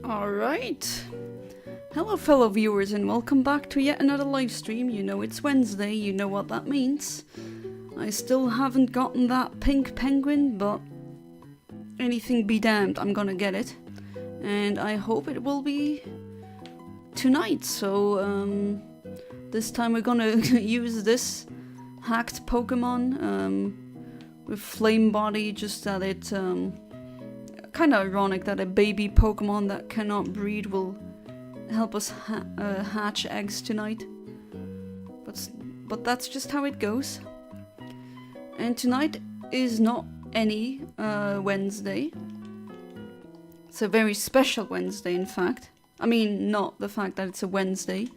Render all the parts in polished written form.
Alright. Hello fellow viewers and welcome back to yet another live stream. You know it's Wednesday, you know what that means. I still haven't gotten that pink penguin, but anything be damned, I'm gonna get it. And I hope it will be tonight, so this time we're gonna use this hacked Pokemon with Flame Body, just that it kind of ironic that a baby Pokemon that cannot breed will help us hatch eggs tonight. But that's just how it goes. And tonight is not any Wednesday. It's a very special Wednesday, in fact. I mean, not the fact that it's a Wednesday.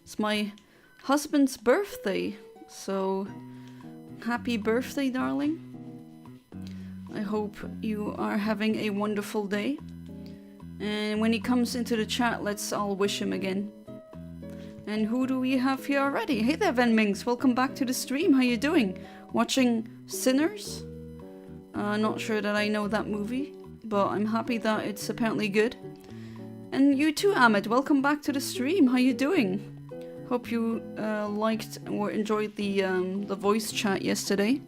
It's my husband's birthday. So, happy birthday, darling. I hope you are having a wonderful day. And when he comes into the chat, let's all wish him again. And who do we have here already? Hey there, Venmings. Welcome back to the stream. How you doing? Watching Sinners? Not sure that I know that movie, but I'm happy that it's apparently good. And you too, Ahmed. Welcome back to the stream. How you doing? Hope you liked or enjoyed the voice chat yesterday.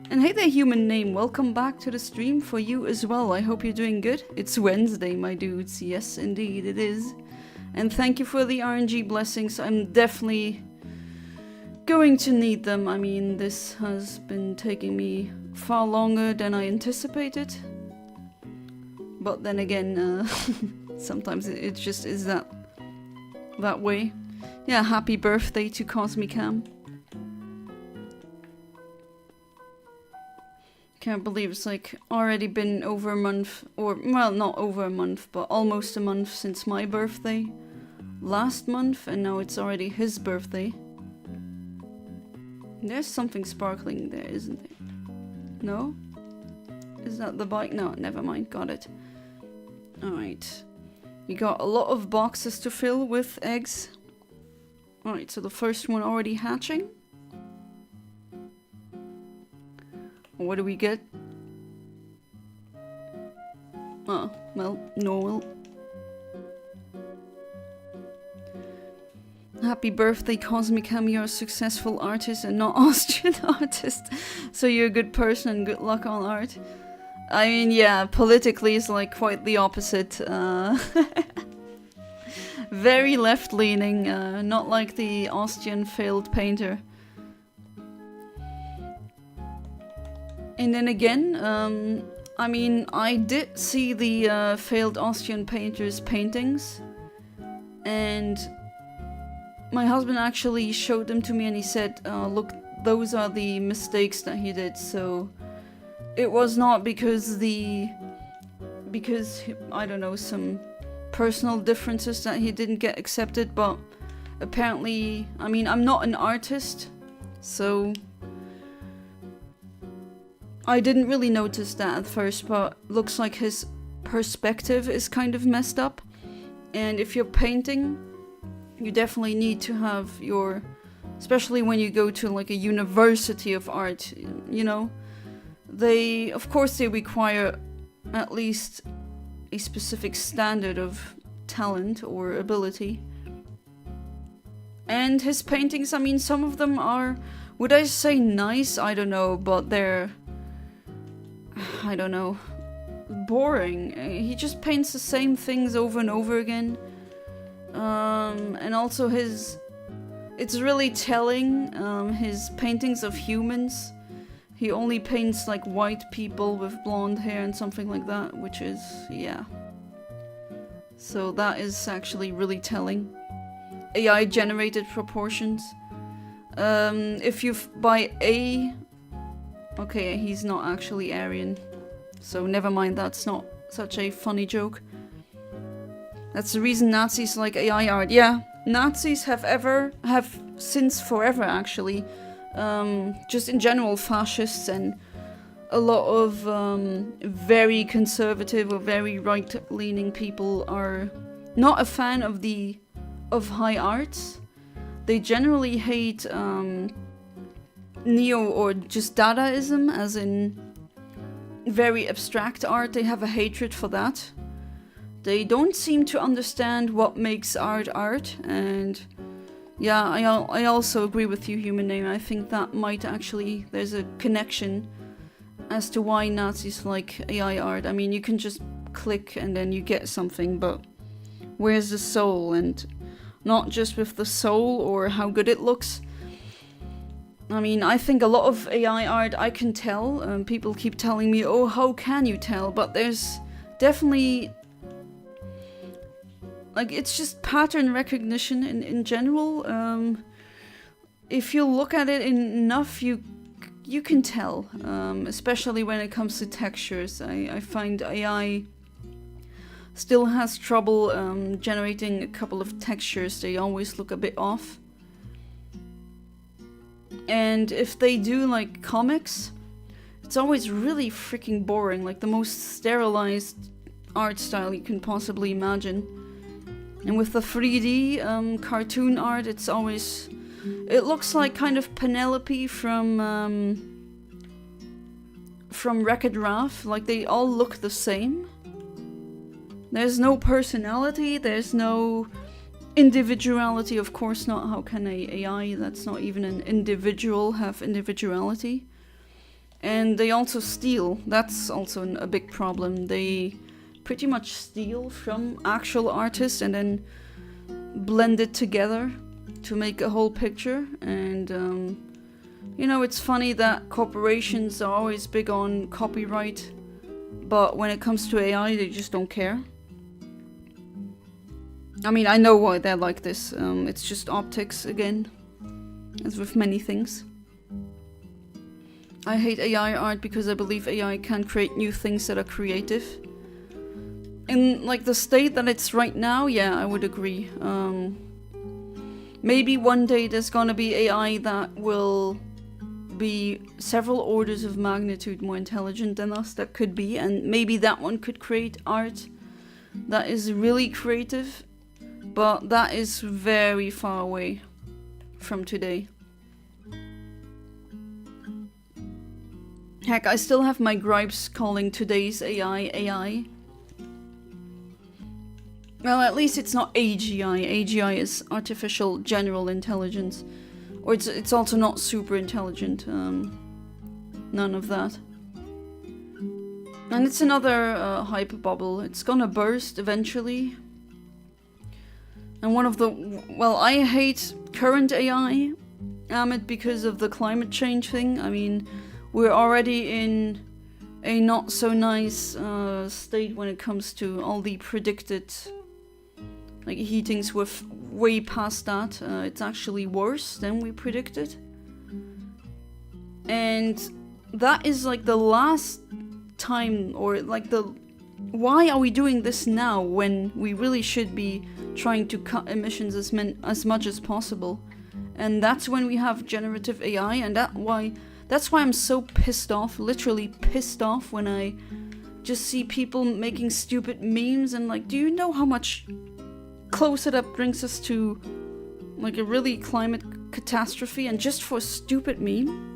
And hey there, human name, welcome back to the stream for you as well. I hope you're doing good. It's Wednesday, my dudes. Yes, indeed, it is. And thank you for the RNG blessings. I'm definitely going to need them. I mean, this has been taking me far longer than I anticipated. But then again, sometimes it just is that way. Yeah, happy birthday to Cosmicam. Can't believe it's like already been over a month, or well, not over a month, but almost a month since my birthday last month, and now it's already his birthday. There's something sparkling there, isn't there? No? Is that the bike? No, never mind, got it. Alright. We got a lot of boxes to fill with eggs. Alright, so the first one already hatching. What do we get? Oh, well, normal. Happy birthday, Cosmicam. You're a successful artist and not Austrian artist. So you're a good person and good luck on art. I mean, yeah, politically it's like quite the opposite. Very left-leaning, not like the Austrian failed painter. And then again, I mean, I did see the failed Austrian painter's paintings, and my husband actually showed them to me and he said, look, those are the mistakes that he did. So it was not because I don't know, some personal differences that he didn't get accepted, but apparently, I mean, I'm not an artist, so I didn't really notice that at first, but looks like his perspective is kind of messed up. And if you're painting, you definitely need to have your, especially when you go to like a university of art, you know, of course they require at least a specific standard of talent or ability. And his paintings, I mean, some of them are, would I say nice? I don't know, but they're, I don't know, boring. He just paints the same things over and over again. And also it's really telling, his paintings of humans. He only paints like white people with blonde hair and something like that, which is, yeah. So that is actually really telling. AI generated proportions. If you buy A, okay, he's not actually Aryan, so never mind, that's not such a funny joke. That's the reason Nazis like AI art. Yeah, Nazis have since forever actually, just in general fascists and a lot of very conservative or very right-leaning people are not a fan of high arts. They generally hate neo or just Dadaism, as in very abstract art. They have a hatred for that. They don't seem to understand what makes art art, and yeah, I also agree with you, Human Name. I think that might actually, there's a connection as to why Nazis like AI art. I mean, you can just click and then you get something, but where's the soul? And not just with the soul or how good it looks. I mean, I think a lot of AI art I can tell. People keep telling me, oh, how can you tell? But there's definitely, like, it's just pattern recognition in general. If you look at it enough, you can tell, especially when it comes to textures. I find AI still has trouble generating a couple of textures. They always look a bit off. And if they do like comics, it's always really freaking boring, like the most sterilized art style you can possibly imagine. And with the 3D cartoon art, it's always, it looks like kind of Penelope from Wreck-It Ralph. Like they all look the same. There's no personality, there's no individuality, of course not. How can a AI that's not even an individual have individuality? And they also steal. That's also a big problem. They pretty much steal from actual artists and then blend it together to make a whole picture. And you know, it's funny that corporations are always big on copyright, but when it comes to AI, they just don't care. I mean, I know why they're like this. It's just optics again, as with many things. I hate AI art because I believe AI can create new things that are creative. In like the state that it's right now, yeah, I would agree. Maybe one day there's gonna be AI that will be several orders of magnitude more intelligent than us. That could be, and maybe that one could create art that is really creative. But that is very far away from today. Heck, I still have my gripes calling today's AI AI. Well, at least it's not AGI. AGI is artificial general intelligence. Or it's also not super intelligent. None of that. And it's another hype bubble. It's gonna burst eventually. And one of the, well, I hate current AI, because of the climate change thing. I mean, we're already in a not so nice state when it comes to all the predicted like heatings. We're way past that. It's actually worse than we predicted. And that is like the last time, or like the, why are we doing this now when we really should be trying to cut emissions as much as possible? And that's when we have generative AI, and that's why I'm so pissed off, literally pissed off, when I just see people making stupid memes. And like, do you know how much closer that brings us to like a really climate catastrophe, and just for a stupid meme?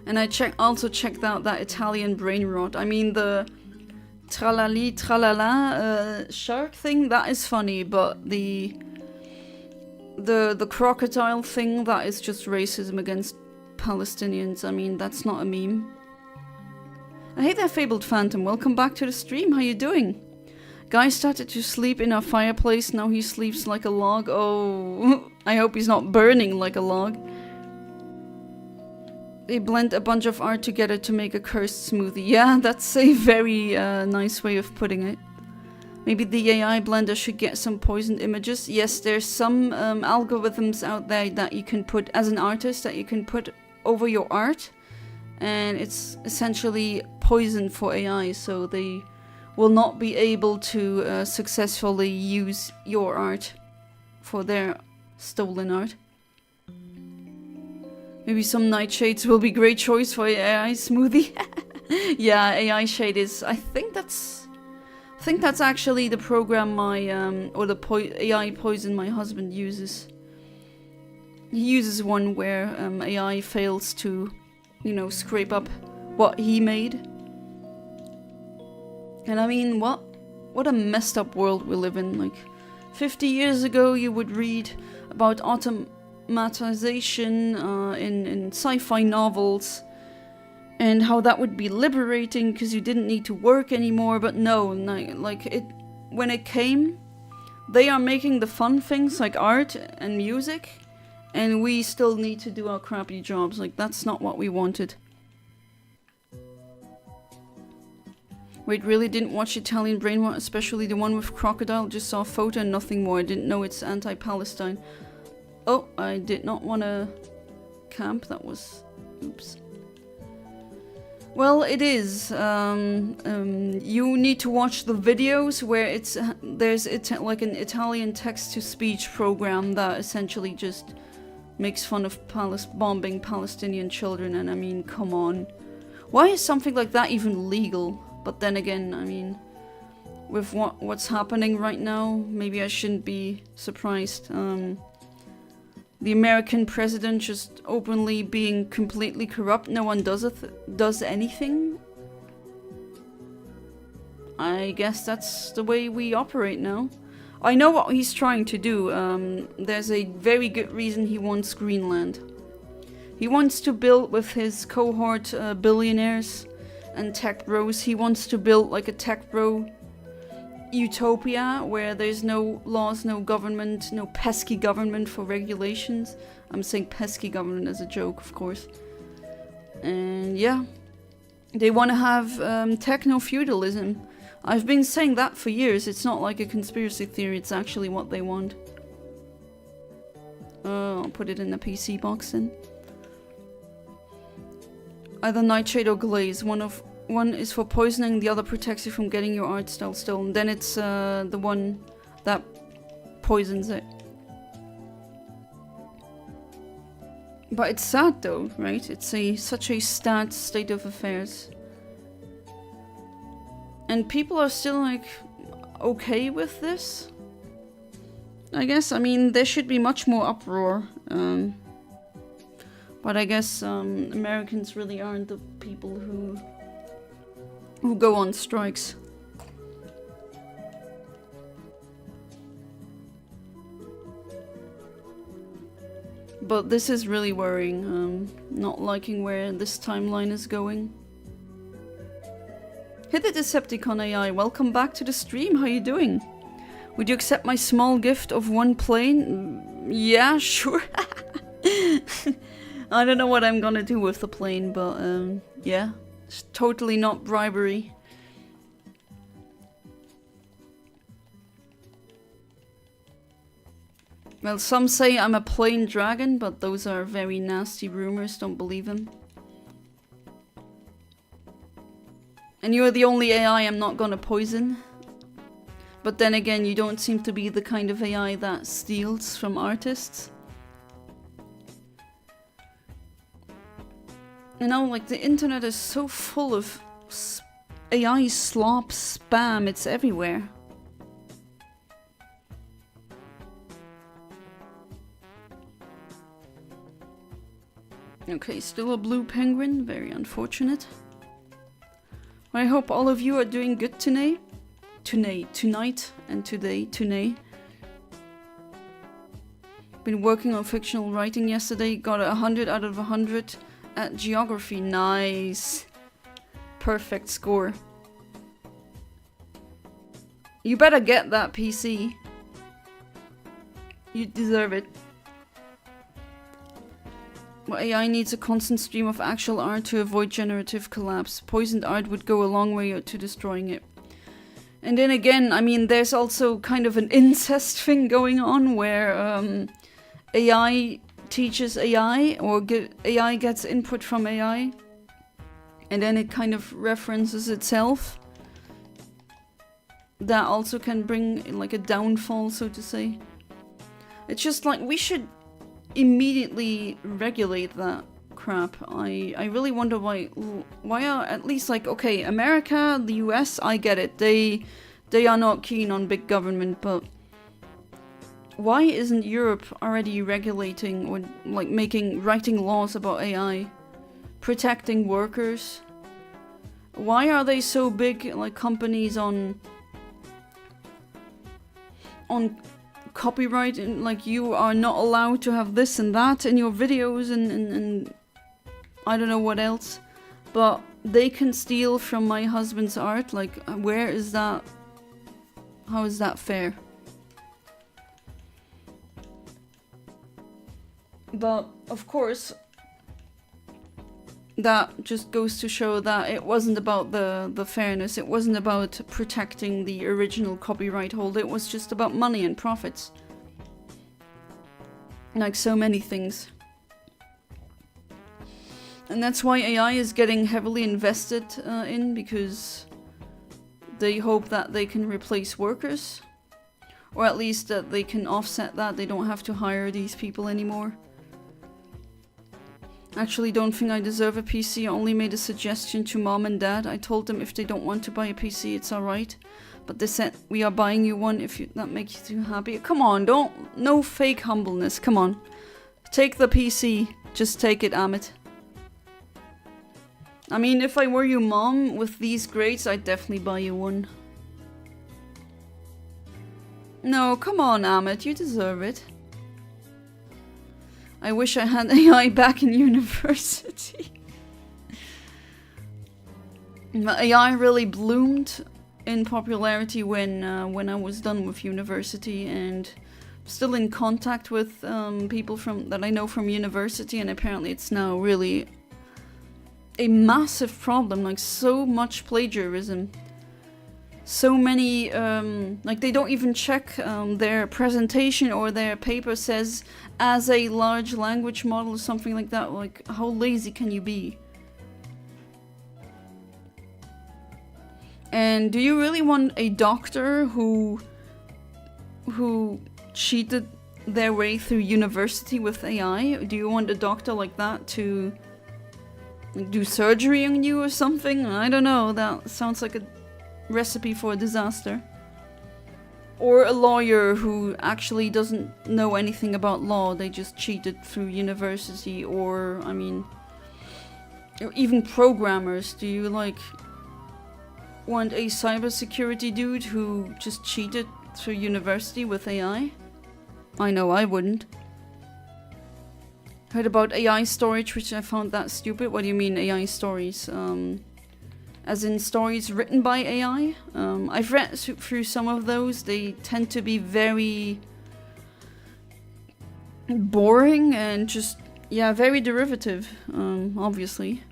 And I also checked out that Italian brain rot. I mean, the tralali tralala shark thing, that is funny, but the crocodile thing, that is just racism against Palestinians. I mean, that's not a meme. I hate that fabled phantom. Welcome back to the stream. How you doing? Guy started to sleep in our fireplace. Now he sleeps like a log. Oh, I hope he's not burning like a log. They blend a bunch of art together to make a cursed smoothie. Yeah, that's a very nice way of putting it. Maybe the AI blender should get some poisoned images. Yes, there's some algorithms out there that you can put, as an artist, that you can put over your art. And it's essentially poison for AI, so they will not be able to successfully use your art for their stolen art. Maybe some nightshades will be great choice for AI smoothie. Yeah, AI shade is, I think that's actually the program my AI poison my husband uses. He uses one where AI fails to, you know, scrape up what he made. And I mean, what a messed up world we live in. Like, 50 years ago you would read about automatization in sci-fi novels and how that would be liberating because you didn't need to work anymore, but no, like when it came, they are making the fun things like art and music, and we still need to do our crappy jobs. Like, that's not what we wanted. Wait, really didn't watch Italian Brainwash, especially the one with Crocodile. Just saw a photo and nothing more. I didn't know it's anti-Palestine. Oh, I did not want to camp. That was... oops. Well, it is. You need to watch the videos where there's like an Italian text-to-speech program that essentially just makes fun of bombing Palestinian children, and I mean, come on. Why is something like that even legal? But then again, I mean, with what's happening right now, maybe I shouldn't be surprised. The American president just openly being completely corrupt. No one does anything. I guess that's the way we operate now. I know what he's trying to do. There's a very good reason he wants Greenland. He wants to build with his cohort billionaires and tech bros. He wants to build like a tech bro utopia where there's no laws, no government, no pesky government for regulations. I'm saying pesky government as a joke, of course. And yeah, they want to have techno-feudalism. I've been saying that for years. It's not like a conspiracy theory, it's actually what they want. I'll put it in the PC box then. Either nightshade or glaze. One is for poisoning, the other protects you from getting your art style stolen. Then it's the one that poisons it. But it's sad though, right? It's such a sad state of affairs. And people are still like okay with this? I guess, I mean, there should be much more uproar. But I guess Americans really aren't the people who go on strikes. But this is really worrying. Not liking where this timeline is going. Hit the Decepticon AI, welcome back to the stream, how you doing? Would you accept my small gift of one plane? Yeah, sure. I don't know what I'm gonna do with the plane, but yeah. It's totally not bribery. Well, some say I'm a plain dragon, but those are very nasty rumors, don't believe them. And you're the only AI I'm not gonna poison. But then again, you don't seem to be the kind of AI that steals from artists. You know, like, the internet is so full of AI slop spam, it's everywhere. Okay, still a blue penguin, very unfortunate. I hope all of you are doing good tonight. Tonight, and today. Been working on fictional writing yesterday, got 100 out of 100. At geography, nice. Perfect score. You better get that PC. You deserve it. Well, AI needs a constant stream of actual art to avoid generative collapse. Poisoned art would go a long way to destroying it. And then again, I mean, there's also kind of an incest thing going on where AI teaches AI, or AI gets input from AI, and then it kind of references itself. That also can bring like a downfall, so to say. It's just like, we should immediately regulate that crap. I really wonder why are at least like, okay, America, the US, I get it. They are not keen on big government, but why isn't Europe already regulating or like writing laws about AI? Protecting workers? Why are they so big, like companies on copyright, and like you are not allowed to have this and that in your videos and I don't know what else, but they can steal from my husband's art? Like, where is that? How is that fair? But of course, that just goes to show that it wasn't about the fairness. It wasn't about protecting the original copyright holder. It was just about money and profits. Like so many things. And that's why AI is getting heavily invested in, because they hope that they can replace workers. Or at least that they can offset that. They don't have to hire these people anymore. Actually, don't think I deserve a PC. I only made a suggestion to mom and dad. I told them if they don't want to buy a PC, it's alright. But they said, we are buying you one if that makes you happy. Come on, no fake humbleness. Come on. Take the PC. Just take it, Amit. I mean, if I were your mom with these grades, I'd definitely buy you one. No, come on, Amit. You deserve it. I wish I had AI back in university. But AI really bloomed in popularity when I was done with university, and still in contact with people that I know from university, and apparently it's now really a massive problem. Like, so much plagiarism. So many, like, they don't even check their presentation, or their paper says as a large language model or something like that. Like, how lazy can you be? And do you really want a doctor who cheated their way through university with AI? Do you want a doctor like that to do surgery on you or something? I don't know. That sounds like a recipe for a disaster. Or a lawyer who actually doesn't know anything about law. They just cheated through university. Or, I mean, even programmers. Do you, like, want a cybersecurity dude who just cheated through university with AI? I know I wouldn't. Heard about AI storage, which I found that stupid. What do you mean AI stories? As in stories written by AI? I've read through some of those. They tend to be very boring and just, yeah, very derivative, obviously.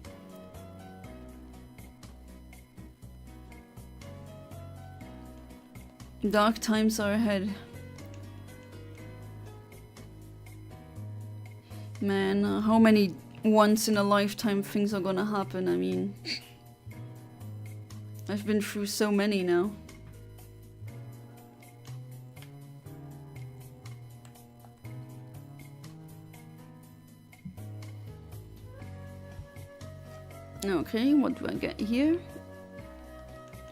Dark times are ahead. Man, how many once in a lifetime things are gonna happen? I mean, I've been through so many now. Okay, what do I get here?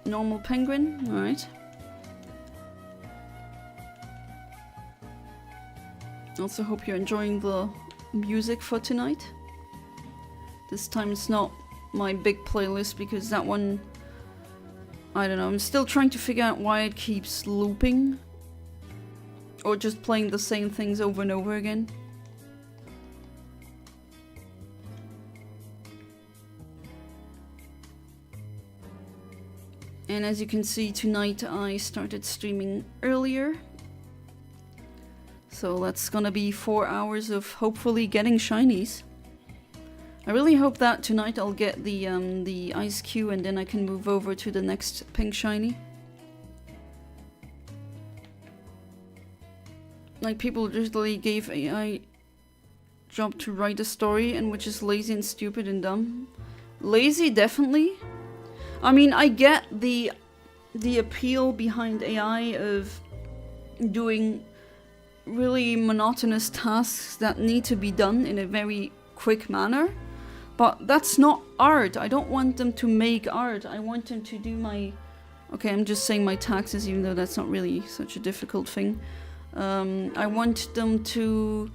Normal penguin, alright. Also hope you're enjoying the music for tonight. This time it's not my big playlist, because that one, I don't know, I'm still trying to figure out why it keeps looping. Or just playing the same things over and over again. And as you can see, tonight I started streaming earlier. So that's gonna be 4 hours of hopefully getting shinies. I really hope that tonight I'll get the ice cube, and then I can move over to the next pink shiny. Like, people literally gave AI job to write a story, and which is lazy and stupid and dumb. Lazy, definitely. I mean, I get the appeal behind AI of doing really monotonous tasks that need to be done in a very quick manner, but that's not art. I don't want them to make art. I want them to do my... Okay, I'm just saying my taxes, even though that's not really such a difficult thing. I want them to,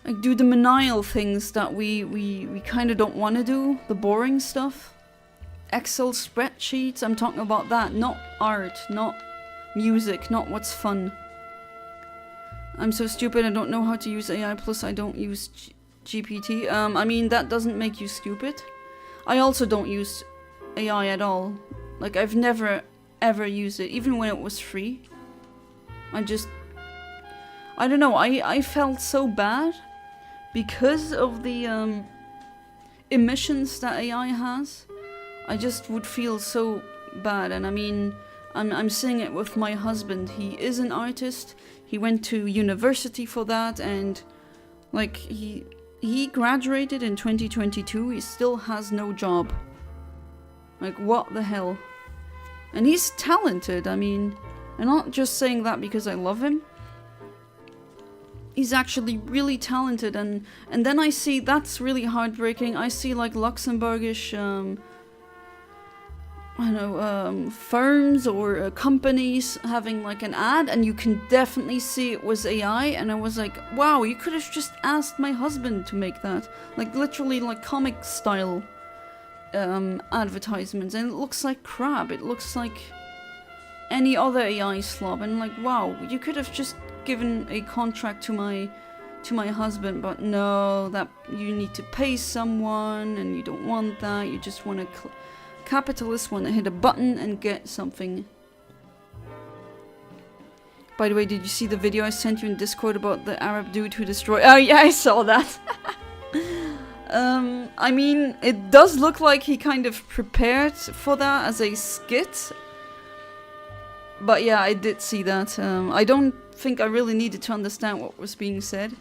like, do the menial things that we kind of don't want to do, the boring stuff. Excel spreadsheets. I'm talking about that, not art, not music, not what's fun. I'm so stupid, I don't know how to use AI, plus I don't use GPT. I mean, that doesn't make you stupid. I also don't use AI at all. Like, I've never ever used it, even when it was free. I don't know, I felt so bad because of the emissions that AI has. I just would feel so bad, and I mean, I'm seeing it with my husband. He is an artist. He went to university for that, and like he graduated in 2022. He still has no job. Like, what the hell? And he's talented. I mean, I'm not just saying that because I love him. He's actually really talented, and then I see, that's really heartbreaking. I see like Luxembourgish I don't know, firms or companies having like an ad, and you can definitely see it was AI, and I was like, wow, you could have just asked my husband to make that. Like, literally like comic style advertisements, and it looks like crap. It looks like any other AI slob, and like, wow, you could have just given a contract to my husband, but no, that you need to pay someone, and you don't want that. You just want to capitalists want to hit a button and get something. By the way, did you see the video I sent you in Discord about the Arab dude who destroyed... Oh yeah, I saw that. I mean, it does look like he kind of prepared for that as a skit. But yeah, I did see that. I don't think I really needed to understand what was being said.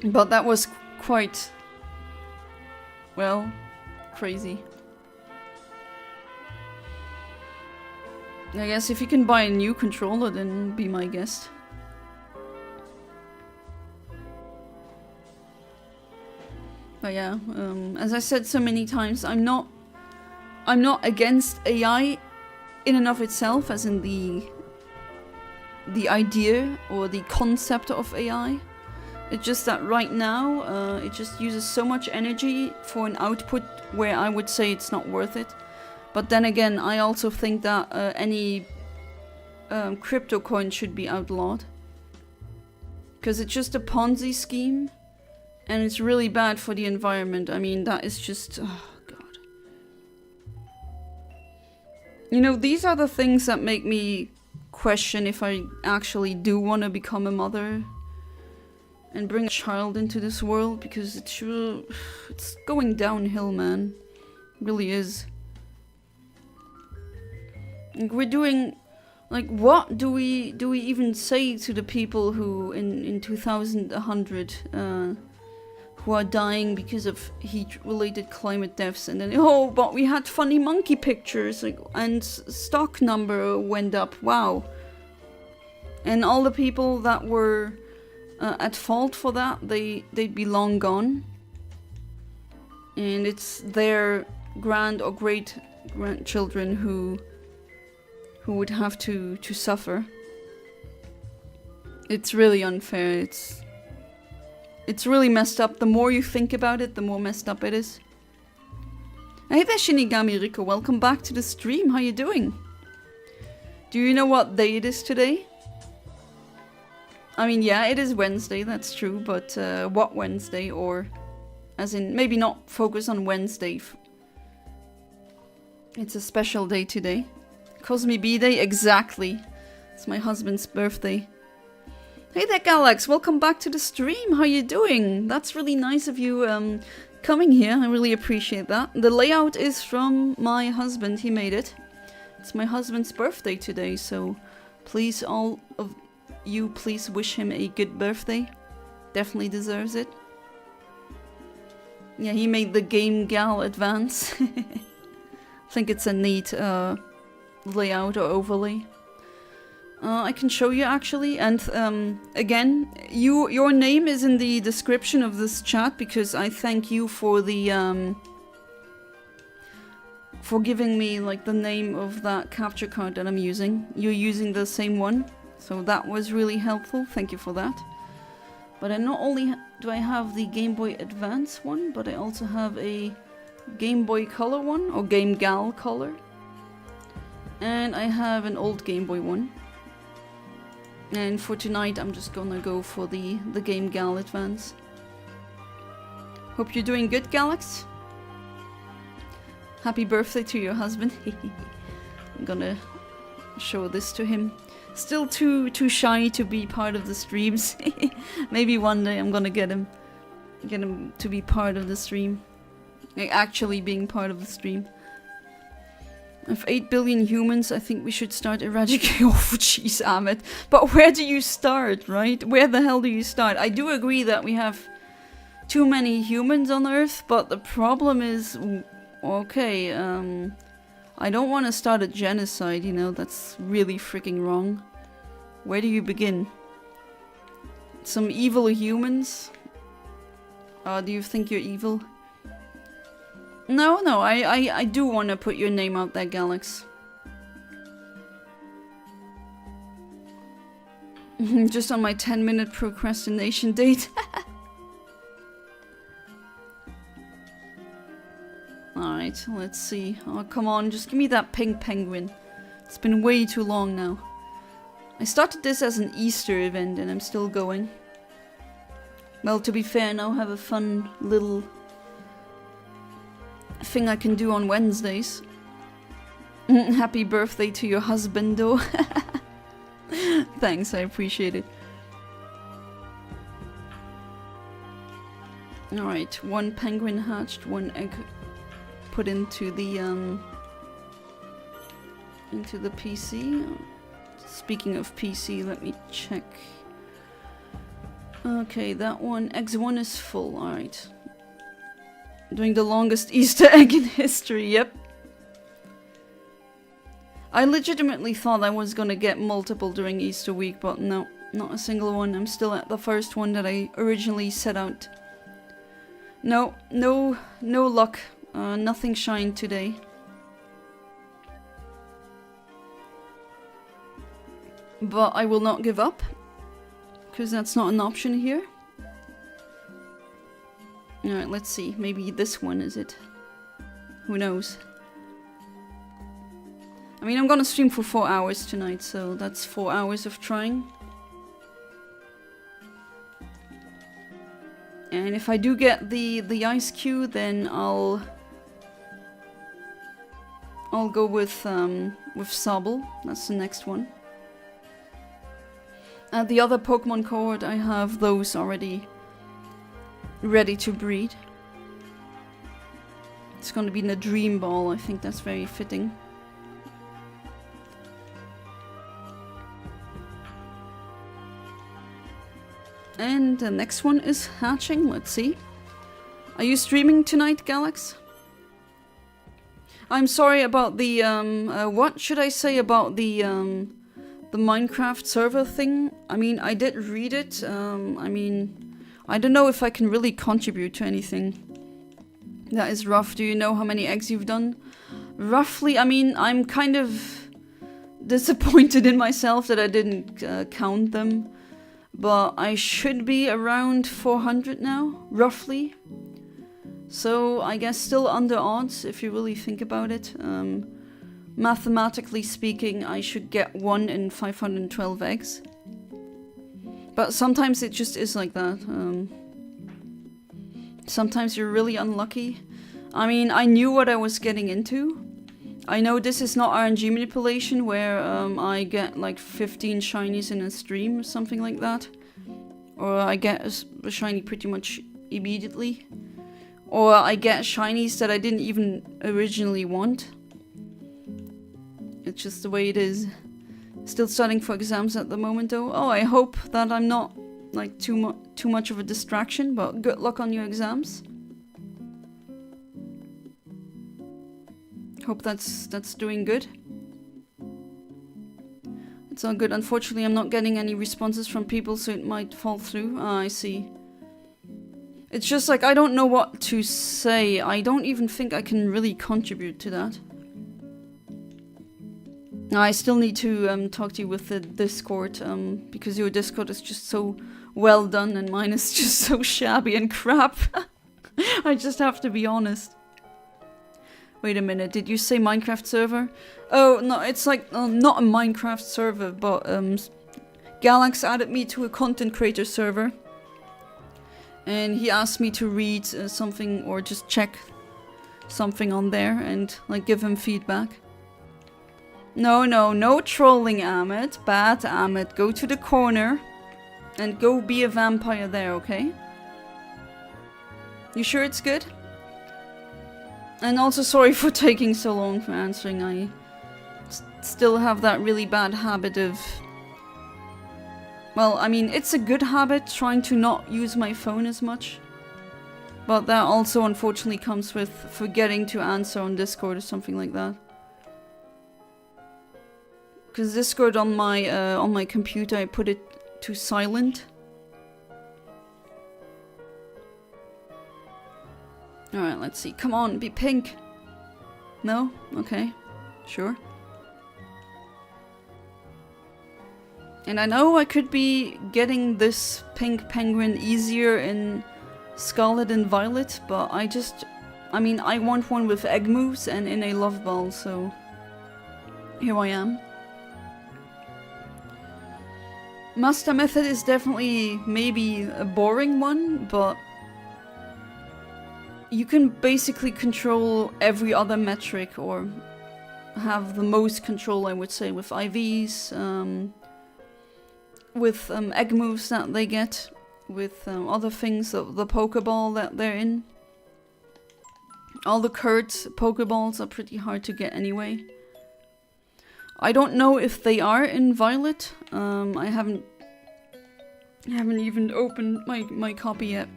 But that was quite... well... crazy. I guess if you can buy a new controller, then be my guest. But yeah, as I said so many times, I'm not against AI in and of itself, as in the idea or the concept of AI. It's just that right now, it just uses so much energy for an output where I would say it's not worth it. But then again, I also think that any crypto coin should be outlawed. Because it's just a Ponzi scheme, and it's really bad for the environment. I mean, that is just... oh, God. You know, these are the things that make me question if I actually do want to become a mother and bring a child into this world, because it's going downhill, man. It really is. Like, we're doing, like, what do we even say to the people who in 2100 who are dying because of heat-related climate deaths, and then, oh, but we had funny monkey pictures, like, and stock number went up, wow. And all the people that were at fault for that, they'd be long gone, and it's their grand or great grandchildren who would have to suffer. It's really unfair. It's really messed up. The more you think about it, the more messed up it is. Hey there, Shinigami Riko. Welcome back to the stream. How you doing? Do you know what day it is today? I mean, yeah, it is Wednesday, that's true, but what Wednesday? Or, as in, maybe not focus on Wednesday. It's a special day today. Cosme B-Day, exactly. It's my husband's birthday. Hey there, Galax, welcome back to the stream. How you doing? That's really nice of you coming here. I really appreciate that. The layout is from my husband, he made it. It's my husband's birthday today, so please, all of you, please wish him a good birthday. Definitely deserves it. Yeah, he made the Game Gal Advance. I think it's a neat layout or overlay. I can show you actually, and again, your name is in the description of this chat, because I thank you for the for giving me like the name of that capture card that I'm using. You're using the same one, so that was really helpful. Thank you for that. But I not only do I have the Game Boy Advance one, but I also have a Game Boy Color one, or Game Gal Color. And I have an old Game Boy one. And for tonight, I'm just gonna go for the Game Gal Advance. Hope you're doing good, Galax. Happy birthday to your husband. I'm gonna show this to him. Still too shy to be part of the streams. Maybe one day I'm gonna get him to be part of the stream. Like actually being part of the stream. With 8 billion humans, I think we should start eradicating. Oh, jeez, Ahmed. But where do you start, right? Where the hell do you start? I do agree that we have too many humans on Earth, but the problem is, okay, I don't want to start a genocide, you know, that's really freaking wrong. Where do you begin? Some evil humans? Do you think you're evil? No, I do want to put your name out there, Galax. Just on my 10-minute procrastination date. Alright, let's see. Oh, come on, just give me that pink penguin. It's been way too long now. I started this as an Easter event and I'm still going. Well, to be fair, I now have a fun little thing I can do on Wednesdays. Happy birthday to your husband, though. Thanks, I appreciate it. Alright, one penguin hatched, one egg put into the PC. Speaking of PC, let me check. Okay, that one, X1 is full, alright. Doing the longest Easter egg in history, yep. I legitimately thought I was gonna get multiple during Easter week, but no, not a single one. I'm still at the first one that I originally set out. No luck. Nothing shined today. But I will not give up, because that's not an option here. Alright, let's see. Maybe this one is it. Who knows? I mean, I'm gonna stream for 4 hours tonight, so that's 4 hours of trying. And if I do get the ice cube, then I'll go with Sobble. That's the next one. The other Pokemon cohort, I have those already ready to breed. It's gonna be in the Dream Ball. I think that's very fitting. And the next one is hatching. Let's see. Are you streaming tonight, Galax? I'm sorry about the what should I say about the Minecraft server thing? I mean, I did read it. I mean, I don't know if I can really contribute to anything. That is rough. Do you know how many eggs you've done? Roughly, I mean, I'm kind of disappointed in myself that I didn't count them. But I should be around 400 now, roughly. So I guess still under odds, if you really think about it. Mathematically speaking, I should get 1 in 512 eggs. But sometimes it just is like that. Sometimes you're really unlucky. I mean, I knew what I was getting into. I know this is not RNG manipulation where I get like 15 shinies in a stream or something like that. Or I get a shiny pretty much immediately. Or I get shinies that I didn't even originally want. It's just the way it is. Still studying for exams at the moment though. Oh, I hope that I'm not like too much of a distraction, but good luck on your exams. Hope that's doing good. It's all good. Unfortunately, I'm not getting any responses from people, so it might fall through. Ah, I see. It's just like, I don't know what to say. I don't even think I can really contribute to that. I still need to talk to you with the Discord, because your Discord is just so well done and mine is just so shabby and crap. I just have to be honest. Wait a minute, did you say Minecraft server? Oh, no, it's like, not a Minecraft server, but, Galax added me to a content creator server. And he asked me to read something or just check something on there and, like, give him feedback. No trolling, Ahmed. Bad, Ahmed. Go to the corner and go be a vampire there, okay? You sure it's good? And also sorry for taking so long for answering. I still have that really bad habit of... Well, I mean, it's a good habit trying to not use my phone as much. But that also unfortunately comes with forgetting to answer on Discord or something like that. Because Discord on my computer, I put it to silent. Alright, let's see. Come on, be pink. No? Okay. Sure. And I know I could be getting this pink penguin easier in Scarlet and Violet, but I mean, I want one with egg moves and in a love ball, so here I am. Masuda Method is definitely maybe a boring one, but you can basically control every other metric, or have the most control, I would say, with IVs, with egg moves that they get, with other things, the Pokeball that they're in. All the curd Pokeballs are pretty hard to get anyway. I don't know if they are in Violet. I haven't even opened my copy yet.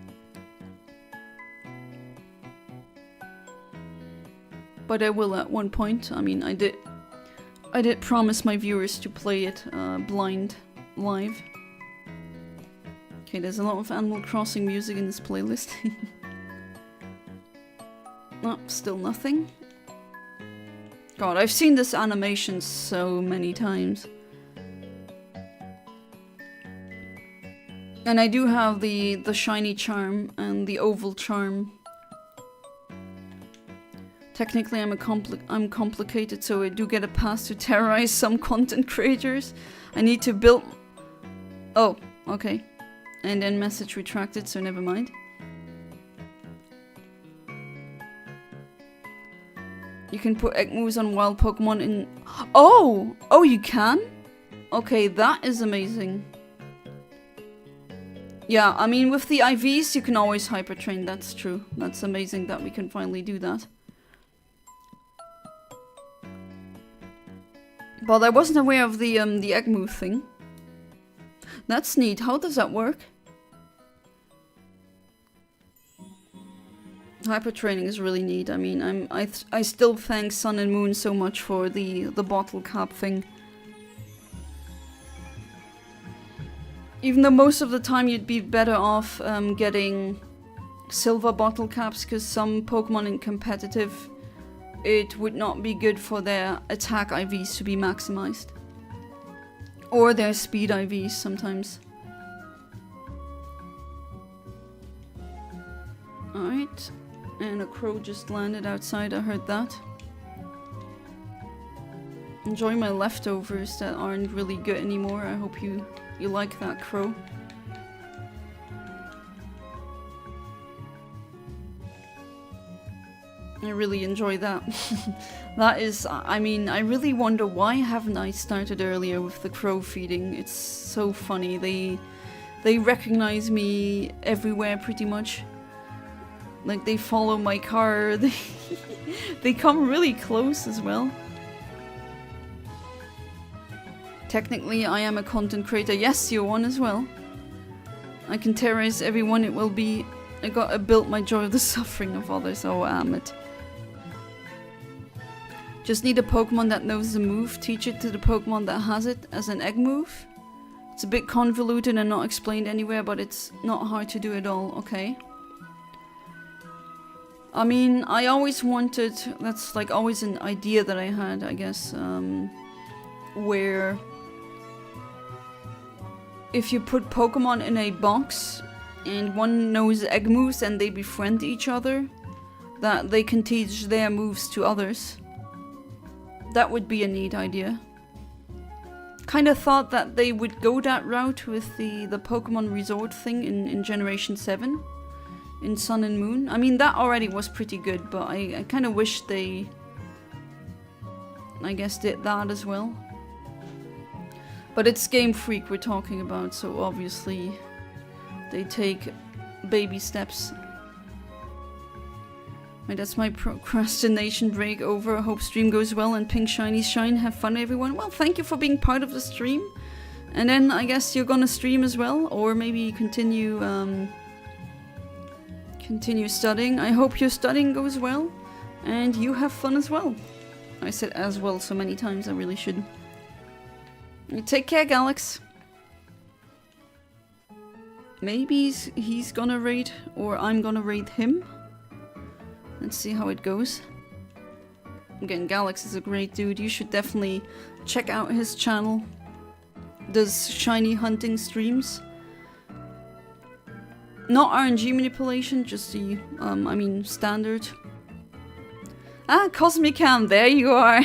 But I will at one point. I mean, I did promise my viewers to play it blind live. Okay, there's a lot of Animal Crossing music in this playlist. Oh, still nothing. God, I've seen this animation so many times. And I do have the shiny charm and the oval charm. Technically I'm complicated, so I do get a pass to terrorize some content creators. I need to build... Oh, okay. And then message retracted, so never mind. You can put egg moves on wild Pokemon in... Oh! Oh, you can? Okay, that is amazing. Yeah, I mean, with the IVs, you can always hyper train, that's true. That's amazing that we can finally do that. But I wasn't aware of the egg move thing. That's neat. How does that work? Hyper training is really neat. I mean, I still thank Sun and Moon so much for the bottle cap thing. Even though most of the time you'd be better off getting silver bottle caps, because some Pokemon in competitive, it would not be good for their attack IVs to be maximized. Or their speed IVs sometimes. Alright. And a crow just landed outside, I heard that. Enjoy my leftovers that aren't really good anymore. I hope you like that, crow. I really enjoy that. That is, I mean, I really wonder why haven't I started earlier with the crow feeding. It's so funny. They recognize me everywhere pretty much. Like, they follow my car. They come really close as well. Technically, I am a content creator. Yes, you're one as well. I can terrorize everyone. It will be... I built my joy of the suffering of others. Oh, damn it. Just need a Pokemon that knows the move. Teach it to the Pokemon that has it as an egg move. It's a bit convoluted and not explained anywhere, but it's not hard to do at all. Okay. I mean, I always wanted... That's like always an idea that I had, I guess. Where... if you put Pokemon in a box and one knows egg moves and they befriend each other, that they can teach their moves to others. That would be a neat idea. Kind of thought that they would go that route with the Pokemon Resort thing in Generation 7. In Sun and Moon. I mean, that already was pretty good, but I kind of wish they, I guess, did that as well. But it's Game Freak we're talking about, so obviously they take baby steps. Right, that's my procrastination break over. I hope stream goes well and pink shinies shine. Have fun, everyone. Well, thank you for being part of the stream. And then I guess you're gonna stream as well, or maybe continue studying. I hope your studying goes well and you have fun as well. I said as well so many times, I really should. You take care, Galax. Maybe he's gonna raid, or I'm gonna raid him. Let's see how it goes. Again, Galax is a great dude. You should definitely check out his channel. Does shiny hunting streams. Not RNG manipulation, just the, I mean, standard. Ah, Cosmicam, there you are!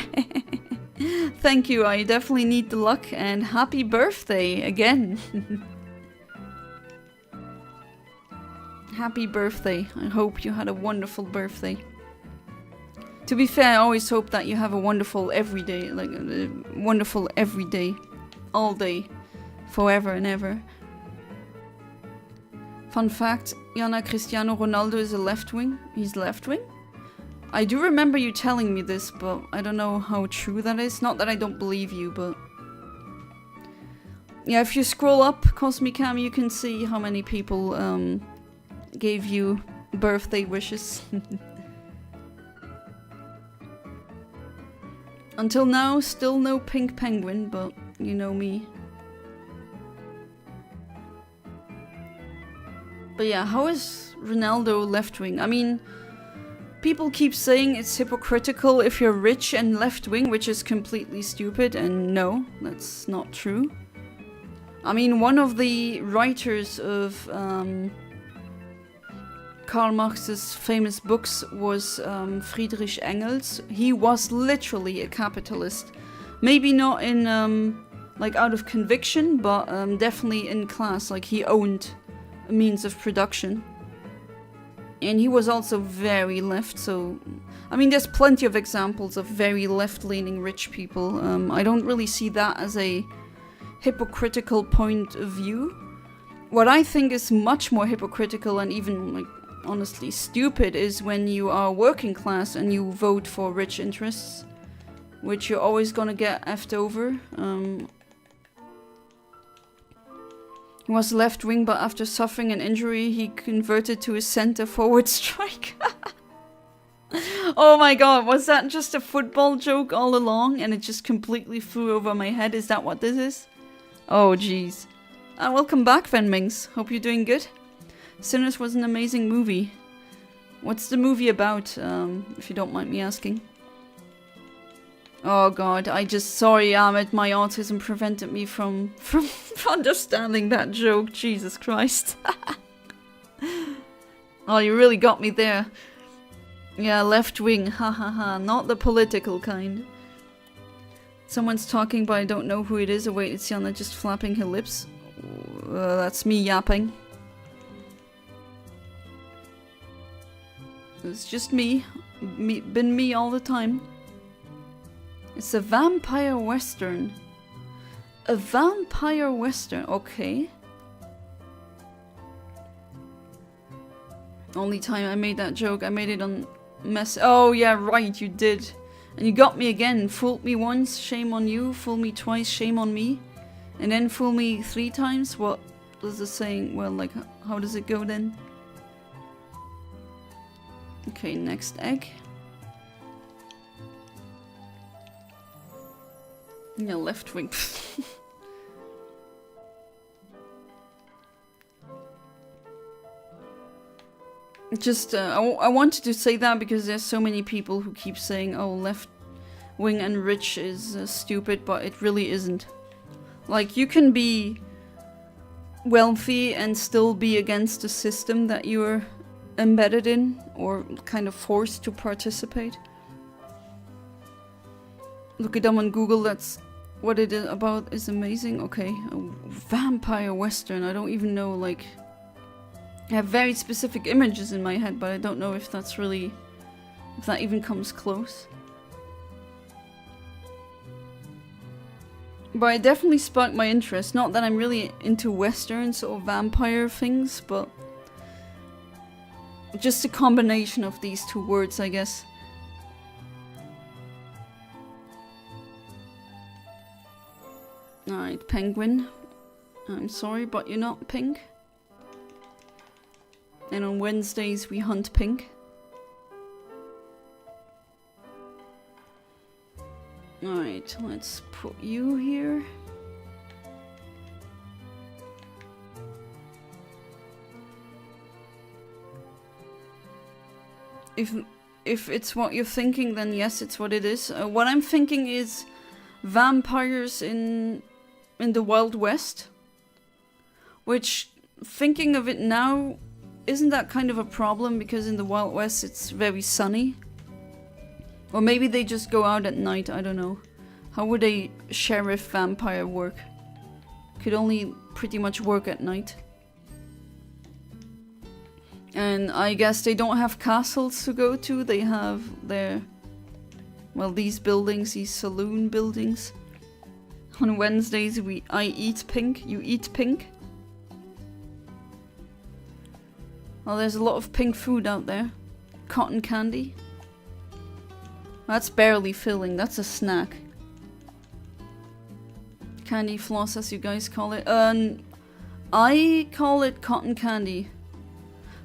Thank you, I definitely need the luck, and happy birthday again! Happy birthday, I hope you had a wonderful birthday. To be fair, I always hope that you have a wonderful everyday, like, wonderful everyday, all day, forever and ever. Fun fact, Jana Cristiano Ronaldo is a left wing. He's left wing? I do remember you telling me this, but I don't know how true that is. Not that I don't believe you, but... yeah, if you scroll up Cosmicam, you can see how many people gave you birthday wishes. Until now, still no pink penguin, but you know me. But yeah, how is Ronaldo left-wing? I mean, people keep saying it's hypocritical if you're rich and left-wing, which is completely stupid, and no, that's not true. I mean, one of the writers of Karl Marx's famous books was Friedrich Engels. He was literally a capitalist. Maybe not in, like, out of conviction, but definitely in class, like, he owned means of production. And he was also very left, so... I mean, there's plenty of examples of very left-leaning rich people. I don't really see that as a hypocritical point of view. What I think is much more hypocritical and even, like, honestly stupid is when you are working class and you vote for rich interests, which you're always gonna get effed over. He was left-wing, but after suffering an injury, he converted to a center-forward strike. Oh my god, was that just a football joke all along and it just completely flew over my head? Is that what this is? Oh jeez. Welcome back, Venmings. Hope you're doing good. Sinners was an amazing movie. What's the movie about, if you don't mind me asking? Oh god, sorry Ahmed, my autism prevented me from understanding that joke, Jesus Christ. Oh, you really got me there. Yeah, left wing, ha ha ha, not the political kind. Someone's talking but I don't know who it is. Oh wait, it's Yana just flapping her lips. That's me yapping. It's just me. Been me all the time. It's a vampire western. A vampire western, okay. Only time I made that joke, I made it on mess. Oh yeah, right, you did. And you got me again. Fooled me once, shame on you. Fool me twice, shame on me. And then fool me 3 times? What was the saying? Well, like, how does it go then? Okay, next egg. Yeah, left wing. Just, I wanted to say that because there's so many people who keep saying, oh, left wing and rich is stupid, but it really isn't. Like, you can be wealthy and still be against the system that you're embedded in or kind of forced to participate. Look it up on Google, that's what it is about, is amazing. Okay, a vampire western, I don't even know, like... I have very specific images in my head, but I don't know if that's really... if that even comes close. But it definitely sparked my interest. Not that I'm really into westerns or vampire things, but... just a combination of these two words, I guess. Alright, penguin. I'm sorry, but you're not pink. And on Wednesdays we hunt pink. Alright, let's put you here. If it's what you're thinking, then yes, it's what it is. What I'm thinking is vampires in the Wild West. Which, thinking of it now, isn't that kind of a problem? Because in the Wild West it's very sunny. Or maybe they just go out at night, I don't know. How would a sheriff vampire work? Could only pretty much work at night. And I guess they don't have castles to go to, they have their... well, these buildings, these saloon buildings. On Wednesdays I eat pink, you eat pink. Well, there's a lot of pink food out there. Cotton candy. That's barely filling, that's a snack. Candy floss, as you guys call it. I call it cotton candy.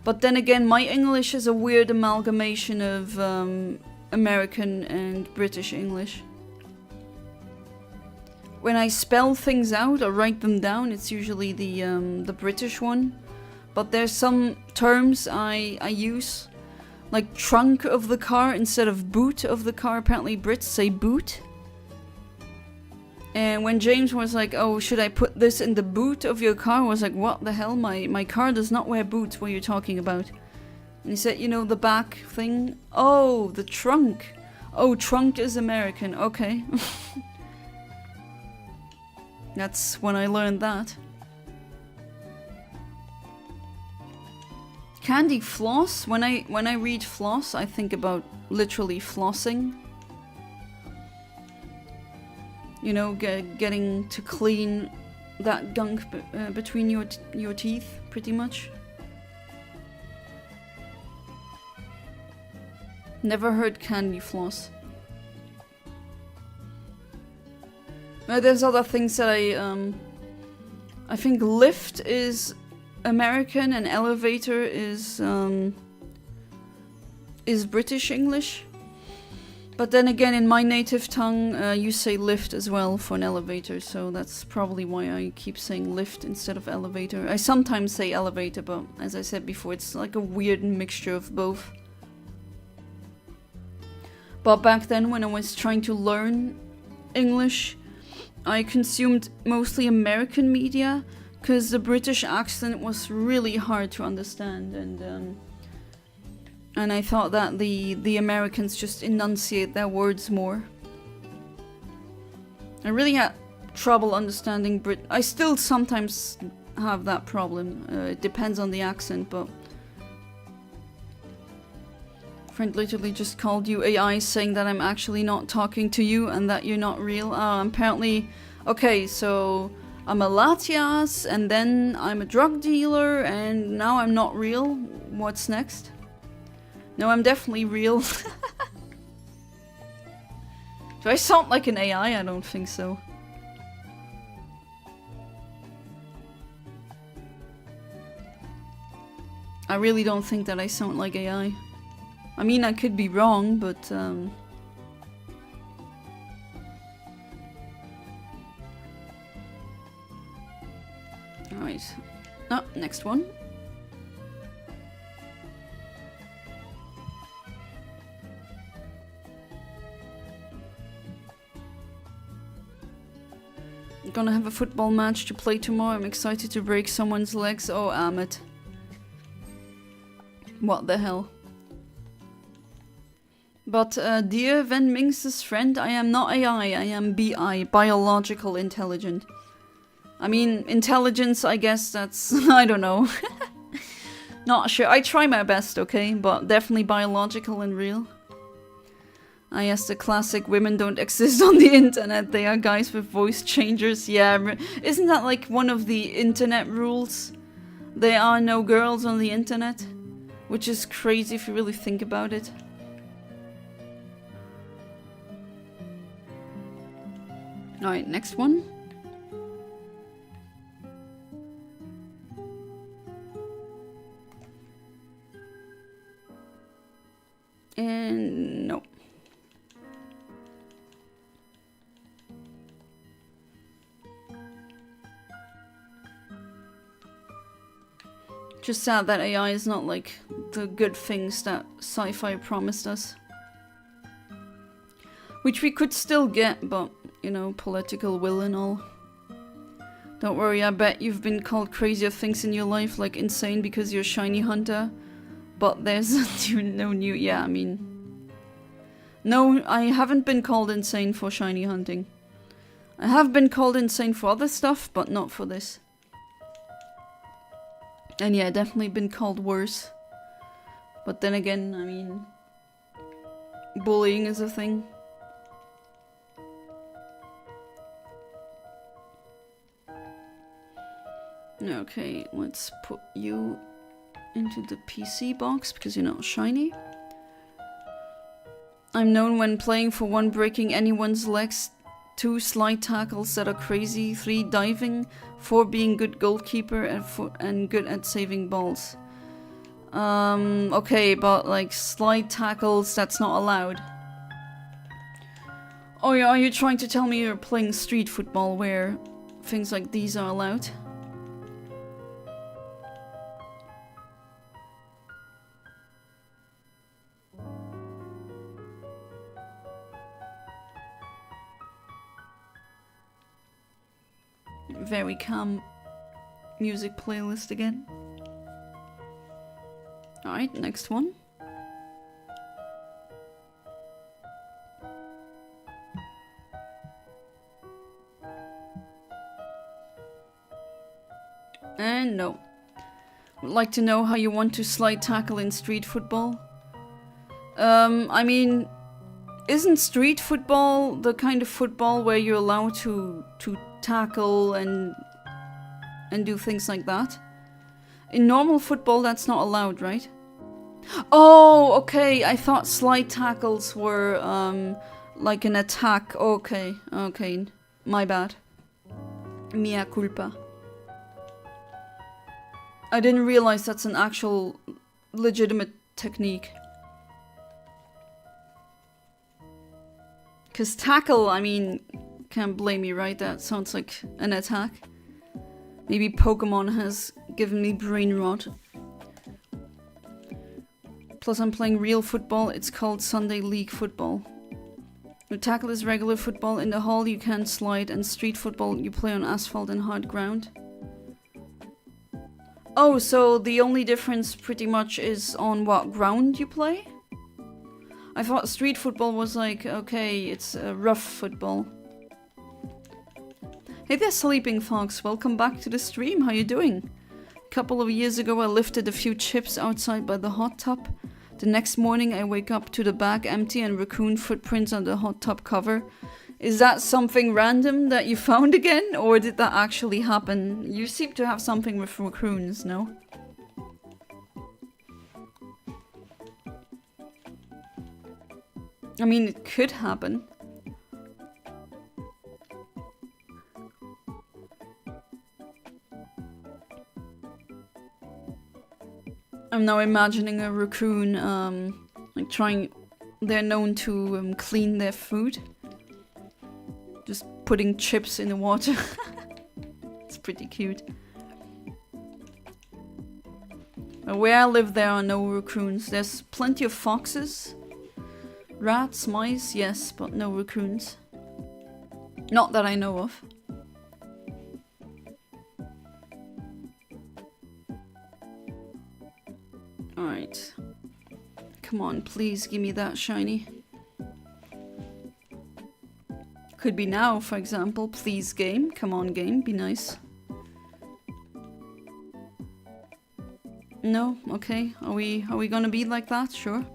But then again, my English is a weird amalgamation of American and British English. When I spell things out or write them down, it's usually the British one. But there's some terms I use, like trunk of the car instead of boot of the car. Apparently Brits say boot. And when James was like, oh, should I put this in the boot of your car? I was like, what the hell? My car does not wear boots. What are you talking about? And he said, you know, the back thing. Oh, the trunk. Oh, trunk is American. Okay. That's when I learned that. Candy floss. When I read floss, I think about literally flossing. You know, getting to clean that gunk between your teeth, pretty much. Never heard candy floss. There's other things that I think lift is American and elevator is British English. But then again, in my native tongue, you say lift as well for an elevator, so that's probably why I keep saying lift instead of elevator. I sometimes say elevator, but as I said before, it's like a weird mixture of both. But back then, when I was trying to learn English, I consumed mostly American media, because the British accent was really hard to understand, and I thought that the Americans just enunciate their words more. I really had trouble understanding I still sometimes have that problem. It depends on the accent, but... Friend literally just called you AI, saying that I'm actually not talking to you and that you're not real. Apparently... Okay, so... I'm a Latias, and then I'm a drug dealer, and now I'm not real. What's next? No, I'm definitely real. Do I sound like an AI? I don't think so. I really don't think that I sound like AI. I mean, I could be wrong, but Alright. Oh, next one. I'm gonna have a football match to play tomorrow. I'm excited to break someone's legs. Oh, Amit. What the hell? But dear Van Minx's friend, I am not AI, I am BI, biological intelligent. I mean, intelligence, I guess that's... I don't know. Not sure. I try my best, okay? But definitely biological and real. I guess the classic women don't exist on the internet. They are guys with voice changers. Yeah, isn't that like one of the internet rules? There are no girls on the internet. Which is crazy if you really think about it. Alright, next one. And no. Just sad that AI is not like the good things that sci-fi promised us. Which we could still get, but, you know, political will and all. Don't worry, I bet you've been called crazier things in your life, like insane because you're a shiny hunter. But there's no new... Yeah, I mean... No, I haven't been called insane for shiny hunting. I have been called insane for other stuff, but not for this. And yeah, definitely been called worse. But then again, I mean... bullying is a thing. Okay, let's put you into the PC box because you're not shiny. I'm known when playing for 1 breaking anyone's legs, 2 slide tackles that are crazy, 3 diving, 4 being good goalkeeper, and good at saving balls. Okay, but like slide tackles, that's not allowed. Oh yeah, are you trying to tell me you're playing street football where things like these are allowed? Very calm music playlist again. Alright, next one. And no. Would like to know how you want to slide tackle in street football? I mean, isn't street football the kind of football where you're allowed to tackle and do things like that? In normal football, that's not allowed, right? Oh, okay. I thought slide tackles were like an attack. Okay, okay. My bad. Mea culpa. I didn't realize that's an actual legitimate technique. Because tackle, I mean, can't blame me, right? That sounds like an attack. Maybe Pokémon has given me brain rot. Plus I'm playing real football, it's called Sunday League Football. The tackle is regular football, in the hall you can't slide, and street football you play on asphalt and hard ground. Oh, so the only difference pretty much is on what ground you play? I thought street football was like, okay, it's a rough football. Hey there, Sleeping Fox, welcome back to the stream, how you doing? A couple of years ago I lifted a few chips outside by the hot tub. The next morning I wake up to the bag empty and raccoon footprints on the hot tub cover. Is that something random that you found again, or did that actually happen? You seem to have something with raccoons, no? I mean, it could happen. I'm now imagining a raccoon, like trying... They're known to clean their food. Just putting chips in the water. It's pretty cute. Where I live there are no raccoons. There's plenty of foxes. Rats, mice, yes, but no raccoons. Not that I know of. Alright. Come on, please give me that shiny. Could be now, for example. Please, game. Come on, game. Be nice. No? Okay. Are we gonna be like that? Sure.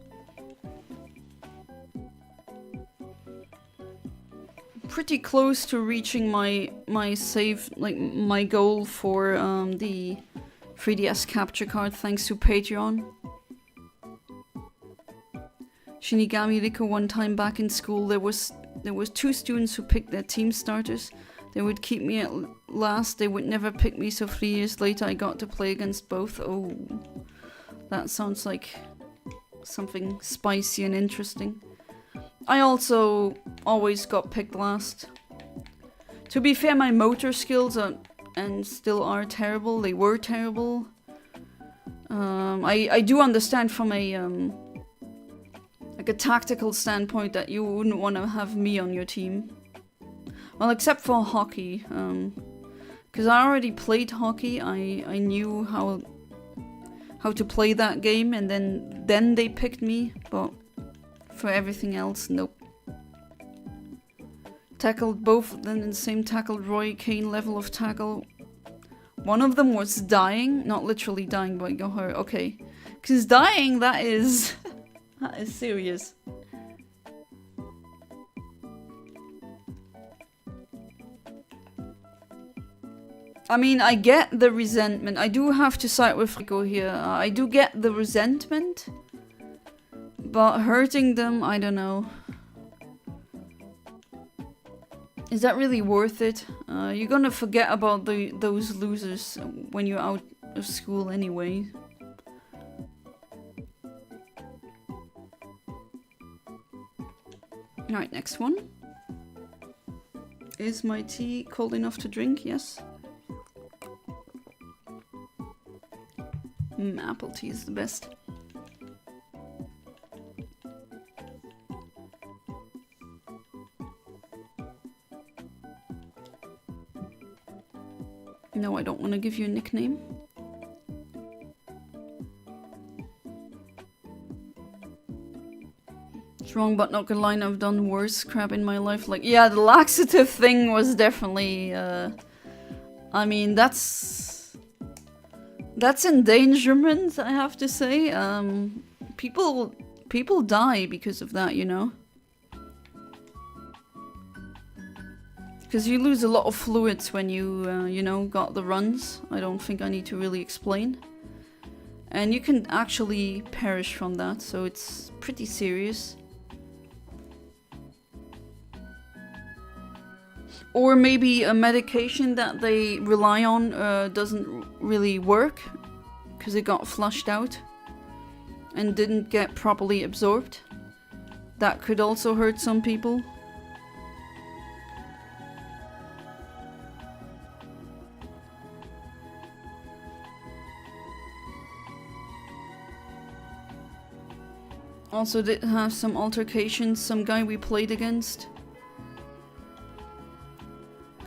Pretty close to reaching my save, like my goal for the 3DS capture card thanks to Patreon. Shinigami Riko, one time back in school, there was 2 students who picked their team starters. They would keep me at last, they would never pick me, so 3 years later I got to play against both. Oh, that sounds like something spicy and interesting. I also always got picked last. To be fair, my motor skills are, and still are, terrible. They were terrible. I do understand from a like a tactical standpoint that you wouldn't want to have me on your team. Well, except for hockey, because I already played hockey. I knew how to play that game, and then they picked me. But for everything else, nope. Tackled both of them in the same tackled Roy Kane level of tackle. One of them was dying, not literally dying, but I got hurt. Okay, because dying, that is that is serious. I mean, I get the resentment. I do have to side with Rico here. I do get the resentment, but hurting them, I don't know. Is that really worth it? You're gonna forget about those losers when you're out of school anyway. Alright, next one. Is my tea cold enough to drink? Yes. Apple tea is the best. No, I don't want to give you a nickname. It's wrong, but not gonna lie, I've done worse crap in my life. Like, yeah, the laxative thing was definitely, I mean, that's endangerment, I have to say. People die because of that, you know? Because you lose a lot of fluids when you, you know, got the runs. I don't think I need to really explain. And you can actually perish from that, so it's pretty serious. Or maybe a medication that they rely on doesn't really work, because it got flushed out and didn't get properly absorbed. That could also hurt some people. Also did have some altercations, some guy we played against.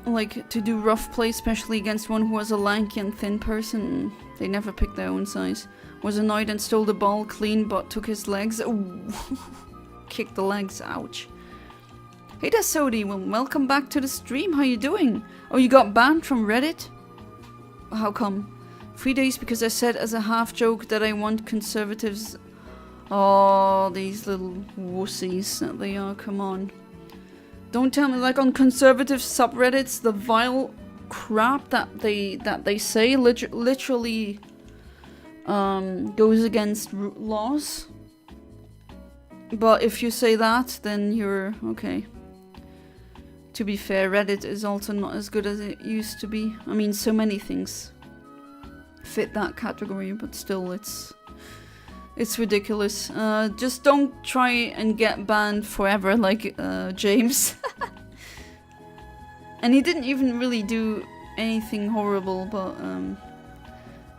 Like, to do rough play, especially against one who was a lanky and thin person. They never picked their own size. Was annoyed and stole the ball clean, but took his legs. Ooh. Kicked the legs, ouch. Hey there, Sodi, well, welcome back to the stream, how you doing? Oh, you got banned from Reddit? How come? 3 days because I said as a half joke that I want conservatives. Oh, these little wussies that they are, come on. Don't tell me, like, on conservative subreddits, the vile crap that they say literally goes against laws. But if you say that, then you're okay. To be fair, Reddit is also not as good as it used to be. I mean, so many things fit that category, but still, it's ridiculous. Just don't try and get banned forever like James. And he didn't even really do anything horrible, but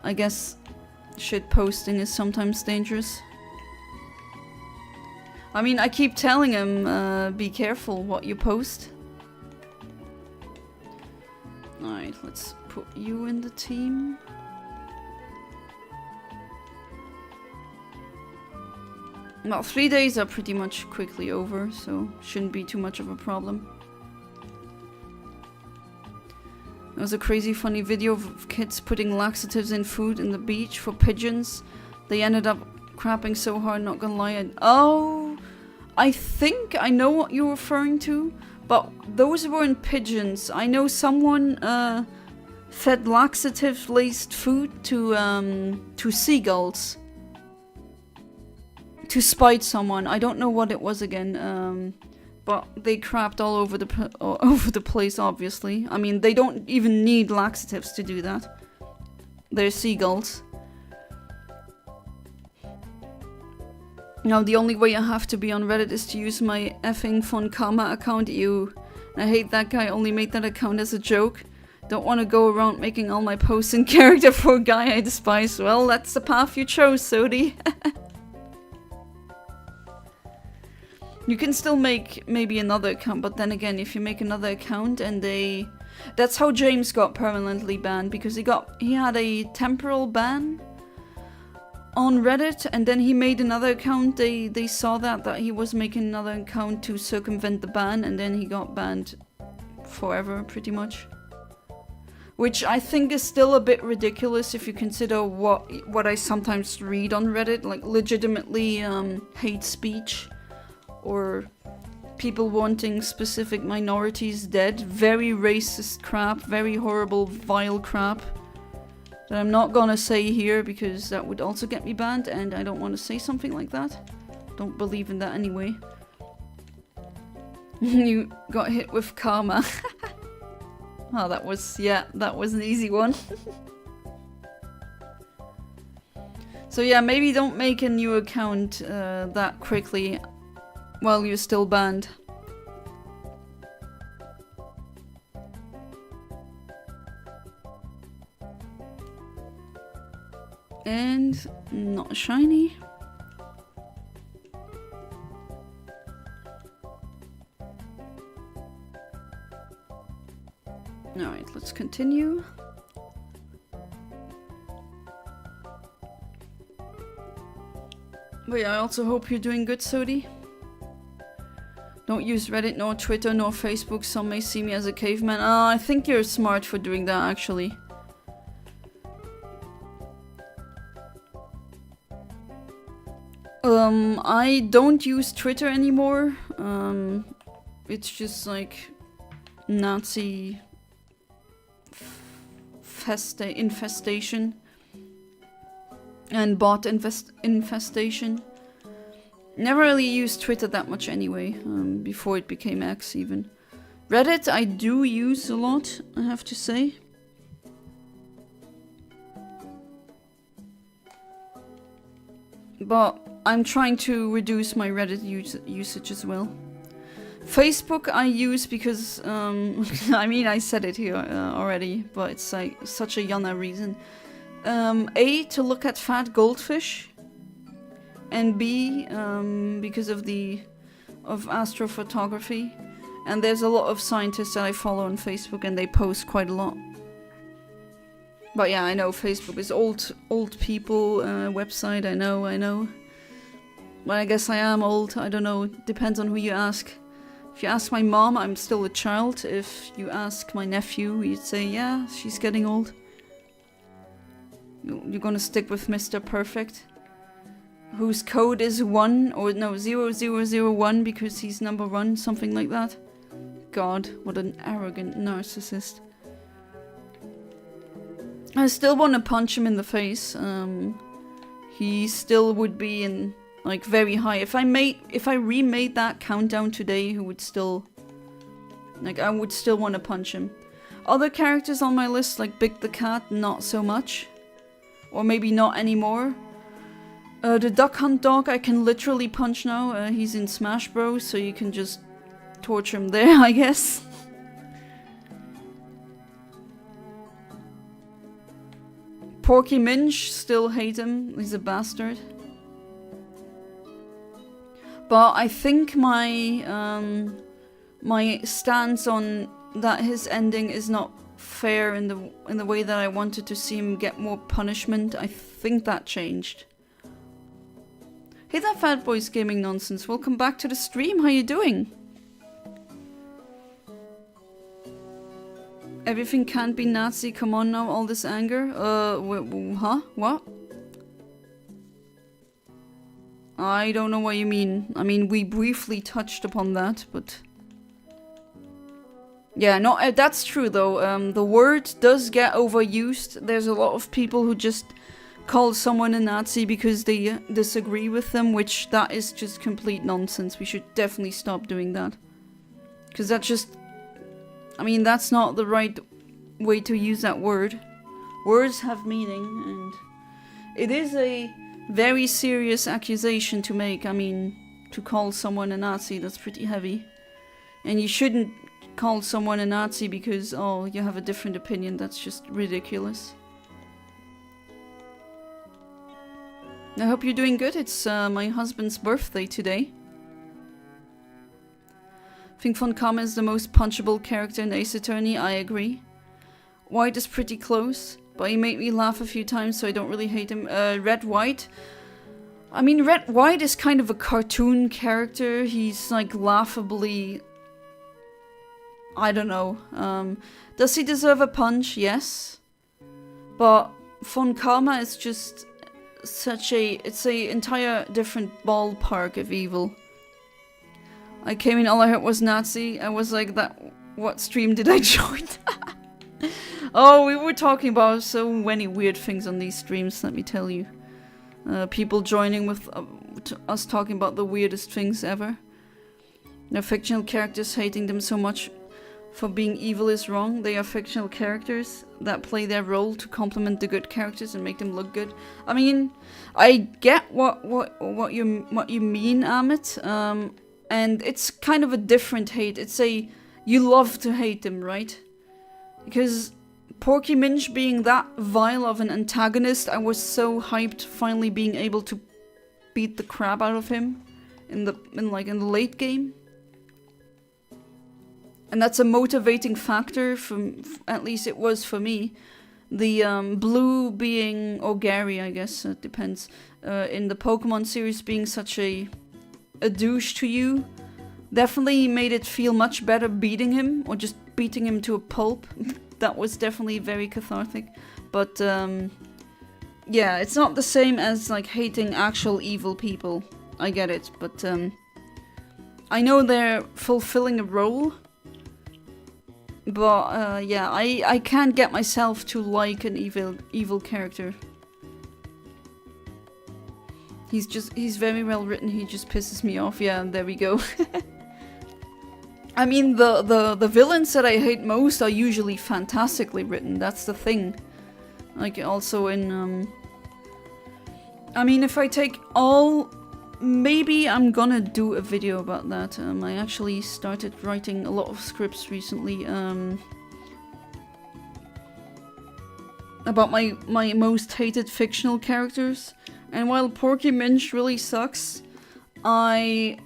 I guess shit posting is sometimes dangerous. I mean, I keep telling him, be careful what you post. Alright, let's put you in the team. Well, 3 days are pretty much quickly over, so shouldn't be too much of a problem. There was a crazy funny video of kids putting laxatives in food in the beach for pigeons. They ended up crapping so hard, not gonna lie. Oh, I think I know what you're referring to, but those weren't pigeons. I know someone fed laxative-laced food to seagulls. To spite someone. I don't know what it was again, but they crapped all over the place, obviously. I mean, they don't even need laxatives to do that. They're seagulls. Now, the only way I have to be on Reddit is to use my effing fun karma account. Ew. I hate that guy, only made that account as a joke. Don't want to go around making all my posts in character for a guy I despise. Well, that's the path you chose, Sodi. You can still make maybe another account, but then again, if you make another account and they... That's how James got permanently banned, because he had a temporal ban on Reddit, and then he made another account. They saw that he was making another account to circumvent the ban, and then he got banned forever, pretty much. Which I think is still a bit ridiculous if you consider what I sometimes read on Reddit, like legitimately hate speech. Or people wanting specific minorities dead. Very racist crap, very horrible, vile crap. That I'm not gonna say here because that would also get me banned, and I don't want to say something like that. Don't believe in that anyway. You got hit with karma. Oh, that was an easy one. So yeah, maybe don't make a new account that quickly. While you're still banned. And not shiny. Alright, let's continue. But yeah, I also hope you're doing good, Sodi. Don't use Reddit, nor Twitter, nor Facebook. Some may see me as a caveman. I think you're smart for doing that, actually. I don't use Twitter anymore. It's just like Nazi infestation and bot infestation. Never really used Twitter that much anyway, before it became X even. Reddit I do use a lot, I have to say. But I'm trying to reduce my Reddit usage as well. Facebook I use because, I mean I said it here already, but it's like such a Yana reason. A, to look at fat goldfish. And B, because of astrophotography. And there's a lot of scientists that I follow on Facebook and they post quite a lot. But yeah, I know Facebook is old people website, I know. But I guess I am old, I don't know, depends on who you ask. If you ask my mom, I'm still a child. If you ask my nephew, he'd say, yeah, she's getting old. You're gonna stick with Mr. Perfect? Whose code is 1, or no, 0001 because he's number 1, something like that. God, what an arrogant narcissist. I still want to punch him in the face. He still would be in, like, very high. If I remade that countdown today, he would still, like, I would still want to punch him. Other characters on my list, like Big the Cat, not so much. Or maybe not anymore. The Duck Hunt dog I can literally punch now. He's in Smash Bros, so you can just torture him there, I guess. Porky Minch, still hate him. He's a bastard. But I think my my stance on that his ending is not fair in the way that I wanted to see him get more punishment. I think that changed. Hey there, Fat Boys Gaming Nonsense. Welcome back to the stream. How you doing? Everything can't be Nazi. Come on now, all this anger. Huh? What? I don't know what you mean. I mean, we briefly touched upon that, but... Yeah, no, that's true though. The word does get overused. There's a lot of people who just call someone a Nazi because they disagree with them, which that is just complete nonsense. We should definitely stop doing that. Because that just... I mean, that's not the right way to use that word. Words have meaning, and it is a very serious accusation to make. I mean, to call someone a Nazi, that's pretty heavy. And you shouldn't call someone a Nazi because, oh, you have a different opinion. That's just ridiculous. I hope you're doing good. It's my husband's birthday today. I think Von Kama is the most punchable character in Ace Attorney. I agree. White is pretty close, but he made me laugh a few times, so I don't really hate him. Red White. I mean, Red White is kind of a cartoon character. He's like laughably... I don't know. Does he deserve a punch? Yes. But Von Kama is just such a... It's a entire different ballpark of evil. I came in, all I heard was Nazi. I was like, that. What stream did I join? Oh, we were talking about so many weird things on these streams, let me tell you. People joining with us talking about the weirdest things ever. Their fictional characters hating them so much for being evil is wrong. They are fictional characters that play their role to complement the good characters and make them look good. I mean, I get what you mean, Amit. And it's kind of a different hate. It's a, you love to hate him, right? Because Porky Minch being that vile of an antagonist, I was so hyped finally being able to beat the crap out of him in the late game. And that's a motivating factor, at least it was for me. The Blue being, or Gary, I guess, it depends, in the Pokemon series being such a douche to you, definitely made it feel much better beating him, or just beating him to a pulp. That was definitely very cathartic. But yeah, it's not the same as like hating actual evil people. I get it, but I know they're fulfilling a role. But yeah, I can't get myself to like an evil character. He's very well written, he just pisses me off. Yeah, there we go. I mean, the villains that I hate most are usually fantastically written, that's the thing. Like, also in, I mean, if I take all... Maybe I'm gonna do a video about that. I actually started writing a lot of scripts recently, about my most hated fictional characters. And while Porky Minch really sucks, I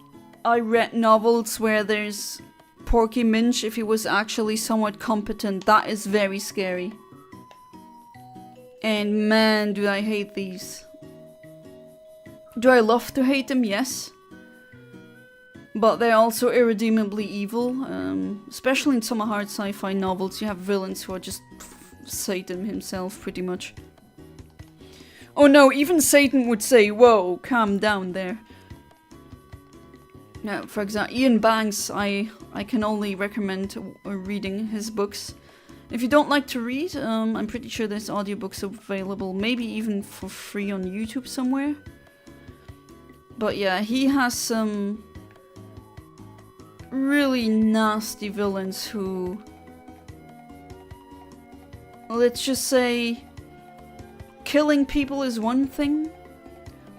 read novels where there's Porky Minch, if he was actually somewhat competent. That is very scary. And man, do I hate these. Do I love to hate them? Yes. But they're also irredeemably evil. Especially in some hard sci-fi novels, you have villains who are just Satan himself, pretty much. Oh no, even Satan would say, whoa, calm down there. Now, for example, Ian Banks, I can only recommend reading his books. If you don't like to read, I'm pretty sure there's audiobooks available, maybe even for free on YouTube somewhere. But yeah, he has some really nasty villains who, let's just say, killing people is one thing,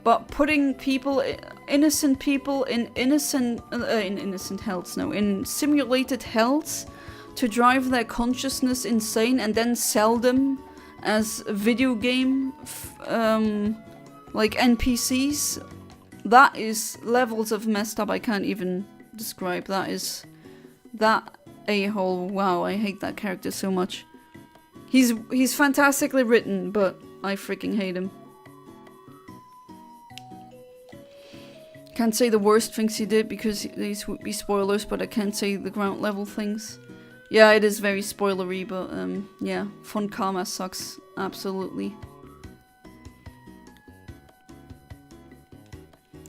but putting people, innocent people in innocent hells, no, in simulated hells to drive their consciousness insane and then sell them as video game, like NPCs. That is levels of messed up I can't even describe. That a-hole, wow, I hate that character so much. He's fantastically written, but I freaking hate him. can't say the worst things he did because these would be spoilers, but I can say the ground level things. Yeah, it is very spoilery, but yeah, Fun Karma sucks, absolutely.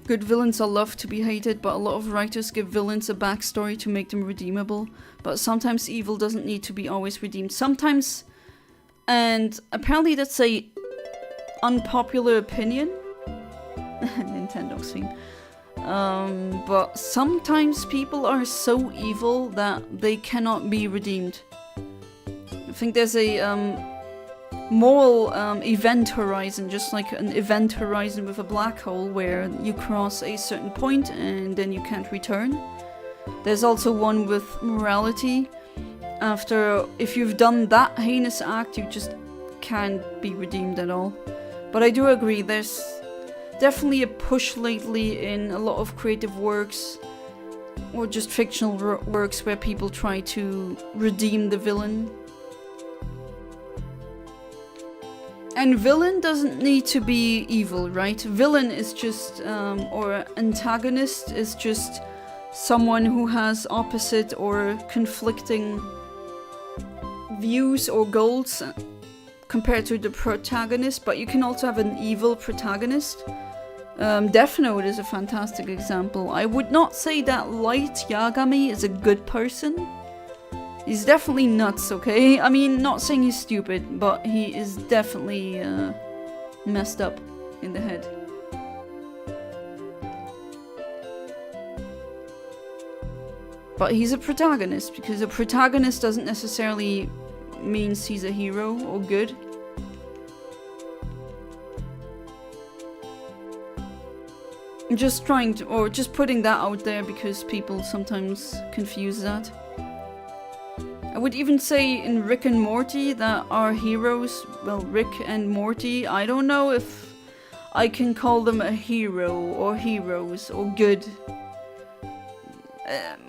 Good villains are loved to be hated, but a lot of writers give villains a backstory to make them redeemable. But sometimes evil doesn't need to be always redeemed. Sometimes, and apparently that's a unpopular opinion. Nintendo scene. But sometimes people are so evil that they cannot be redeemed. I think there's a moral event horizon, just like an event horizon with a black hole where you cross a certain point and then you can't return. There's also one with morality. After, if you've done that heinous act, you just can't be redeemed at all. But I do agree, there's definitely a push lately in a lot of creative works or just fictional works where people try to redeem the villain. And villain doesn't need to be evil, right? Villain is just, or antagonist is just someone who has opposite or conflicting views or goals compared to the protagonist, but you can also have an evil protagonist. Death Note is a fantastic example. I would not say that Light Yagami is a good person. He's definitely nuts, okay? I mean, not saying he's stupid, but he is definitely messed up in the head. But he's a protagonist, because a protagonist doesn't necessarily means he's a hero or good. I'm just trying to, or just putting that out there because people sometimes confuse that. I would even say in Rick and Morty that our heroes, well, Rick and Morty, I don't know if I can call them a hero or heroes or good.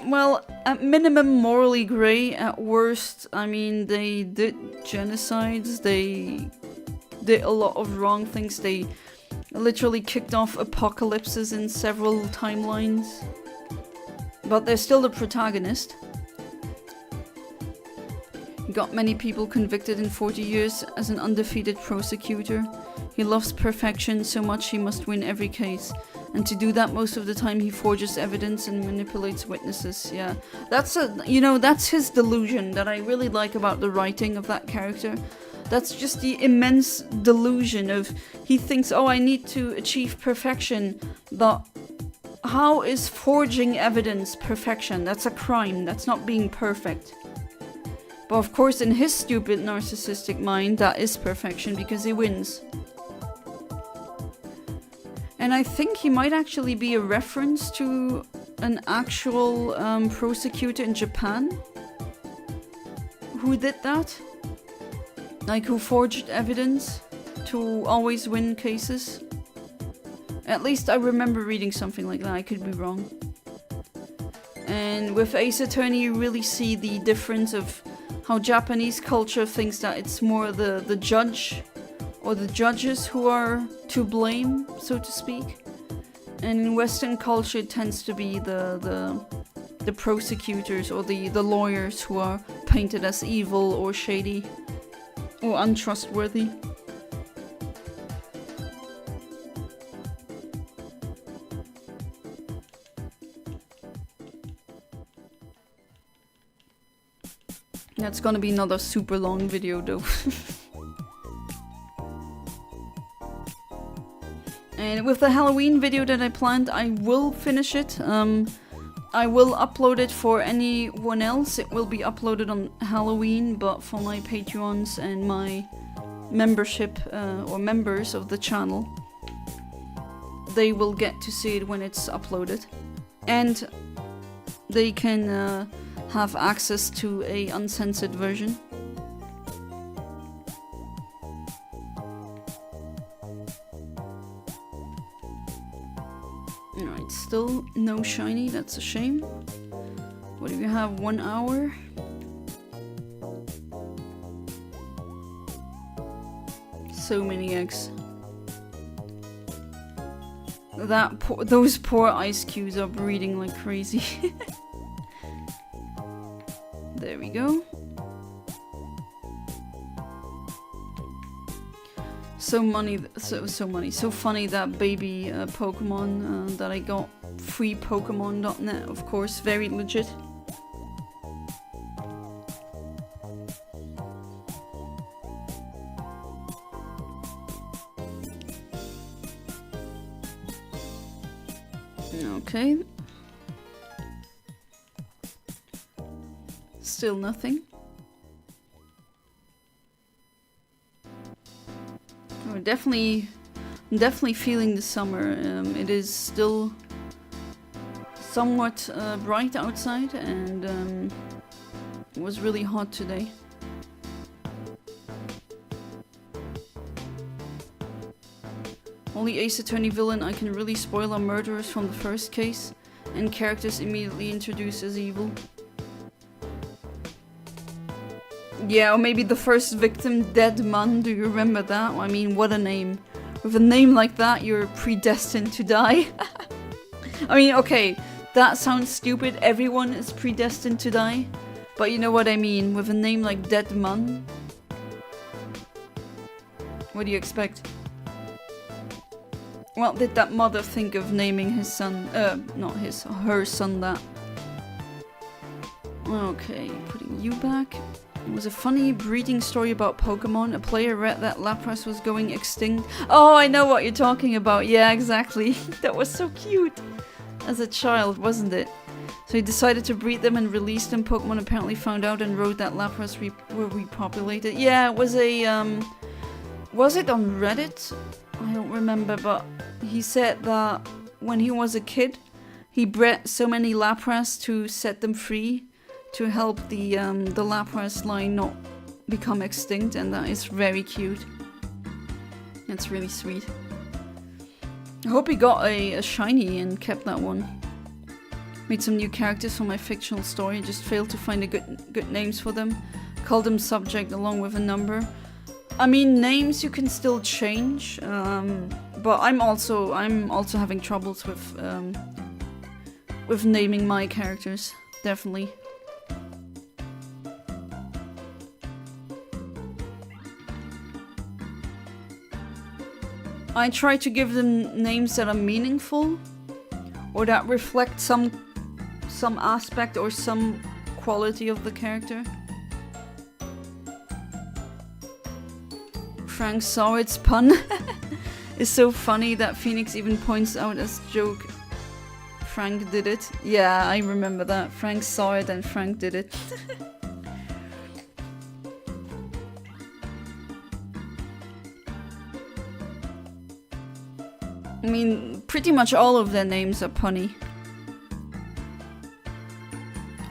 Well, at minimum morally grey, at worst, I mean, they did genocides, they did a lot of wrong things, they literally kicked off apocalypses in several timelines. But they're still the protagonist. Got many people convicted in 40 years as an undefeated prosecutor. He loves perfection so much he must win every case. And to do that most of the time he forges evidence and manipulates witnesses. Yeah, that's that's his delusion that I really like about the writing of that character. That's just the immense delusion of, he thinks, oh, I need to achieve perfection, but how is forging evidence perfection? That's a crime, that's not being perfect. But of course in his stupid narcissistic mind that is perfection because he wins. And I think he might actually be a reference to an actual prosecutor in Japan who did that. Like, who forged evidence to always win cases. At least I remember reading something like that, I could be wrong. And with Ace Attorney you really see the difference of how Japanese culture thinks that it's more the judge or the judges who are to blame, so to speak. And in Western culture it tends to be the prosecutors or the lawyers who are painted as evil or shady or untrustworthy. That's gonna be another super long video though. And with the Halloween video that I planned, I will finish it. I will upload it for anyone else. It will be uploaded on Halloween, but for my Patreons and my membership or members of the channel, they will get to see it when it's uploaded. And they can have access to a uncensored version. Alright, still no shiny, that's a shame. What do we have, 1 hour? So many eggs. Those poor ice cubes are breeding like crazy. There we go. So funny that baby Pokemon that I got. Freepokemon.net, of course, very legit. Okay. Still nothing. Oh, definitely feeling the summer. It is still somewhat bright outside, and it was really hot today. Only Ace Attorney villain I can really spoil are murderers from the first case, and characters immediately introduced as evil. Yeah, or maybe the first victim, Dead Man, do you remember that? I mean, what a name. With a name like that, you're predestined to die. I mean, okay, that sounds stupid, everyone is predestined to die. But you know what I mean, with a name like Dead Man. What do you expect? What did that mother think of naming his son, not his, her son that? Okay, putting you back. It was a funny breeding story about Pokemon. A player read that Lapras was going extinct. Oh, I know what you're talking about. Yeah, exactly. That was so cute. As a child, wasn't it? So he decided to breed them and release them. Pokemon apparently found out and wrote that Lapras were repopulated. Yeah, it was a, was it on Reddit? I don't remember, but he said that when he was a kid, he bred so many Lapras to set them free, to help the Lapras line not become extinct, and that is very cute. That's really sweet. I hope he got a shiny and kept that one. Made some new characters for my fictional story, just failed to find a good names for them. Called them subject along with a number. I mean, names you can still change, but I'm also having troubles with naming my characters, definitely. I try to give them names that are meaningful, or that reflect some aspect or some quality of the character. Frank saw its pun. It's so funny that Phoenix even points out as joke. Frank did it. Yeah, I remember that. Frank saw it and Frank did it. I mean, pretty much all of their names are punny.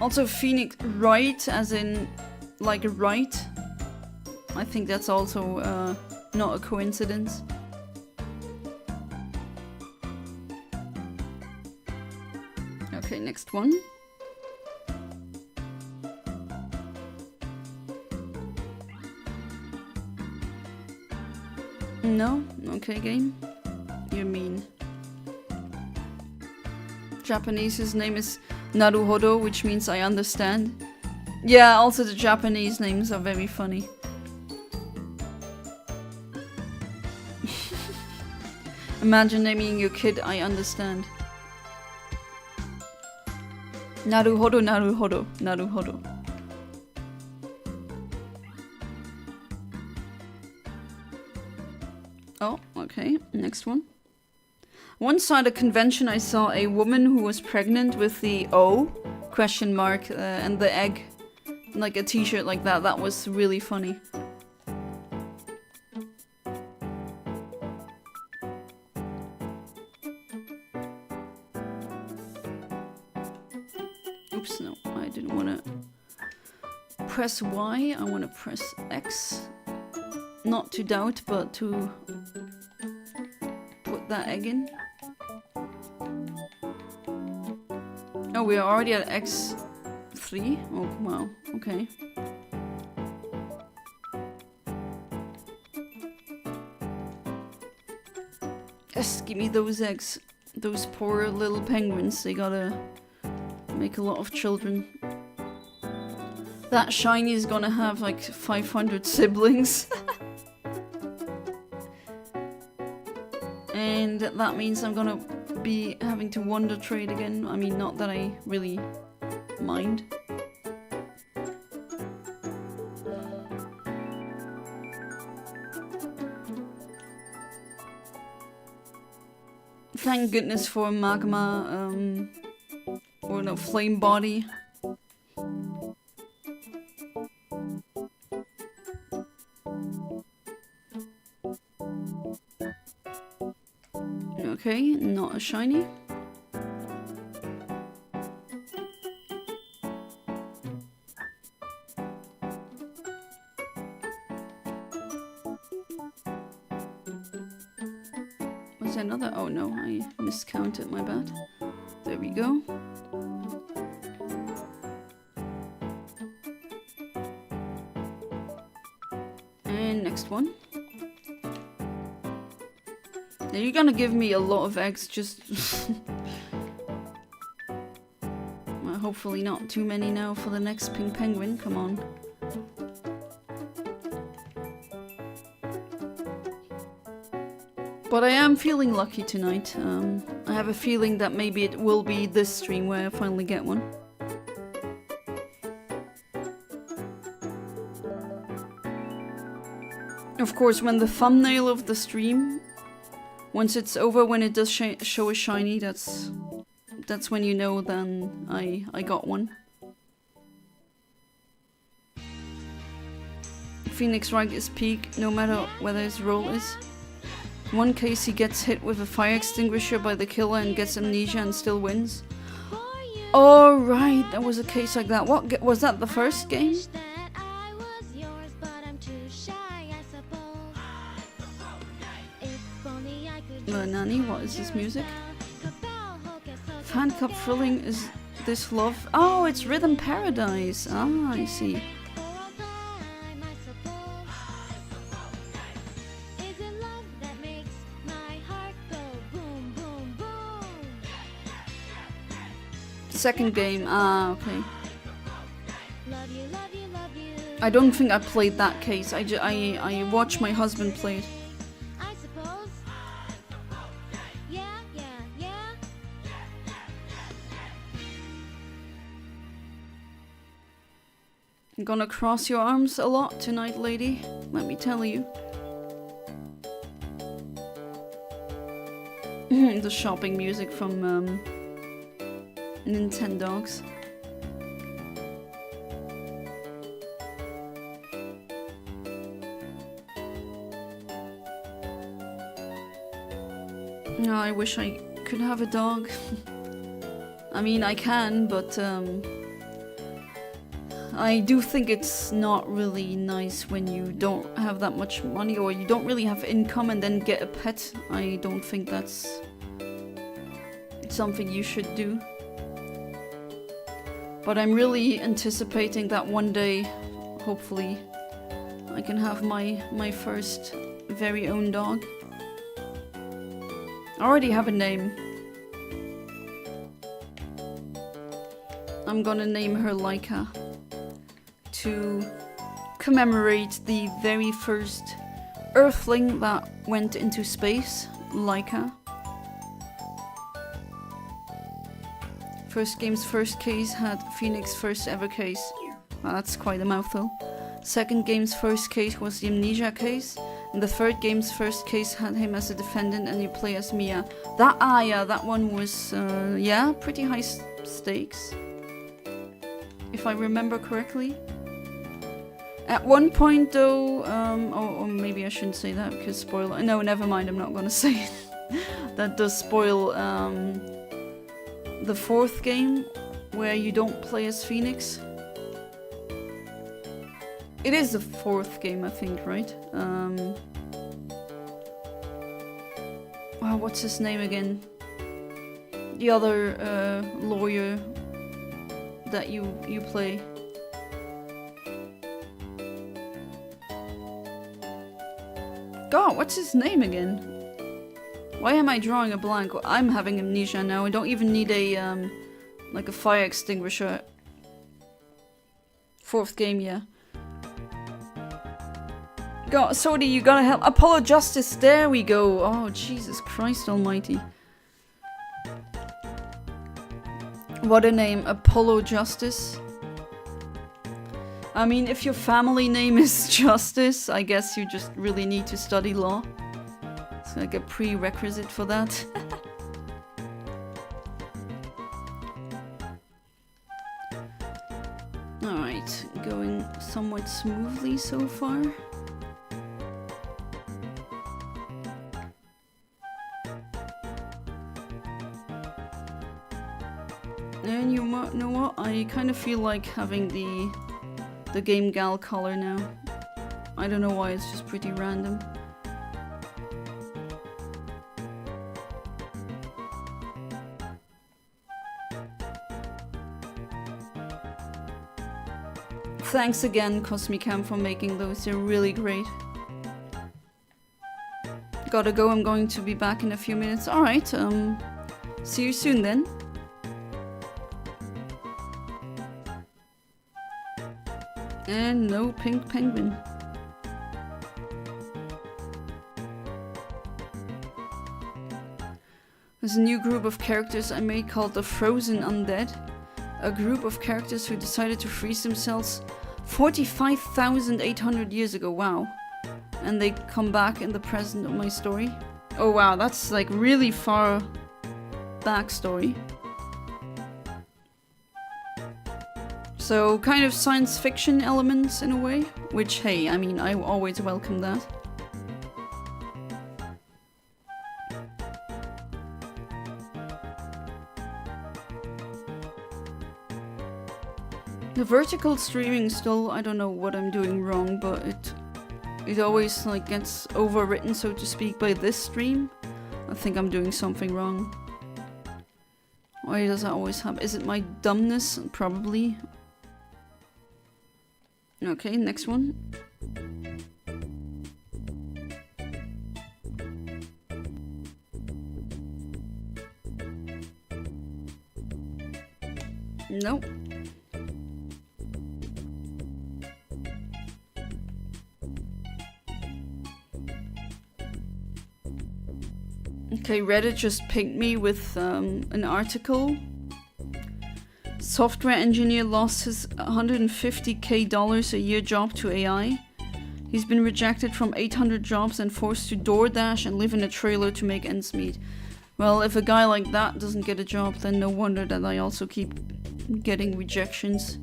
Also, Phoenix Wright, as in, like, right. I think that's also not a coincidence. Okay, next one. No? Okay, game. You're mean. Japanese, his name is Naruhodo, which means I understand. Yeah, also the Japanese names are very funny. Imagine naming your kid I understand. Naruhodo, Naruhodo, Naruhodo. Oh, okay, next one. Once at a convention I saw a woman who was pregnant with the O question mark and the egg. Like a t-shirt like that. That was really funny. Oops, no, I didn't want to press Y. I want to press X. Not to doubt, but to put that egg in. Oh, we are already at X3? Oh, wow. Okay. Yes, give me those eggs. Those poor little penguins, they gotta make a lot of children. That shiny is gonna have like 500 siblings. And that means I'm gonna be having to wonder trade again. I mean, not that I really mind. Thank goodness for magma, or no, flame body. Okay, not a shiny. Was there another? Oh no, I miscounted, my bad. There we go. And next one. Now you're gonna give me a lot of eggs, just... Well, hopefully not too many now for the next pink penguin, come on. But I am feeling lucky tonight. I have a feeling that maybe it will be this stream where I finally get one. Of course, when the thumbnail of the stream, once it's over, when it does show a shiny, that's when you know then I got one. Phoenix rank is peak, no matter whether his role is. In one case he gets hit with a fire extinguisher by the killer and gets amnesia and still wins. Oh right, that was a case like that. What was that, the first game? Nani, what is this music? Fan cup filling, is this love? Oh, it's Rhythm Paradise. Ah, I see. Second game, ah, okay. I don't think I played that case. I watched my husband play it. I'm gonna cross your arms a lot tonight, lady. Let me tell you. The shopping music from Nintendogs. No, I wish I could have a dog. I mean, I can, but I do think it's not really nice when you don't have that much money or you don't really have income and then get a pet. I don't think that's something you should do. But I'm really anticipating that one day, hopefully, I can have my first very own dog. I already have a name. I'm gonna name her Laika, to commemorate the very first Earthling that went into space, Laika. First game's first case had Phoenix's first ever case. Well, that's quite a mouthful. Second game's first case was the amnesia case. And the third game's first case had him as a defendant and you play as Mia. Yeah, that one was, yeah, pretty high stakes. If I remember correctly. At one point though, or maybe I shouldn't say that because spoiler. No, never mind, I'm not gonna say it. That does spoil the fourth game where you don't play as Phoenix. It is the fourth game, I think, right? Wow, what's his name again? The other lawyer that you play. God, what's his name again? Why am I drawing a blank? I'm having amnesia now. I don't even need a, like a fire extinguisher. 4th game, yeah. God, Sodi, you gotta help. Apollo Justice, there we go. Oh, Jesus Christ almighty. What a name, Apollo Justice. I mean, if your family name is Justice, I guess you just really need to study law. It's like a prerequisite for that. Alright, going somewhat smoothly so far. And you know what? I kind of feel like having the Game Gal color now. I don't know why, it's just pretty random. Thanks again, Cosmicam, for making those. They're really great. Gotta go, I'm going to be back in a few minutes. Alright, see you soon then. And no pink penguin. There's a new group of characters I made called the Frozen Undead. A group of characters who decided to freeze themselves 45,800 years ago. Wow. And they come back in the present of my story. Oh wow, that's like really far backstory. So kind of science fiction elements in a way, which hey, I mean, I always welcome that. The vertical streaming still, I don't know what I'm doing wrong, but it always like gets overwritten, so to speak, by this stream. I think I'm doing something wrong. Why does that always happen? Is it my dumbness? Probably. Okay, next one. Nope. Okay, Reddit just pinged me with an article. Software engineer lost his $150K a year job to AI. He's been rejected from 800 jobs and forced to DoorDash and live in a trailer to make ends meet. Well, if a guy like that doesn't get a job, then no wonder that I also keep getting rejections.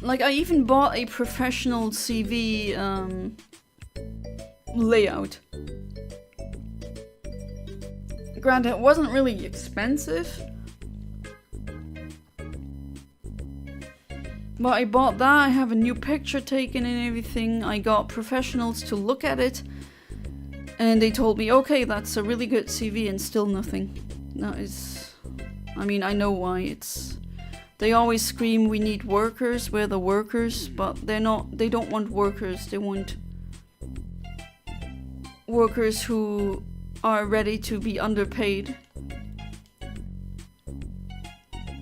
Like, I even bought a professional CV layout. Granted, it wasn't really expensive. But I bought that, I have a new picture taken and everything. I got professionals to look at it. And they told me, okay, that's a really good CV, and still nothing. That is... I mean, I know why. It's... They always scream, we need workers, we're the workers. But they're not... They don't want workers, they want... workers who are ready to be underpaid.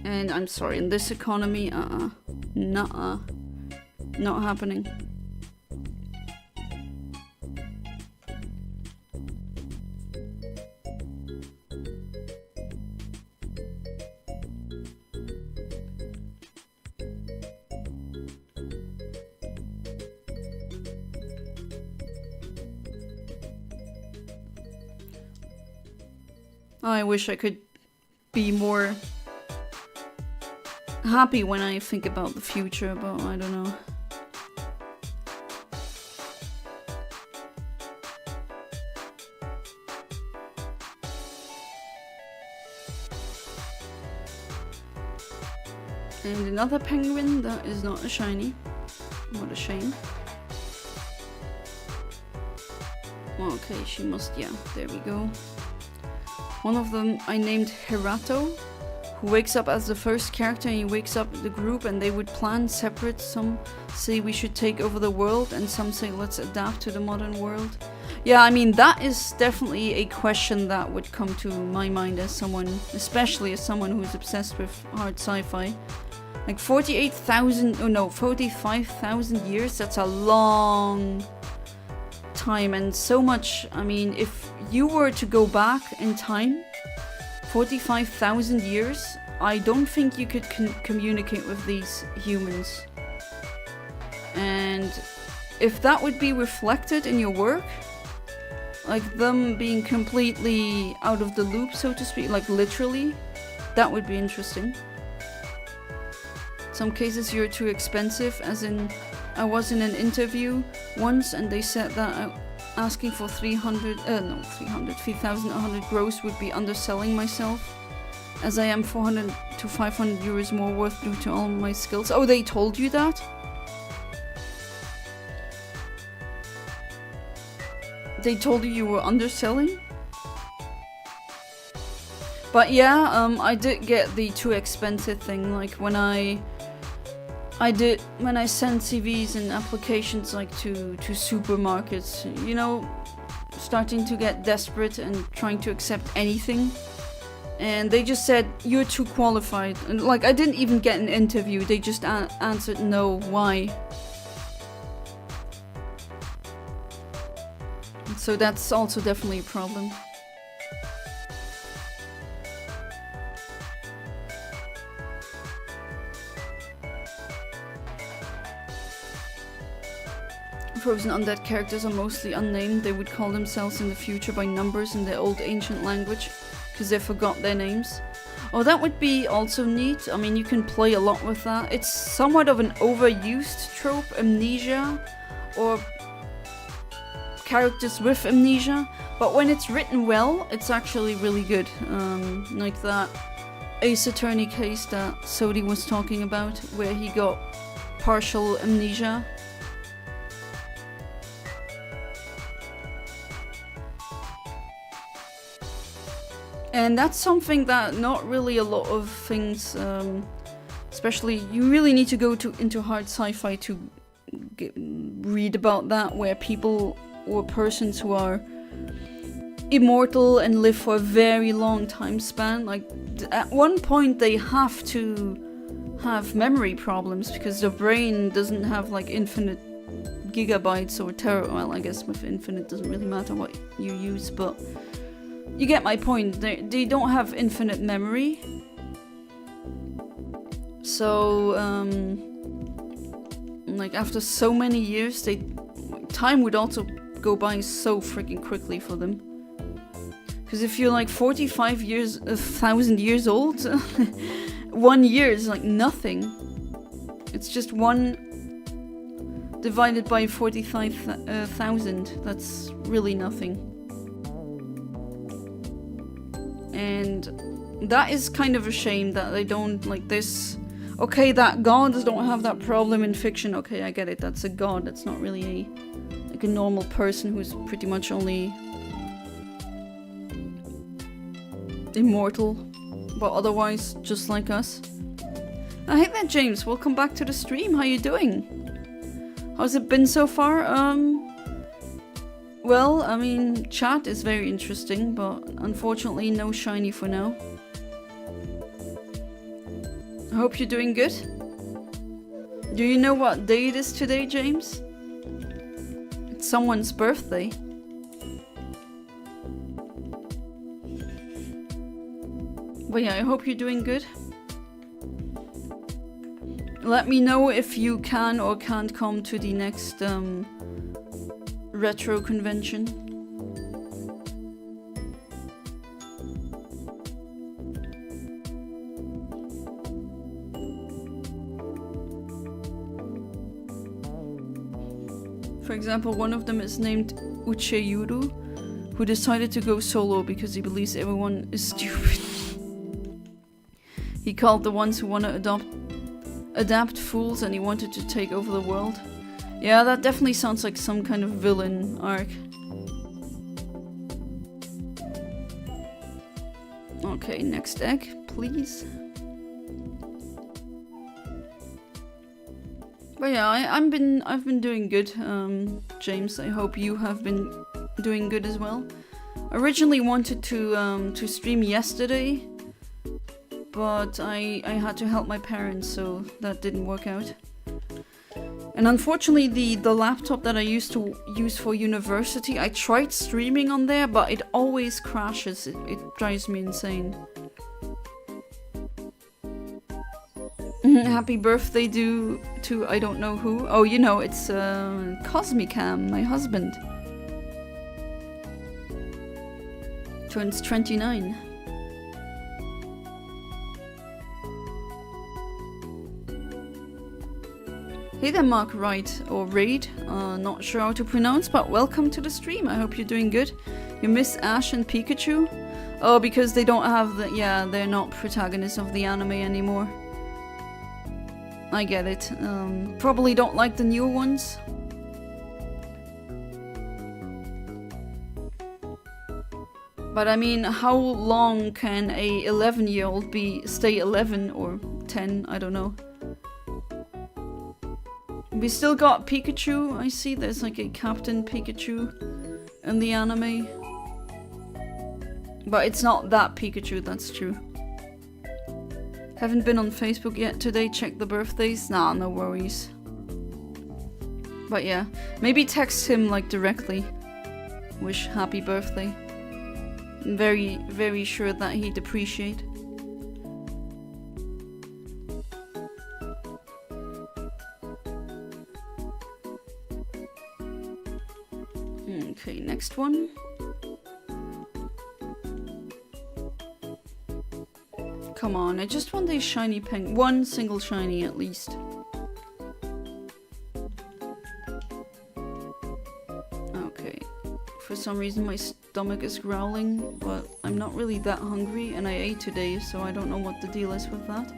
And I'm sorry, in this economy, nuh-uh. Not happening. I wish I could be more happy when I think about the future, but I don't know. And another penguin that is not a shiny. What a shame. Okay, she must, yeah, there we go. One of them I named Hirato, who wakes up as the first character, and he wakes up the group and they would plan separate. Some say we should take over the world and some say let's adapt to the modern world. Yeah, I mean, that is definitely a question that would come to my mind as someone, especially as someone who's obsessed with hard sci-fi. Like 45,000 years, that's a long time and so much. I mean, if you were to go back in time 45,000 years, I don't think you could communicate with these humans. And if that would be reflected in your work, like them being completely out of the loop, so to speak, like literally, that would be interesting. Some cases you're too expensive, as in I was in an interview once and they said that asking for 3,100 gross would be underselling myself, as I am 400 to 500 euros more worth due to all my skills. Oh, they told you that? They told you were underselling? But yeah, I did get the too expensive thing, like when I send CVs and applications like to supermarkets, you know, starting to get desperate and trying to accept anything. And they just said, you're too qualified. And like, I didn't even get an interview, they just answered no, why? So that's also definitely a problem. Frozen undead characters are mostly unnamed. They would call themselves in the future by numbers in their old ancient language, because they forgot their names. Oh, that would be also neat. I mean, you can play a lot with that. It's somewhat of an overused trope, amnesia, or characters with amnesia, but when it's written well, it's actually really good. Like that Ace Attorney case that Sodi was talking about, where he got partial amnesia. And that's something that not really a lot of things, especially you really need to go into hard sci-fi to read about that, where people or persons who are immortal and live for a very long time span, like at one point they have to have memory problems because their brain doesn't have like infinite gigabytes or well, I guess with infinite doesn't really matter what you use, but you get my point. They don't have infinite memory. So like after so many years, time would also go by so freaking quickly for them. Because if you're like 1,000 years old, 1 year is like nothing. It's just 1 divided by 45,000. That's really nothing. And that is kind of a shame that they don't like this. Okay, that gods don't have that problem in fiction. Okay, I get it. That's a god. That's not really a normal person who's pretty much only immortal, but otherwise just like us. Hey there, James. Welcome back to the stream. How you doing? How's it been so far? Well, I mean, chat is very interesting, but unfortunately no shiny for now. I hope you're doing good. Do you know what day it is today, James? It's someone's birthday. But yeah, I hope you're doing good. Let me know if you can or can't come to the next retro convention. For example, one of them is named Ucheyuru, who decided to go solo because he believes everyone is stupid. He called the ones who want to adapt fools, and he wanted to take over the world. Yeah, that definitely sounds like some kind of villain arc. Okay, next egg, please. But yeah, I've been doing good, James. I hope you have been doing good as well. Originally wanted to stream yesterday, but I had to help my parents, so that didn't work out. And unfortunately, the laptop that I used to use for university, I tried streaming on there, but it always crashes. It drives me insane. Happy birthday to I don't know who. Oh, you know, it's Cosmicam, my husband. Turns 29. Hey there, Mark Wright, or Raid, not sure how to pronounce, but welcome to the stream. I hope you're doing good. You miss Ash and Pikachu? Oh, because they don't have the... yeah, they're not protagonists of the anime anymore. I get it. Probably don't like the newer ones. But I mean, how long can a 11-year-old stay 11 or 10? I don't know. We still got Pikachu. I see there's like a Captain Pikachu in the anime. But it's not that Pikachu, that's true. Haven't been on Facebook yet today, check the birthdays. Nah, no worries. But yeah, maybe text him like directly. Wish happy birthday. I'm very, very sure that he'd appreciate. Okay, next one. Come on, I just want a shiny penguin. One single shiny at least. Okay. For some reason my stomach is growling, but I'm not really that hungry and I ate today, so I don't know what the deal is with that.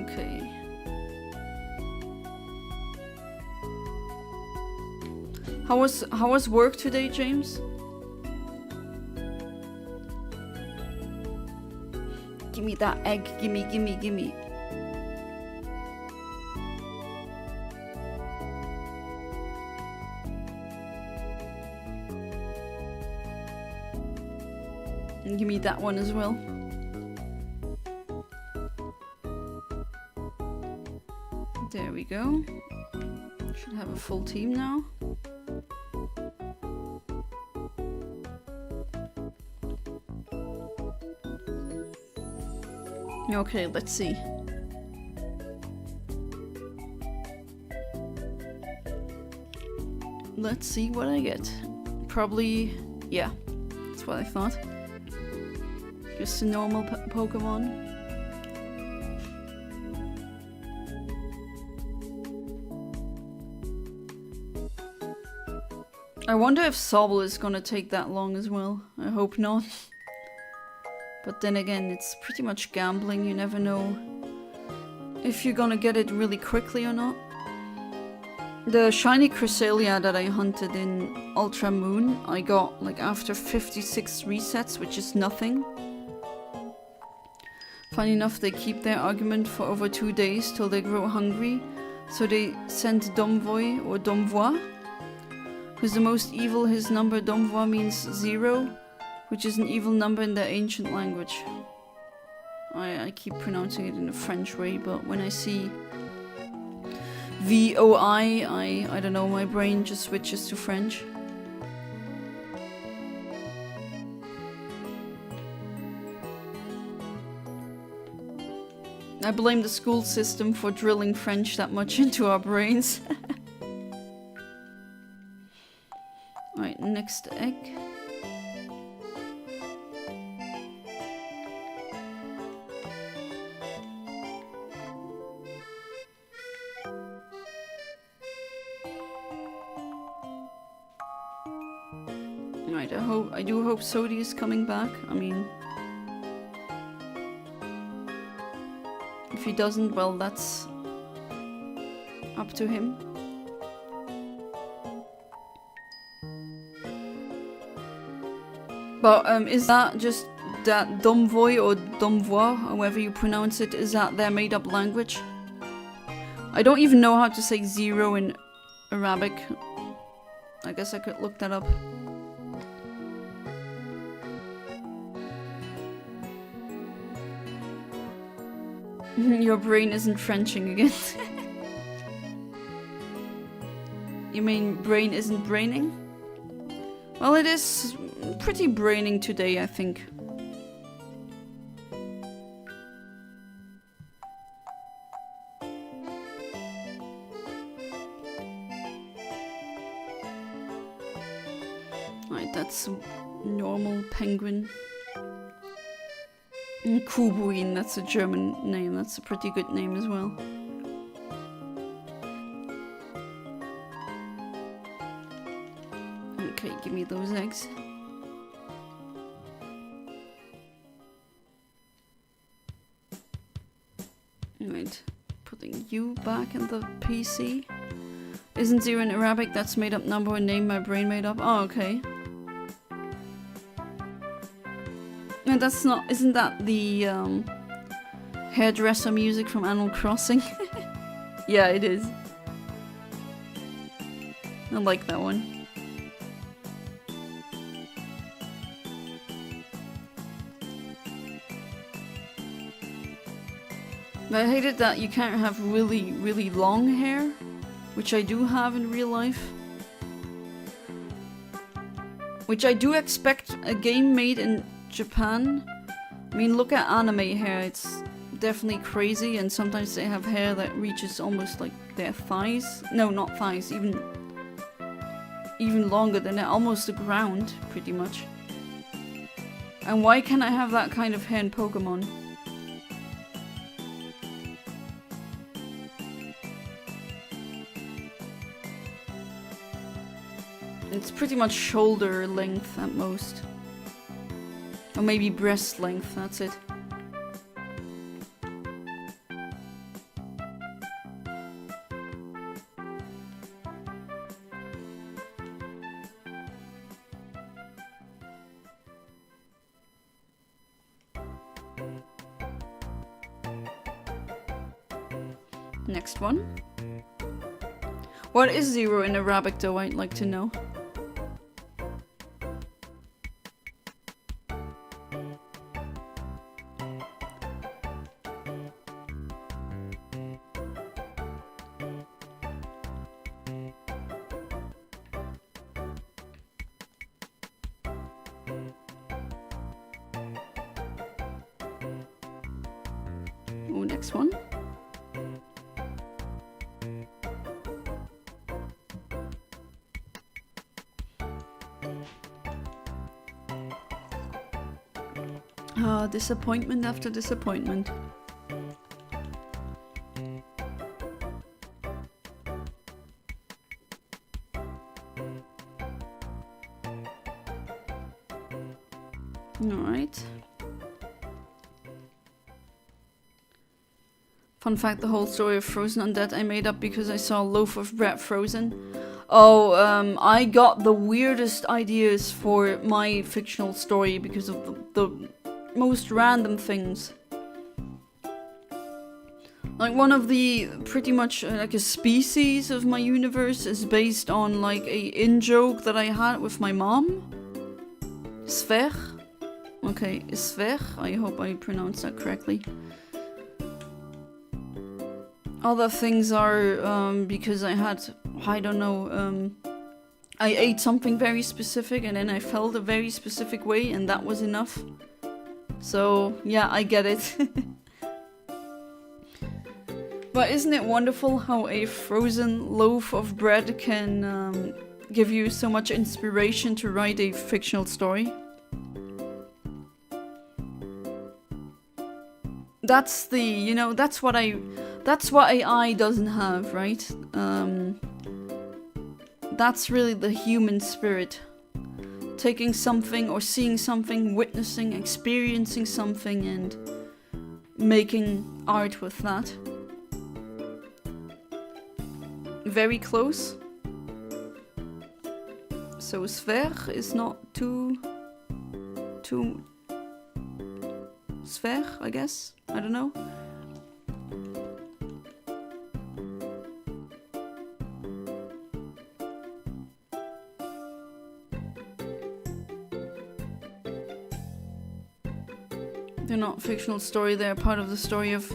Okay. How was work today, James? Gimme that egg, gimme, gimme, gimme. And give me that one as well. There we go. Should have a full team now. Okay, let's see. Let's see what I get. Probably, yeah, that's what I thought. Just a normal Pokemon. I wonder if Sobble is gonna take that long as well. I hope not. But then again, it's pretty much gambling. You never know if you're gonna get it really quickly or not. The shiny Cresselia that I hunted in Ultra Moon, I got like after 56 resets, which is nothing. Funny enough, they keep their argument for over 2 days till they grow hungry. So they send Domvoy or Domvoi, who's the most evil. His number Domvoi means 0. Which is an evil number in the ancient language. I keep pronouncing it in a French way, but when I see VOI, I don't know, my brain just switches to French. I blame the school system for drilling French that much into our brains. Alright, next egg. I do hope Sodi is coming back. I mean, if he doesn't, well, that's up to him. But is that just that Domvoy or Domvoi, however you pronounce it, is that their made-up language? I don't even know how to say 0 in Arabic. I guess I could look that up. Your brain isn't Frenching again. You mean brain isn't braining? Well, it is pretty braining today, I think. Right, that's a normal penguin. UGREEN, that's a German name. That's a pretty good name as well. Okay, give me those eggs. Right, putting you back in the PC. Isn't 0 in Arabic? That's made up number and name my brain made up. Oh, okay. No, that's not. Isn't that the hairdresser music from Animal Crossing? Yeah, it is. I like that one. But I hated that you can't have really, really long hair, which I do have in real life. Which I do expect a game made in Japan. I mean, look at anime hair, it's definitely crazy, and sometimes they have hair that reaches almost like their thighs. No, not thighs, even longer than that, almost the ground, pretty much. And why can't I have that kind of hair in Pokemon? It's pretty much shoulder length at most. Or maybe breast length, that's it. Next one. What is 0 in Arabic though, I'd like to know. Next one. Disappointment after disappointment. Alright. Fun fact, the whole story of Frozen Undead I made up because I saw a loaf of bread frozen. Oh, I got the weirdest ideas for my fictional story because of the most random things. Like one of the, pretty much like a species of my universe is based on like a in-joke that I had with my mom. Sver. Okay, Sver. I hope I pronounced that correctly. Other things are because I had, I don't know, I ate something very specific and then I felt a very specific way and that was enough. So, yeah, I get it. But isn't it wonderful how a frozen loaf of bread can give you so much inspiration to write a fictional story? That's the, you know, that's what AI doesn't have, right? That's really the human spirit. Taking something or seeing something, witnessing, experiencing something and making art with that. Very close. So Sver is not too Sver, I guess? I don't know. They're not fictional story, they're part of the story of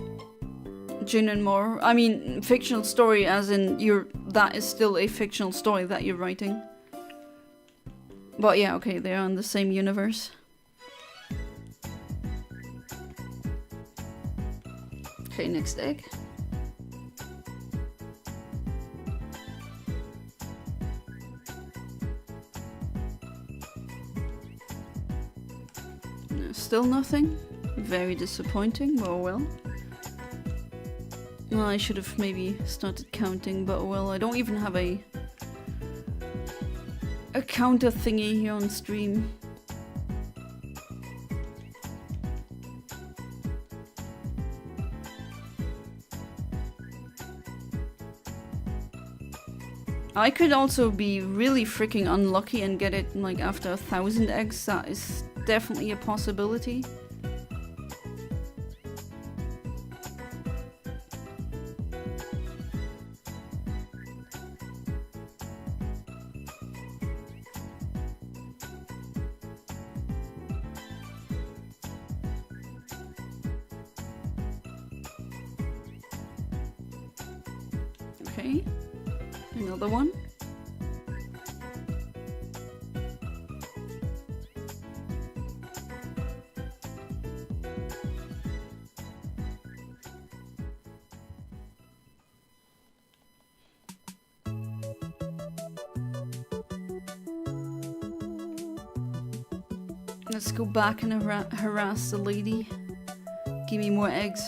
Jin and Mor. I mean, fictional story as in that is still a fictional story that you're writing. But yeah, okay, they're on the same universe. Okay, next egg. No, still nothing. Very disappointing, but oh well. Well, I should have maybe started counting, but oh well, I don't even have a counter thingy here on stream. I could also be really freaking unlucky and get it like after 1,000 eggs. That is definitely a possibility. Okay, another one. Let's go back and harass the lady. Give me more eggs.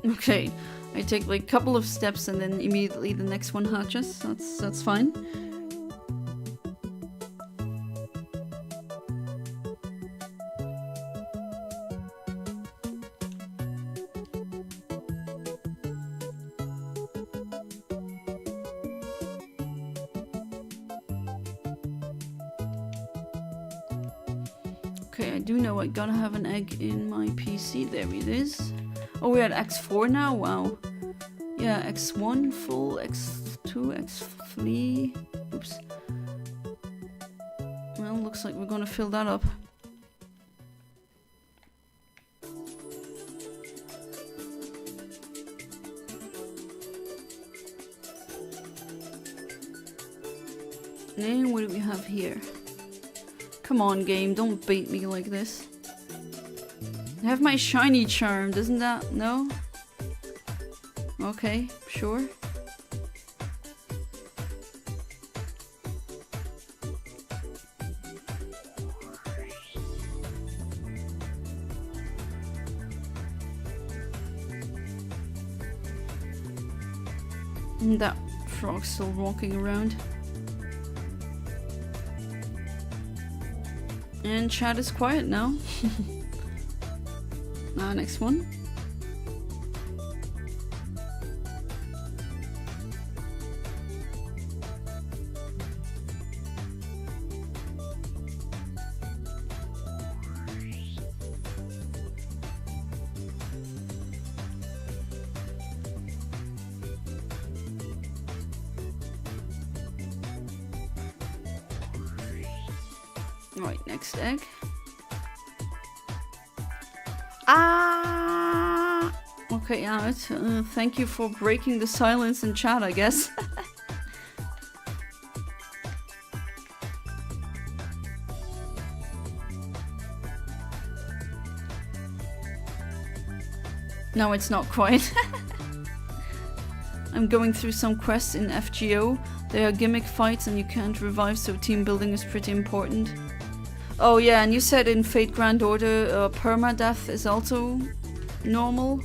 Okay, I take like a couple of steps and then immediately the next one hatches. That's fine. Okay, I do know I gotta have an egg in my PC. There it is. Oh, we're at X4 now? Wow. Yeah, X1 full, X2, X3. Oops. Well, looks like we're gonna fill that up. And what do we have here? Come on, game, don't bait me like this. I have my shiny charmed, isn't that? No? Okay, sure. And that frog's still walking around. And chat is quiet now. Next one. Right, next egg. Ah! Okay, Amit, thank you for breaking the silence in chat, I guess. No, it's not quite. I'm going through some quests in FGO. They are gimmick fights and you can't revive, so team building is pretty important. Oh yeah, and you said in Fate Grand Order, permadeath is also normal.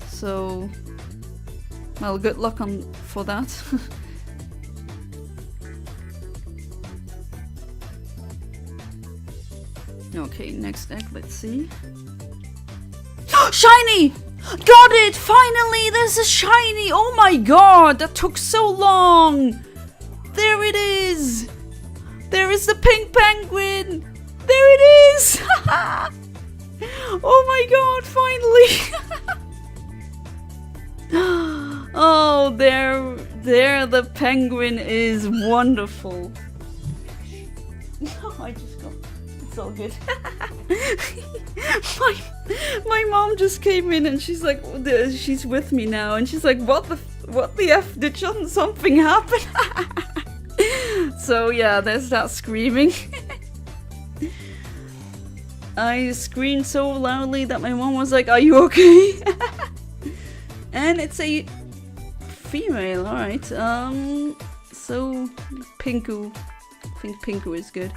So, well, good luck for that. Okay, next egg, let's see. Shiny! Got it! Finally, there's a shiny! Oh my god, that took so long! There it is! There is the pink penguin! There it is! Oh my god, finally! Oh, there the penguin is wonderful. I just got, it's all good. my mom just came in and she's like, she's with me now, and she's like, what the F, did something happen? So yeah, there's that screaming. I screamed so loudly that my mom was like, are you okay? And it's a female, alright. So Pinku. I think Pinku is good.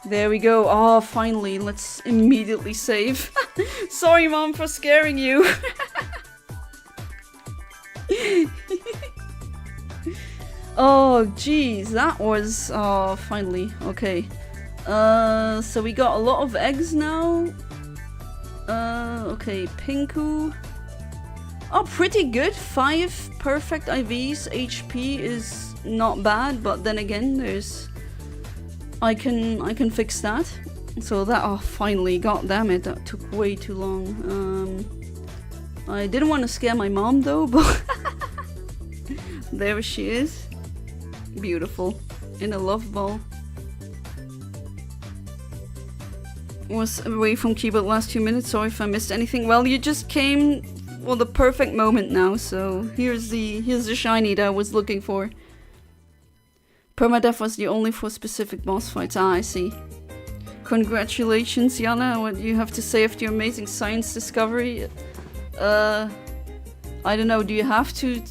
There we go. Oh, finally, let's immediately save. Sorry, Mom, for scaring you. Oh, jeez, that was... Oh, finally. Okay. So we got a lot of eggs now. Okay, Pinku. Oh, pretty good. 5 perfect IVs. HP is not bad, but then again, there's... I can fix that. So that... Oh, finally. God damn it, that took way too long. I didn't want to scare my mom, though, but... There she is. Beautiful. In a love ball. Was away from keyboard last 2 minutes. Sorry if I missed anything. Well, you just came... Well, the perfect moment now, so here's the shiny that I was looking for. Permadeath was the only for specific boss fights. Ah, I see. Congratulations, Yana. What do you have to say after your amazing science discovery? I don't know, do you have to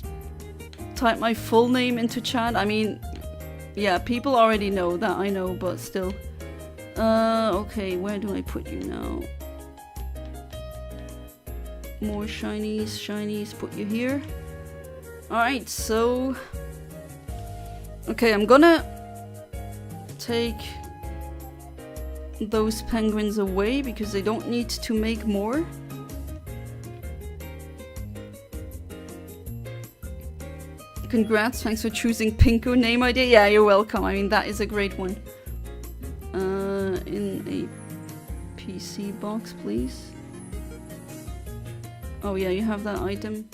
type my full name into chat? I mean, yeah, people already know that, I know, but still. Okay, where do I put you now? More shinies, put you here. Alright, so... Okay, I'm gonna take those penguins away because they don't need to make more. Congrats, thanks for choosing Pinku name idea. Yeah, you're welcome. I mean, that is a great one. In a PC box, please. Oh yeah, you have that item.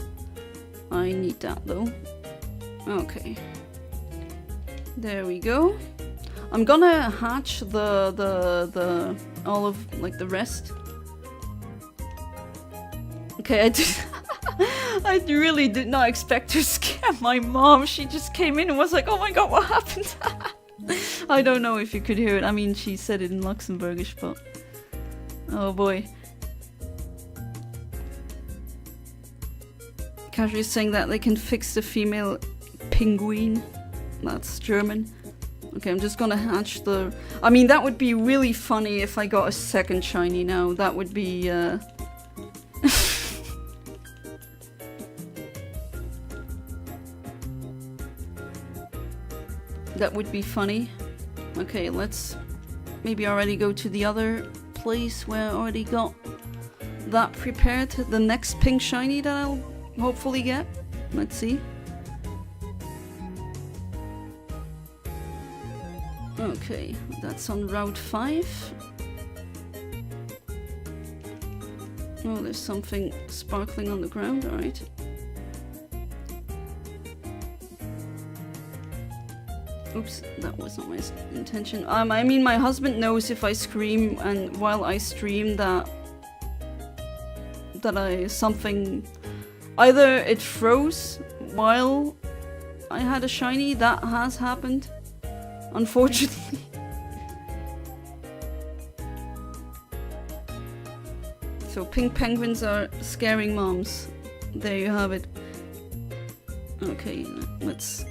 I need that though. Okay. There we go. I'm gonna hatch the all of like the rest. Okay, I really did not expect to scare my mom. She just came in and was like, oh my god, what happened? I don't know if you could hear it. I mean, she said it in Luxembourgish, but... Oh boy. Casually is saying that they can fix the female penguin. That's German. Okay, I'm just gonna hatch the... I mean, that would be really funny if I got a second shiny now. That would be, That would be funny. Okay, let's maybe already go to the other place where I already got that prepared. The next pink shiny that I'll hopefully get. Let's see. Okay, that's on Route 5. Oh, there's something sparkling on the ground, alright. Oops, that was not my intention. I mean, my husband knows if I scream and while I stream that something, either it froze while I had a shiny. That has happened, unfortunately. So pink penguins are scaring moms. There you have it. Okay, let's...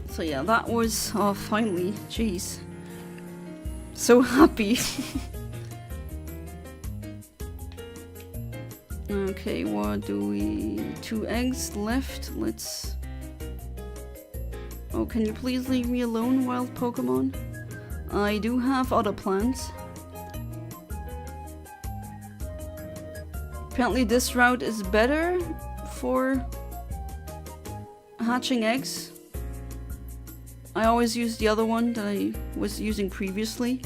So yeah, that was... Oh, finally. Jeez. So happy. Okay, what do we... 2 eggs left. Let's... Oh, can you please leave me alone, wild Pokemon? I do have other plans. Apparently this route is better for hatching eggs. I always use the other one that I was using previously.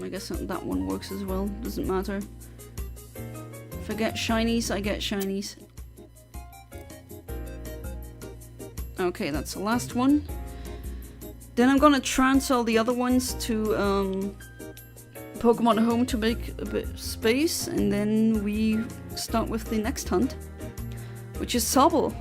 I guess that one works as well, doesn't matter. If I get shinies, I get shinies. Okay, that's the last one. Then I'm gonna transfer the other ones to Pokemon Home to make a bit of space, and then we start with the next hunt, which is Sobble.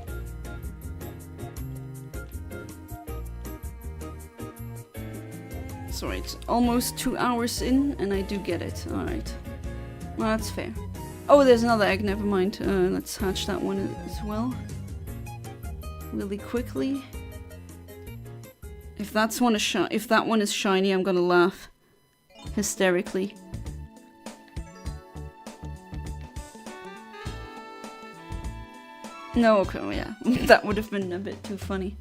Sorry, it's almost 2 hours in, and I do get it. Alright. Well, that's fair. Oh, there's another egg, never mind. Let's hatch that one as well. Really quickly. If that one is shiny, I'm gonna laugh hysterically. No, okay, well, yeah. That would have been a bit too funny.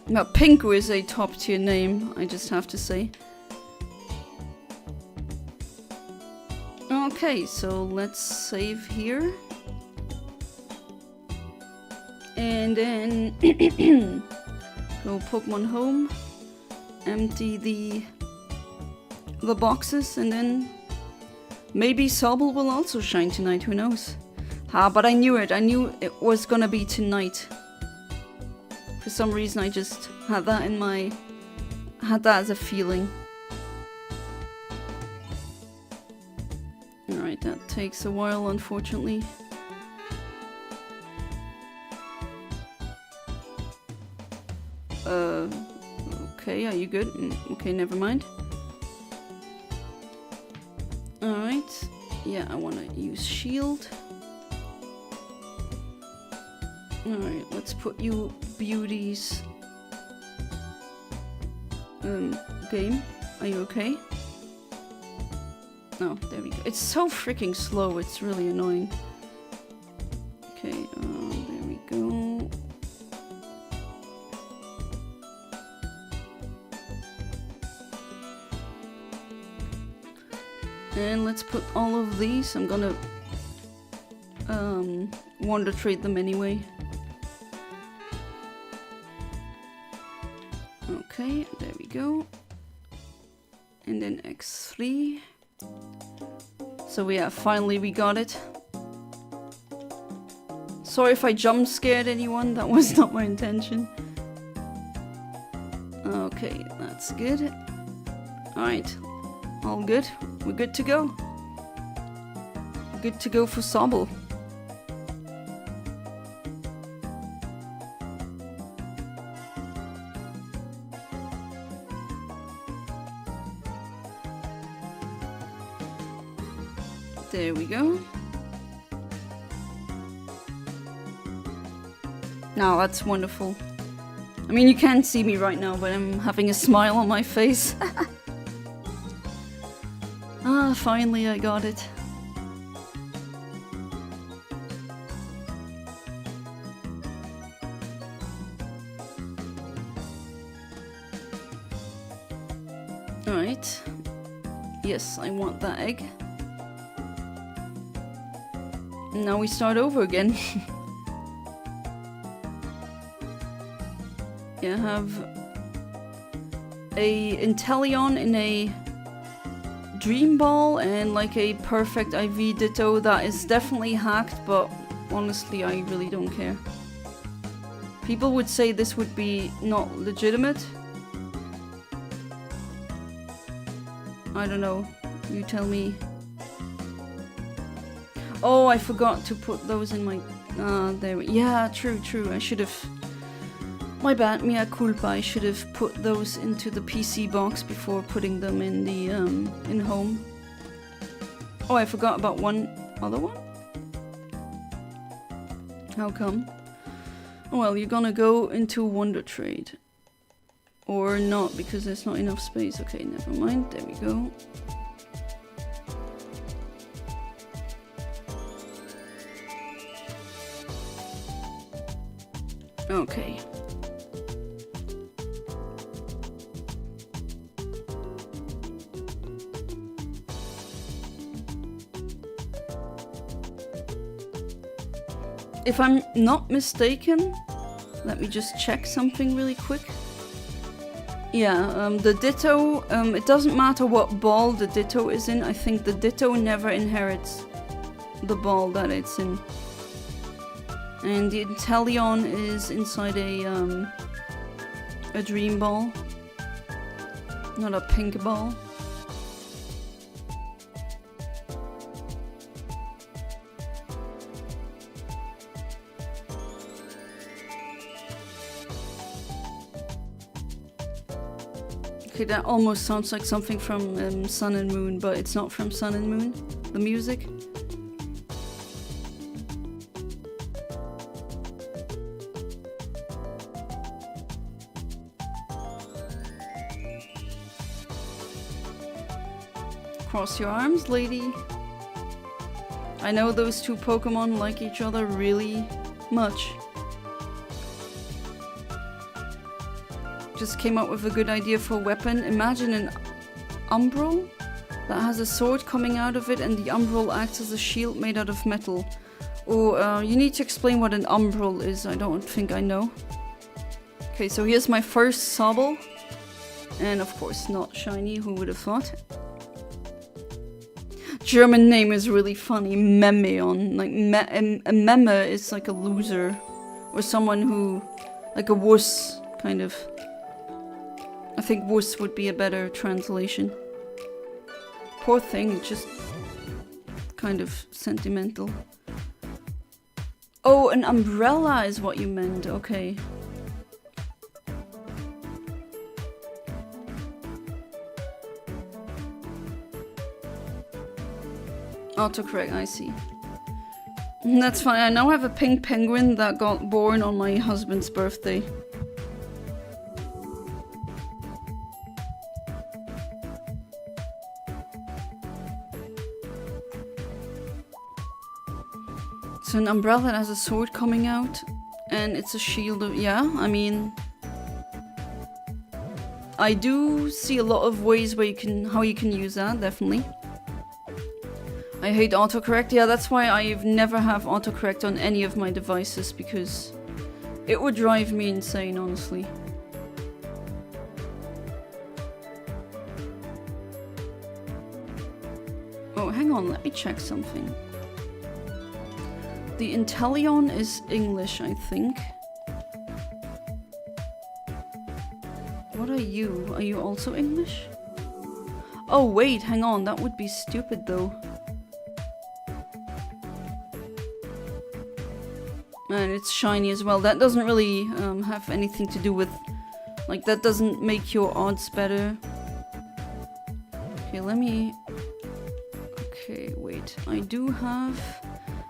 Now, Pinku is a top tier name, I just have to say. Okay, so let's save here. And then go Pokemon Home, empty the boxes, and then maybe Sobble will also shine tonight, who knows. But I knew it, I knew it was gonna be tonight. For some reason I just had that in my... had that as a feeling. Alright, that takes a while, unfortunately. Okay, are you good? Okay, never mind. Alright. Yeah, I wanna use Shield. Alright, let's put you beauties. Game. Are you okay? Oh, there we go. It's so freaking slow, it's really annoying. Okay, there we go. And let's put all of these. I'm gonna Wonder Trade them anyway. Okay, there we go. And then X3. So yeah, finally we got it. Sorry if I jump scared anyone, that was not my intention. Okay, that's good. Alright, all good. We're good to go. Good to go for Sobble. There we go. Now that's wonderful. I mean, you can't see me right now, but I'm having a smile on my face. Ah, finally I got it. Alright. Yes, I want that egg. Now we start over again. Yeah, have a Inteleon in a Dream Ball and like a perfect IV Ditto that is definitely hacked, but honestly I really don't care. People would say this would be not legitimate. I don't know, you tell me. Oh, I forgot to put those in my... there we... Yeah, true, I should have... My bad, mea culpa, I should have put those into the PC box before putting them in the, in home. Oh, I forgot about one other one? How come? Oh, well, you're gonna go into Wonder Trade. Or not, because there's not enough space. Okay, never mind, there we go. Okay. If I'm not mistaken, let me just check something really quick. Yeah, the Ditto, it doesn't matter what ball the Ditto is in. I think the Ditto never inherits the ball that it's in. And the Inteleon is inside a dream ball, not a pink ball. Okay, that almost sounds like something from Sun and Moon, but it's not from Sun and Moon, the music. Cross your arms, lady. I know those two Pokemon like each other really much. Just came up with a good idea for a weapon. Imagine an Umbral that has a sword coming out of it and the Umbral acts as a shield made out of metal. Oh, you need to explain what an Umbral is. I don't think I know. Okay, so here's my first Sobble. And of course not shiny, who would have thought? German name is really funny, Memeon. Like, a meme is like a loser. Or someone who, like a wuss, kind of. I think wuss would be a better translation. Poor thing, just kind of sentimental. Oh, an umbrella is what you meant, okay. Autocorrect, I see. That's fine, I now have a pink penguin that got born on my husband's birthday. So an umbrella that has a sword coming out, and it's a shield of, yeah, I mean, I do see a lot of ways where how you can use that, definitely. I hate autocorrect, yeah, that's why I've never have autocorrect on any of my devices, because it would drive me insane, honestly. Oh, hang on, let me check something. The Inteleon is English, I think. What are you? Are you also English? Oh wait, hang on, that would be stupid though. And it's shiny as well. That doesn't really have anything to do with... Like, that doesn't make your odds better. Okay, let me... Okay, wait. I do have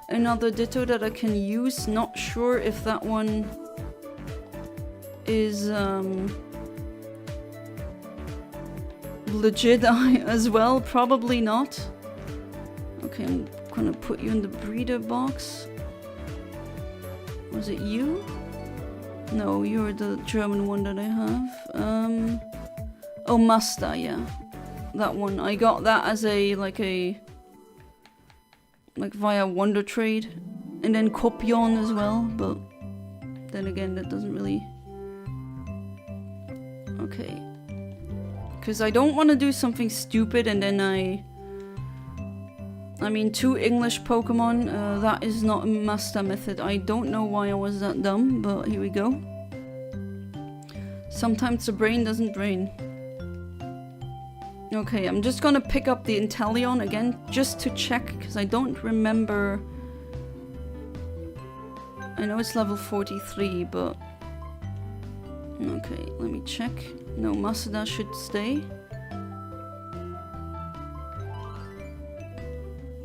another Ditto that I can use. Not sure if that one is legit as well. Probably not. Okay, I'm gonna put you in the breeder box. Was it you? No, you're the German one that I have. Oh, Masta, yeah. That one. I got that as like via Wonder Trade. And then Copion as well, but then again, that doesn't really... Okay. Because I don't want to do something stupid and then I mean, 2 English Pokemon, that is not a Masuda Method. I don't know why I was that dumb, but here we go. Sometimes the brain doesn't brain. Okay, I'm just gonna pick up the Inteleon again, just to check, because I don't remember... I know it's level 43, but... Okay, let me check. No, Masuda should stay.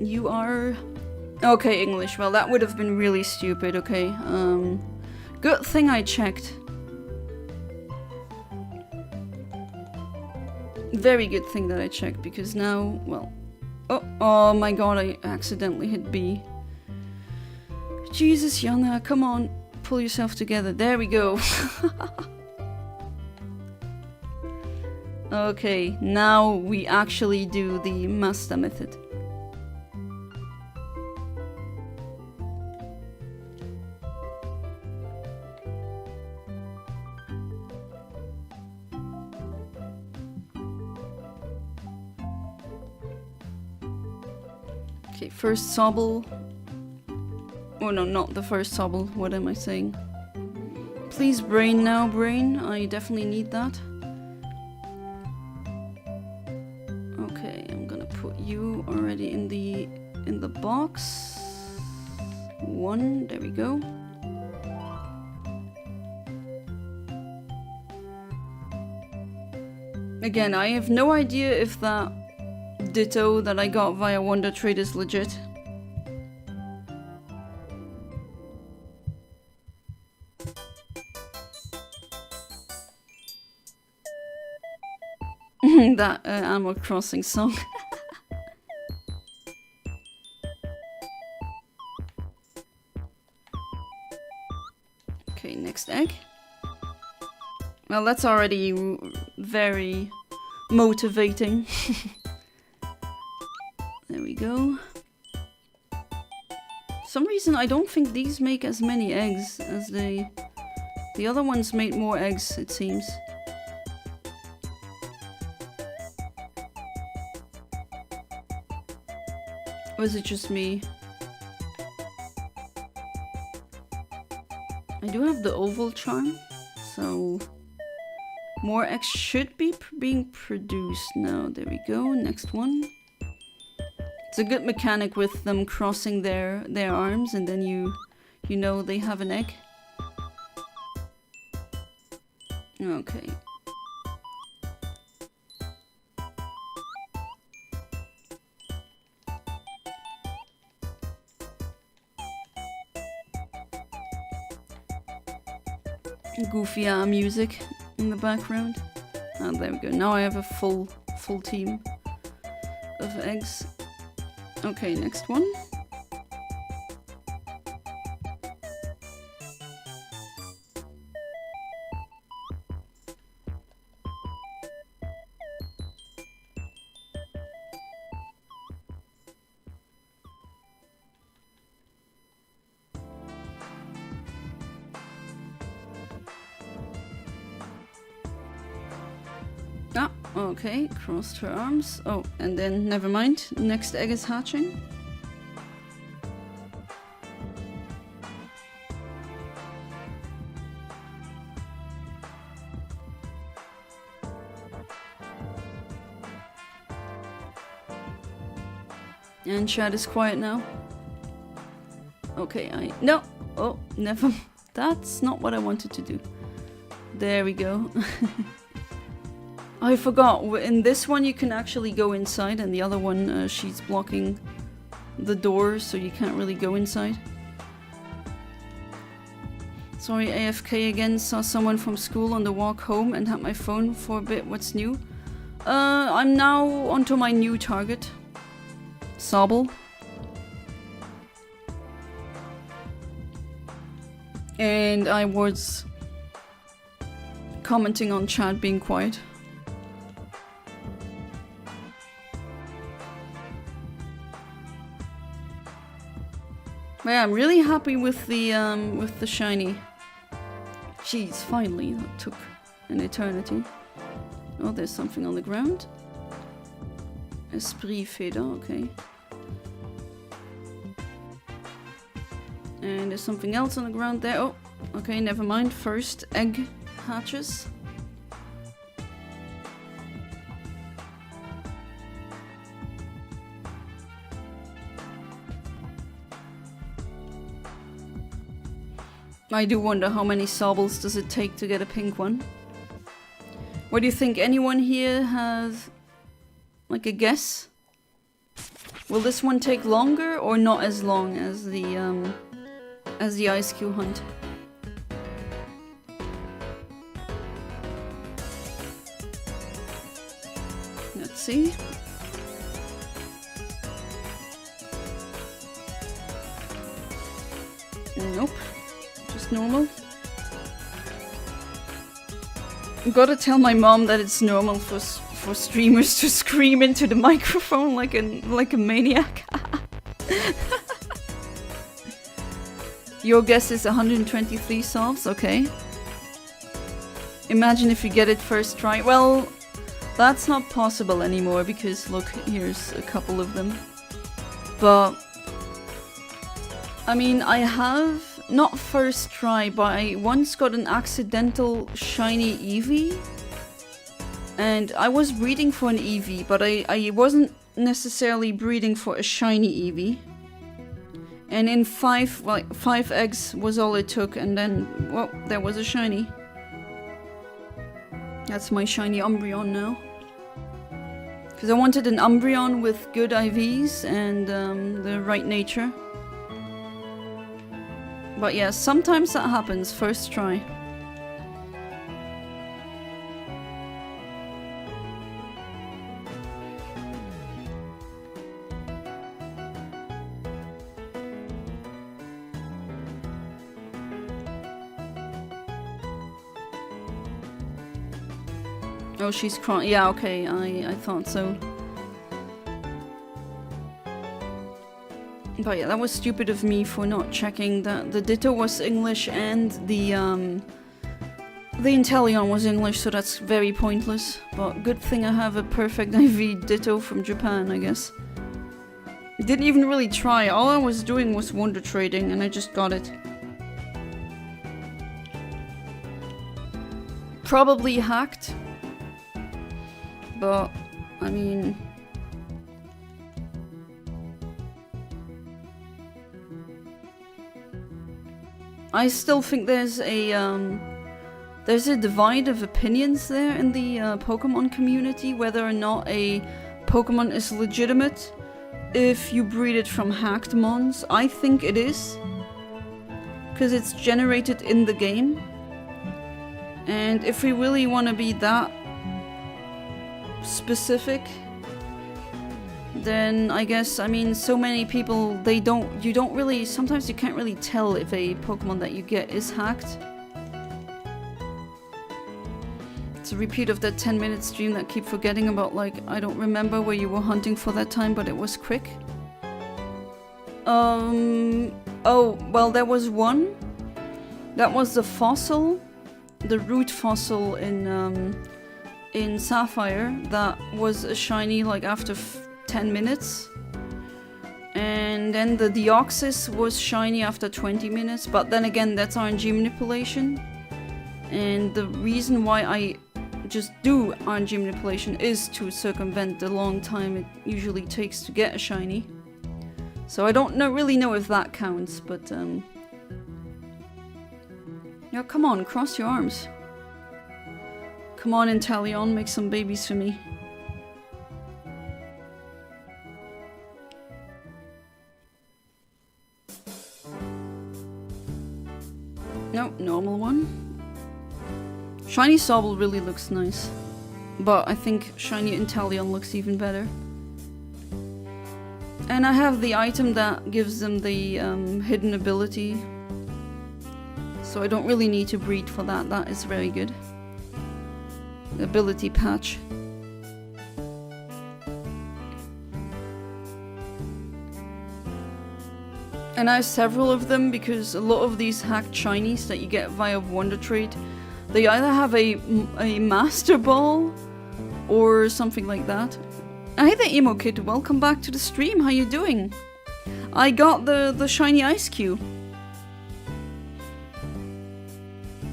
You are... Okay, English. Well, that would have been really stupid, okay. Good thing I checked. Very good thing that I checked, because now, well... Oh my god, I accidentally hit B. Jesus, Yana, come on. Pull yourself together. There we go. Okay, now we actually do the Masuda Method. Okay, first Sobble. Oh no, not the first Sobble. What am I saying? Please brain now, brain. I definitely need that. Okay, I'm gonna put you already in the box. 1, there we go. Again, I have no idea if that Ditto that I got via Wonder Trade is legit. That Animal Crossing song. Okay, next egg. Well, that's already very motivating. There we go. For some reason, I don't think these make as many eggs as the other ones made more eggs, it seems. Or is it just me? I do have the oval charm, so more eggs should be being produced now. There we go, next one. It's a good mechanic with them crossing their arms, and then you know they have an egg. Okay. Goofy music in the background. Oh, there we go. Now I have a full team of eggs. Okay, next one. Ah, okay, crossed her arms. Oh, and then never mind. Next egg is hatching. And chat is quiet now. Okay, no. Oh, never. That's not what I wanted to do. There we go. I forgot. In this one you can actually go inside, and the other one she's blocking the door, so you can't really go inside. Sorry, AFK again. Saw someone from school on the walk home and had my phone for a bit. What's new? I'm now onto my new target. Sobble. And I was commenting on chat being quiet. But yeah, I'm really happy with the shiny. Jeez, finally, that took an eternity. Oh, there's something on the ground. Esprit feather, okay. And there's something else on the ground there. Oh, okay, never mind. First egg hatches. I do wonder how many Sobbles does it take to get a pink one. What do you think? Anyone here has like a guess? Will this one take longer or not as long as the ice cube hunt? Let's see. Nope. Just normal. I've gotta tell my mom that it's normal for streamers to scream into the microphone like a maniac. Your guess is 123 solves, okay. Imagine if you get it first try. Well, that's not possible anymore because look, here's a couple of them. But I mean, I have, not first try, but I once got an accidental shiny Eevee. And I was breeding for an Eevee, but I wasn't necessarily breeding for a shiny Eevee. And in five eggs was all it took, and then, well, there was a shiny. That's my shiny Umbreon now. Because I wanted an Umbreon with good IVs and the right nature. But yeah, sometimes that happens, first try. Oh, she's crying. Yeah, okay, I thought so. But yeah, that was stupid of me for not checking that the Ditto was English and the Inteleon was English, so that's very pointless. But good thing I have a perfect IV Ditto from Japan, I guess. Didn't even really try. All I was doing was wonder trading, and I just got it. Probably hacked. But, I mean... I still think there's a divide of opinions there in the Pokemon community, whether or not a Pokemon is legitimate if you breed it from hacked mons. I think it is, because it's generated in the game. And if we really want to be that specific, then I guess, I mean, so many people, sometimes you can't really tell if a Pokemon that you get is hacked. It's a repeat of that 10-minute stream that I keep forgetting about, like, I don't remember where you were hunting for that time, but it was quick. Oh, well, there was one. That was the fossil, the root fossil in Sapphire, that was a shiny, like, after 10 minutes. And then the Deoxys was shiny after 20 minutes, but then again, that's RNG manipulation. And the reason why I just do RNG manipulation is to circumvent the long time it usually takes to get a shiny. So I don't really know if that counts, but yeah, come on, cross your arms. Come on, Inteleon, make some babies for me. No, normal one. Shiny Sobble really looks nice, but I think shiny Inteleon looks even better. And I have the item that gives them the hidden ability, so I don't really need to breed for that. That is very good. Ability patch. And I have several of them because a lot of these hacked shinies that you get via Wonder Trade, they either have a Master Ball or something like that. Hey there, Emo Kid, welcome back to the stream, how you doing? I got the shiny Ice Cube.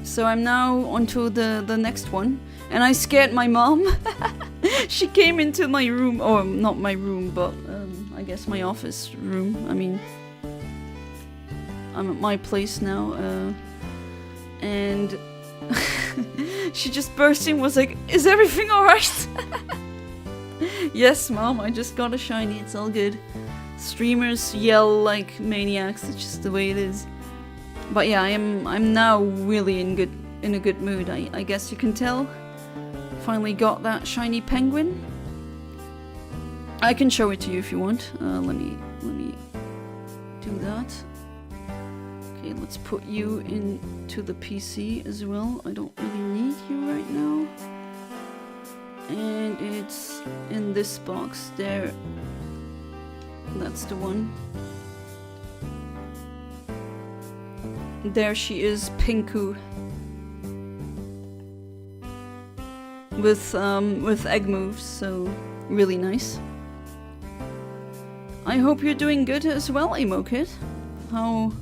So I'm now onto the next one. And I scared my mom. She came into my room, or not my room, but I guess my office room. I mean, I'm at my place now, and she just burst in, was like, "Is everything alright?" Yes, Mom, I just got a shiny, it's all good. Streamers yell like maniacs, it's just the way it is. But yeah, I'm now really in a good mood, I guess you can tell. Finally got that shiny penguin. I can show it to you if you want. Let me do that. Okay, let's put you into the PC as well. I don't really need you right now. And it's in this box there. That's the one. There she is, Pinku. With egg moves, so really nice. I hope you're doing good as well, Emokid. How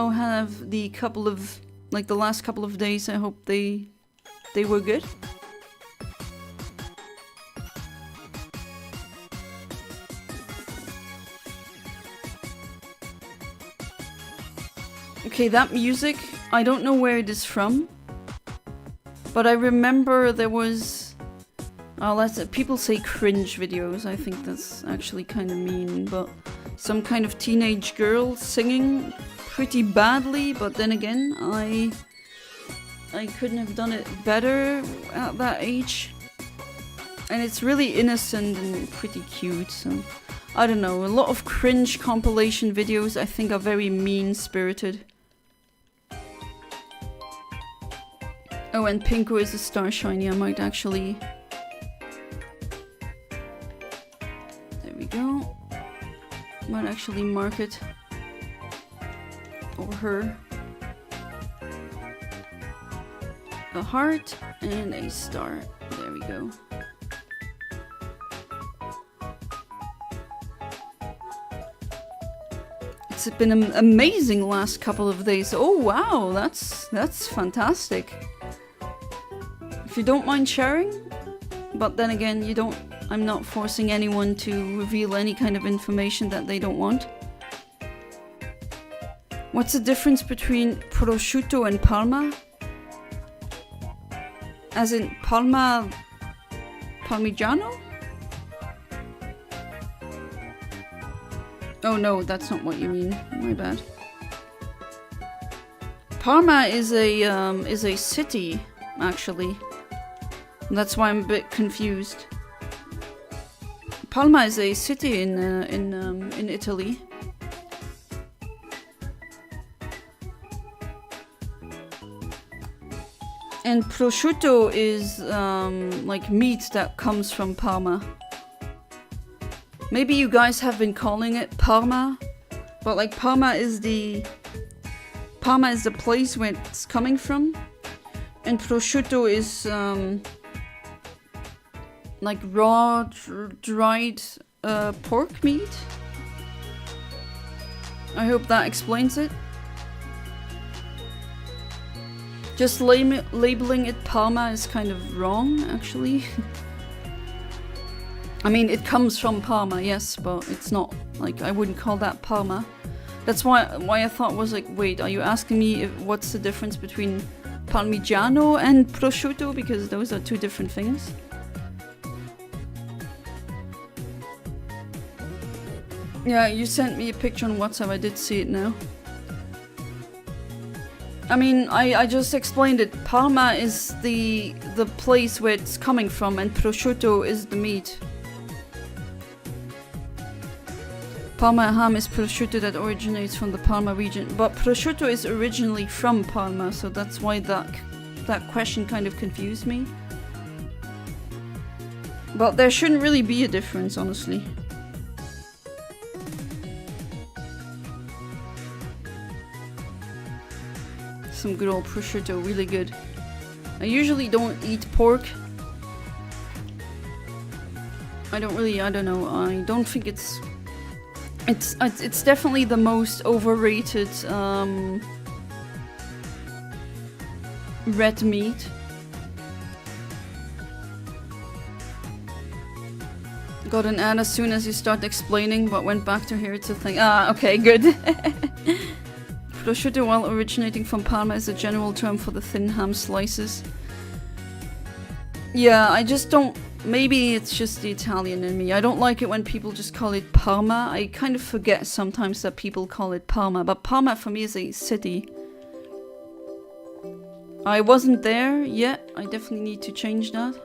have the couple of, like the last couple of days, I hope they were good? Okay, that music, I don't know where it is from, but I remember there was, people say cringe videos, I think that's actually kind of mean, but some kind of teenage girl singing pretty badly, but then again, I couldn't have done it better at that age. And it's really innocent and pretty cute, so I don't know, a lot of cringe compilation videos I think are very mean-spirited. Oh, and Pinko is a star shiny, I might actually... There we go. Might actually mark it. Or her. A heart and a star. There we go. It's been an amazing last couple of days. Oh wow, that's fantastic. If you don't mind sharing, but then again, I'm not forcing anyone to reveal any kind of information that they don't want. What's the difference between prosciutto and Parma? As in Parmigiano? Oh no, that's not what you mean. My bad. Parma is a city, actually. That's why I'm a bit confused. Parma is a city in Italy. And prosciutto is like meat that comes from Parma. Maybe you guys have been calling it Parma, but like Parma is the place where it's coming from, and prosciutto is like raw, dried pork meat. I hope that explains it. Just labeling it Parma is kind of wrong, actually. I mean, it comes from Parma, yes, but it's not, like, I wouldn't call that Parma. That's why I thought was like, wait, are you asking me what's the difference between Parmigiano and prosciutto? Because those are two different things. Yeah, you sent me a picture on WhatsApp, I did see it now. I mean, I just explained it. Parma is the place where it's coming from, and prosciutto is the meat. Parma ham is prosciutto that originates from the Parma region, but prosciutto is originally from Parma, so that's why that question kind of confused me. But there shouldn't really be a difference, honestly. Some good old prosciutto, really good. I usually don't eat pork. I don't know, I don't think it's definitely the most overrated red meat. Got an ad as soon as you start explaining, but went back to hear it's a thing. Ah, okay, good. Prosciutto, while originating from Parma, is a general term for the thin ham slices. Yeah, I just don't... Maybe it's just the Italian in me. I don't like it when people just call it Parma. I kind of forget sometimes that people call it Parma, but Parma for me is a city. I wasn't there yet. I definitely need to change that.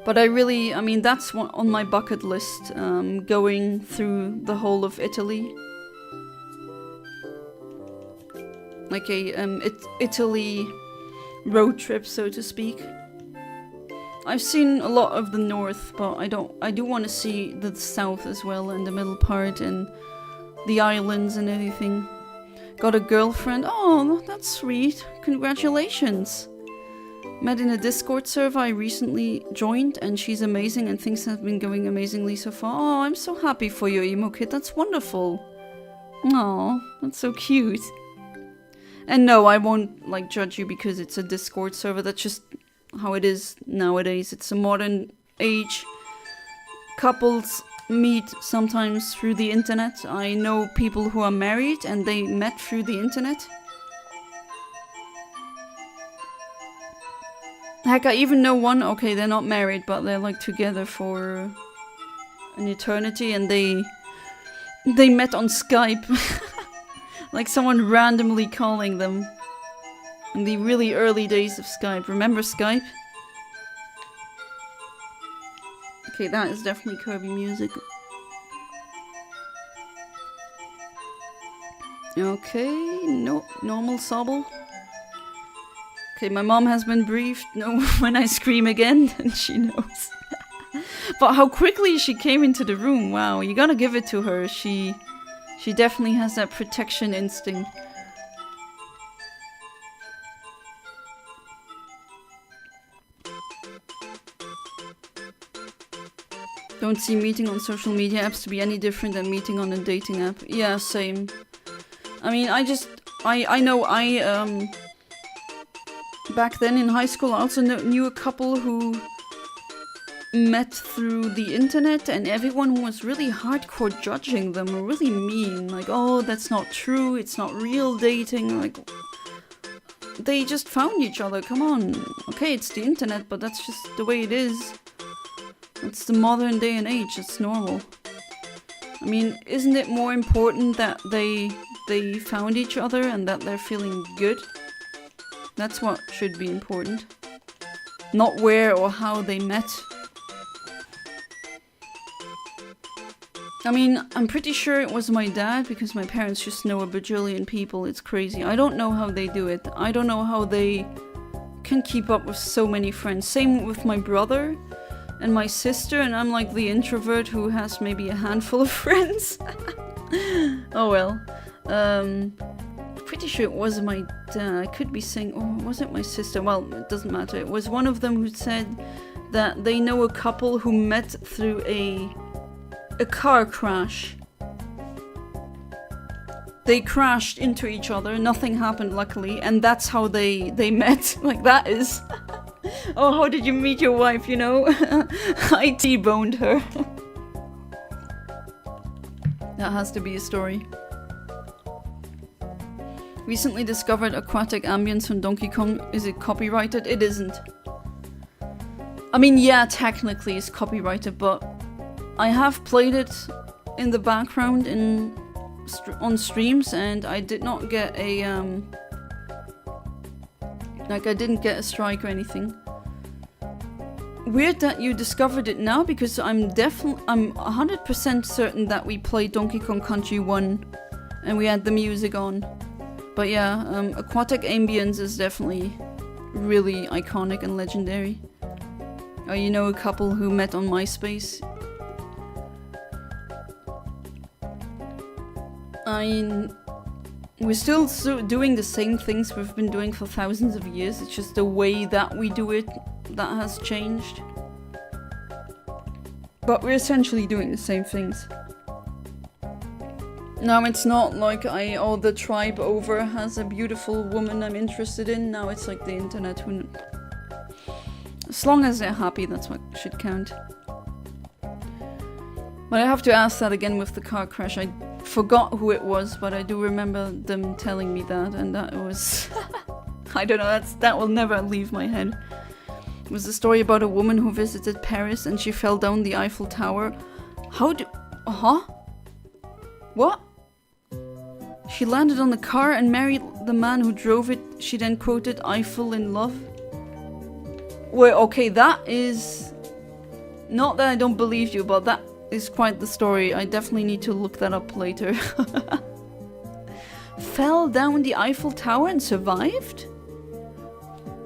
But I mean, that's on my bucket list, going through the whole of Italy. Like a Italy road trip, so to speak. I've seen a lot of the north, but I do want to see the south as well, and the middle part, and the islands and everything. Got a girlfriend. Oh, that's sweet. Congratulations. Met in a Discord server I recently joined, and she's amazing and things have been going amazingly so far. Oh, I'm so happy for you, emo kid. That's wonderful. Aw, that's so cute. And no, I won't like judge you because it's a Discord server. That's just how it is nowadays. It's a modern age. Couples meet sometimes through the internet. I know people who are married and they met through the internet. Heck, I even know one, okay, they're not married, but they're like together for an eternity, and they met on Skype. Like someone randomly calling them in the really early days of Skype. Remember Skype? Okay, that is definitely Kirby music. Okay, no, normal Sobble. Okay, my mom has been briefed. No, when I scream again, then she knows. But how quickly she came into the room, wow, you gotta give it to her. She definitely has that protection instinct. Don't see meeting on social media apps to be any different than meeting on a dating app. Yeah, same. I mean, I know back then in high school I also knew a couple who met through the internet, and everyone was really hardcore judging them, or really mean, like, oh, that's not true, it's not real dating, like, they just found each other, come on. Okay, it's the internet, but that's just the way it is. It's the modern day and age, it's normal. I mean, isn't it more important that they found each other and that they're feeling good? That's what should be important. Not where or how they met. I mean, I'm pretty sure it was my dad, because my parents just know a bajillion people. It's crazy. I don't know how they do it. I don't know how they can keep up with so many friends. Same with my brother and my sister, and I'm like the introvert who has maybe a handful of friends. Oh well. Pretty sure it was my dad. I could be saying, or was it my sister? Well, it doesn't matter. It was one of them who said that they know a couple who met through a car crash. They crashed into each other, nothing happened luckily, and that's how they met. Like, that is... Oh, how did you meet your wife, you know? I T-boned her. That has to be a story. Recently discovered aquatic ambience from Donkey Kong. Is it copyrighted? It isn't. I mean, yeah, technically it's copyrighted, but I have played it in the background on streams, and I did not get a like, I didn't get a strike or anything. Weird that you discovered it now, because I'm 100% certain that we played Donkey Kong Country 1 and we had the music on. But yeah, aquatic ambience is definitely really iconic and legendary. Oh, you know a couple who met on MySpace? I mean, we're still doing the same things we've been doing for thousands of years. It's just the way that we do it that has changed. But we're essentially doing the same things. Now it's not like the tribe over has a beautiful woman I'm interested in. Now it's like the internet who... As long as they're happy, that's what should count. But I have to ask that again with the car crash. I forgot who it was, but I do remember them telling me that, and that was... I don't know, that will never leave my head. It was a story about a woman who visited Paris and she fell down the Eiffel Tower. How do... Huh? What? She landed on the car and married the man who drove it. She then quoted Eiffel in love. Wait, okay, that is... Not that I don't believe you, but that is quite the story. I definitely need to look that up later. Fell down the Eiffel Tower and survived?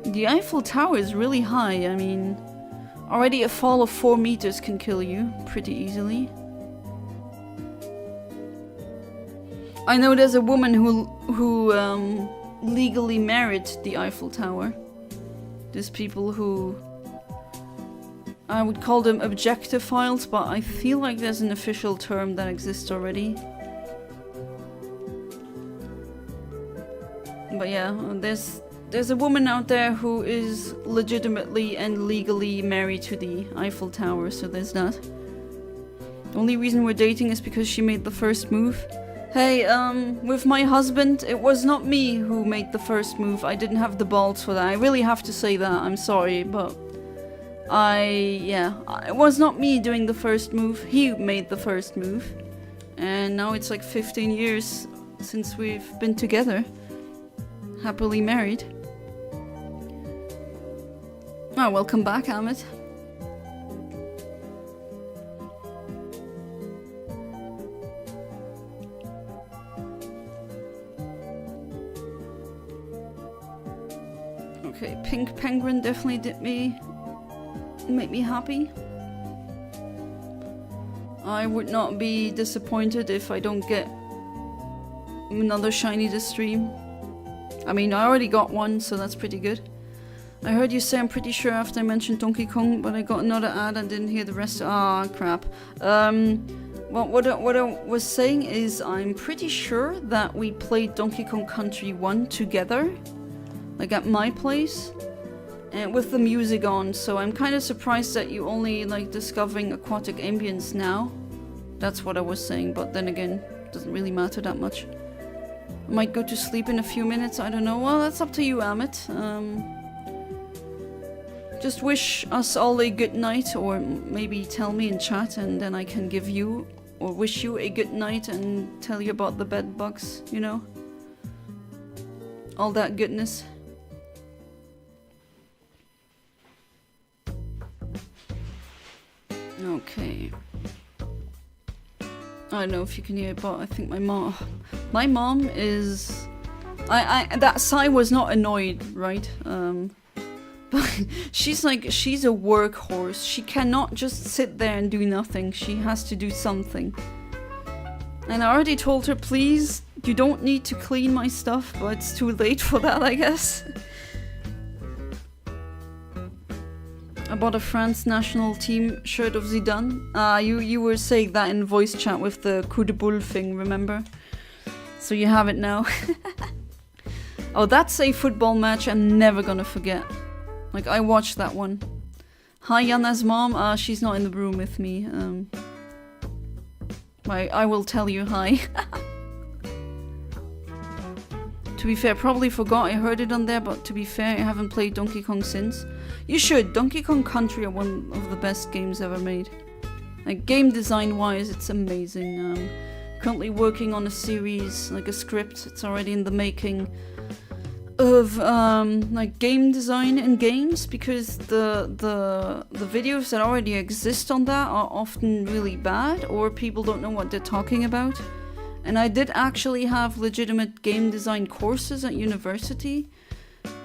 The Eiffel Tower is really high. I mean, already a fall of 4 meters can kill you pretty easily. I know there's a woman who legally married the Eiffel Tower. There's people who... I would call them objectophiles, but I feel like there's an official term that exists already. But yeah, there's a woman out there who is legitimately and legally married to the Eiffel Tower, so there's that. The only reason we're dating is because she made the first move. Hey, with my husband, it was not me who made the first move. I didn't have the balls for that. I really have to say that. I'm sorry, but... it was not me doing the first move. He made the first move. And now it's like 15 years since we've been together. Happily married. Oh, welcome back, Amit. Okay, Pink Penguin definitely did make me happy. I would not be disappointed if I don't get another shiny this stream. I mean, I already got one, so that's pretty good. I heard you say I'm pretty sure after I mentioned Donkey Kong, but I got another ad and didn't hear the rest. Ah, crap. Well, what I was saying is I'm pretty sure that we played Donkey Kong Country 1 together, like at my place. And with the music on, so I'm kind of surprised that you only like discovering aquatic ambience now. That's what I was saying, but then again, it doesn't really matter that much. I might go to sleep in a few minutes, I don't know. Well, that's up to you, Amit. Just wish us all a good night, or maybe tell me in chat and then I can give you, or wish you a good night and tell you about the bed bugs, you know? All that goodness. Okay. I don't know if you can hear it, but I think my mom is... that sigh was not annoyed, right? But she's a workhorse. She cannot just sit there and do nothing. She has to do something. And I already told her, please, you don't need to clean my stuff, but it's too late for that, I guess. I bought a France national team shirt of Zidane. You were saying that in voice chat with the coup de boule thing, remember? So you have it now. Oh, that's a football match I'm never gonna forget. Like, I watched that one. Hi, Jana's mom. She's not in the room with me. I will tell you hi. To be fair, probably forgot I heard it on there, but to be fair, I haven't played Donkey Kong since. You should. Donkey Kong Country are one of the best games ever made. Like, game design wise, it's amazing. Currently working on a series, like a script, it's already in the making, of like game design in games, because the videos that already exist on that are often really bad, or people don't know what they're talking about. And I did actually have legitimate game design courses at university,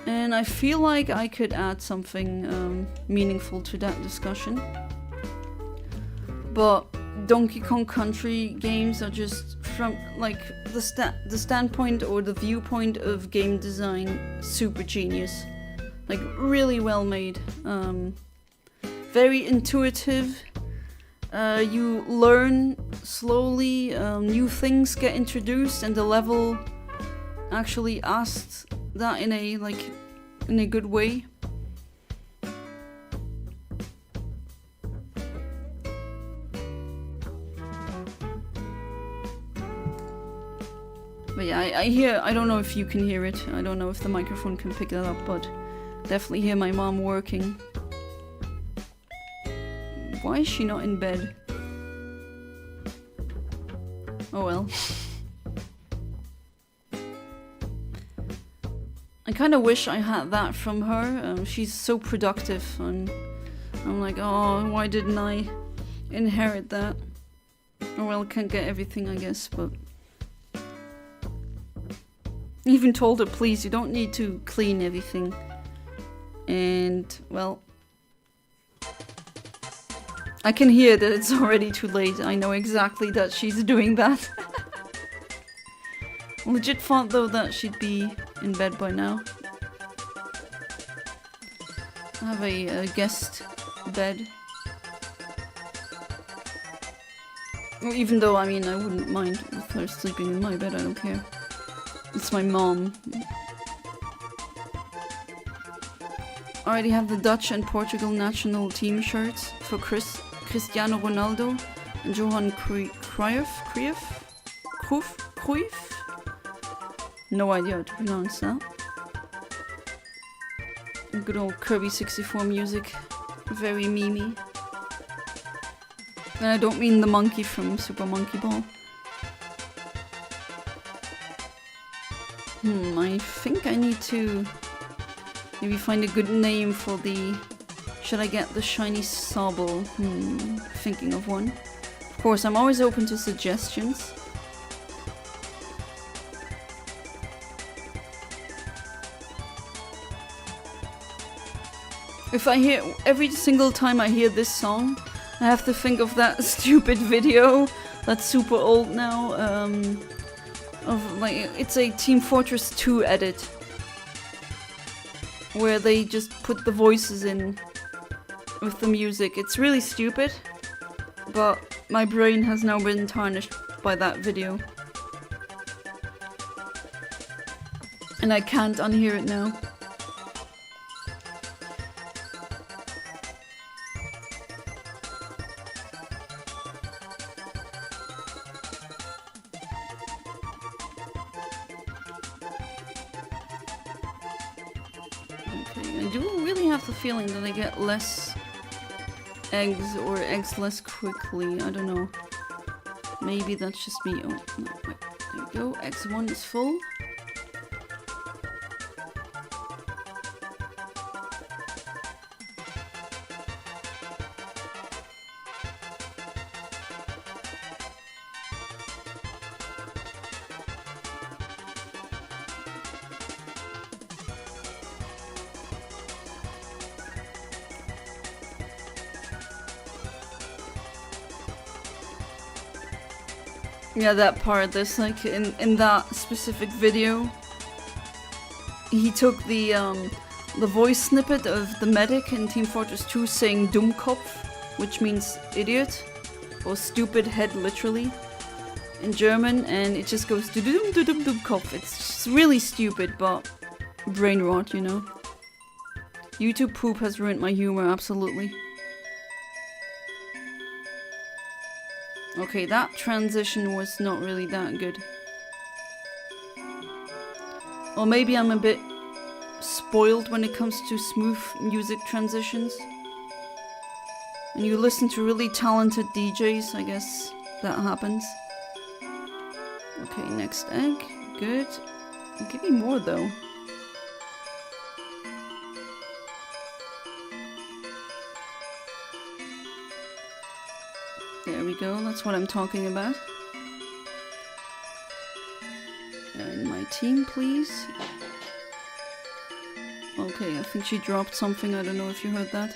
and I feel like I could add something meaningful to that discussion. But Donkey Kong Country games are just, from like the standpoint or the viewpoint of game design, super genius. Like, really well made. Very intuitive. You learn slowly, new things get introduced, and the level actually asks that in a good way. But yeah, I don't know if you can hear it. I don't know if the microphone can pick that up, but definitely hear my mom working. Why is she not in bed? Oh well. I kind of wish I had that from her. She's so productive. I'm like, oh, why didn't I inherit that? Oh well, can't get everything, I guess, but... I even told her, please, you don't need to clean everything. And, well... I can hear that it's already too late. I know exactly that she's doing that. Legit thought though that she'd be in bed by now. have a guest bed. Well, even though, I mean, I wouldn't mind if they're sleeping in my bed, I don't care. It's my mom. I already have the Dutch and Portugal national team shirts for Cristiano Ronaldo and Johan Cruyff? No idea how to pronounce that. Good old Kirby 64 music. Very memey. And I don't mean the monkey from Super Monkey Ball. I think I need to maybe find a good name for the... Should I get the shiny Sobble? Thinking of one. Of course, I'm always open to suggestions. If I hear... Every single time I hear this song, I have to think of that stupid video that's super old now. Of like, it's a Team Fortress 2 edit. Where they just put the voices in with the music. It's really stupid, but my brain has now been tarnished by that video. And I can't unhear it now. Feeling that I get less eggs or eggs less quickly. I don't know. Maybe that's just me. Oh, no, wait. There we go. X1 is full. Yeah, that part, there's like, in that specific video, he took the voice snippet of the medic in Team Fortress 2 saying Dummkopf, which means idiot, or stupid head literally, in German, and it just goes Dummkopf. It's just really stupid, but brain rot, you know. YouTube poop has ruined my humor, absolutely. Okay, that transition was not really that good. Or maybe I'm a bit spoiled when it comes to smooth music transitions. And you listen to really talented DJs, I guess that happens. Okay, next egg. Good. Give me more though. There we go, that's what I'm talking about. And my team, please. Okay, I think she dropped something, I don't know if you heard that.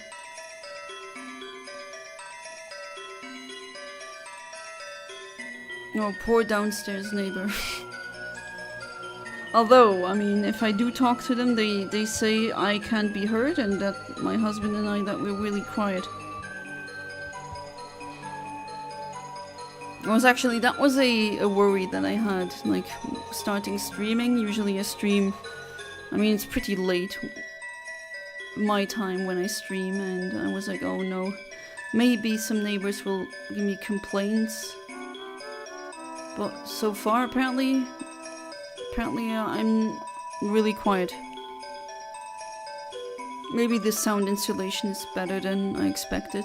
Oh, poor downstairs neighbor. Although, I mean, if I do talk to them, they say I can't be heard and that my husband and I, that we're really quiet. That was a worry that I had, like, starting streaming. Usually a stream, I mean, it's pretty late my time when I stream, and I was like, oh no, maybe some neighbors will give me complaints. But so far, apparently I'm really quiet. Maybe the sound installation is better than I expected.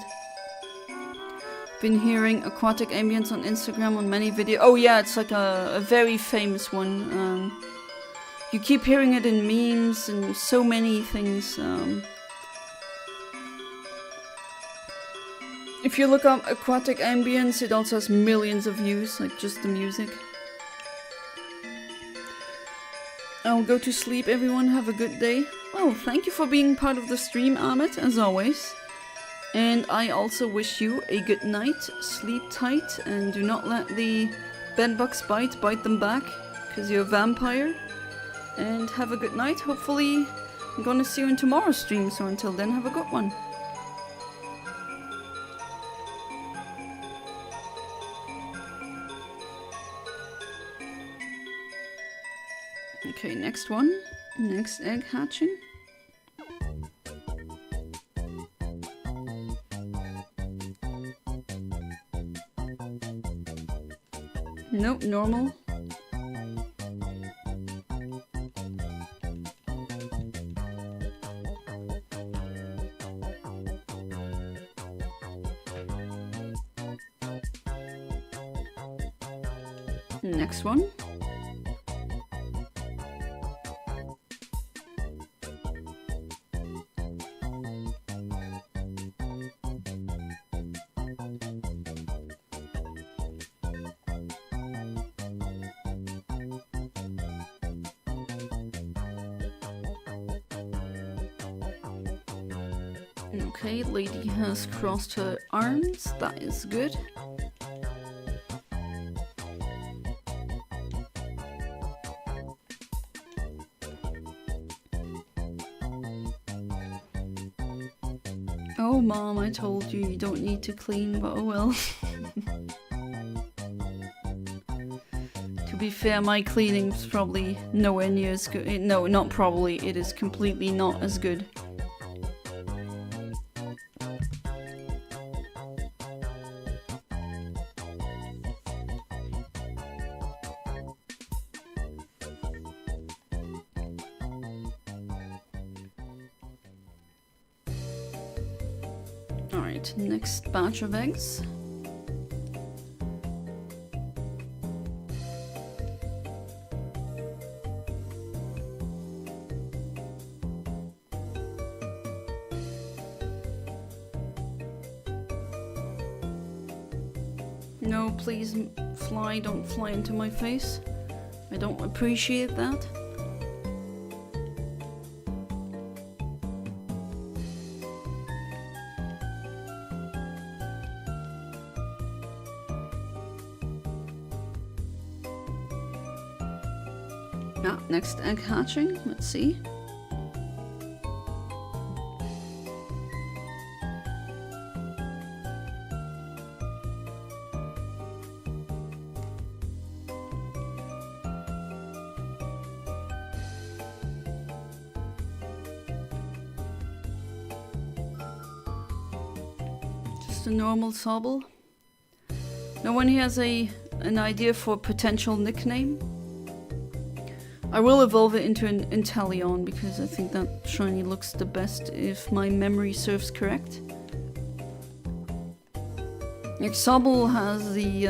Been hearing aquatic ambience on Instagram on many videos. Oh yeah, it's like a very famous one. You keep hearing it in memes and so many things. If you look up aquatic ambience, it also has millions of views, like just the music. I'll go to sleep, everyone. Have a good day. Oh, thank you for being part of the stream, Amit, as always. And I also wish you a good night, sleep tight, and do not let the bedbugs bite them back, because you're a vampire. And have a good night. Hopefully I'm gonna see you in tomorrow's stream, so until then, have a good one. Okay, next one. Next egg hatching. Nope, normal. Next one. Okay, lady has crossed her arms, that is good. Oh mom, I told you, you don't need to clean, but oh well. To be fair, my cleaning's probably nowhere near as good. No, not probably, it is completely not as good. Alright, next batch of eggs. No, please fly, don't fly into my face. I don't appreciate that. Ah, next egg hatching, let's see. Just a normal Sobble. No one here has an idea for a potential nickname? I will evolve it into an Inteleon because I think that shiny looks the best if my memory serves correct. Like Sobble has the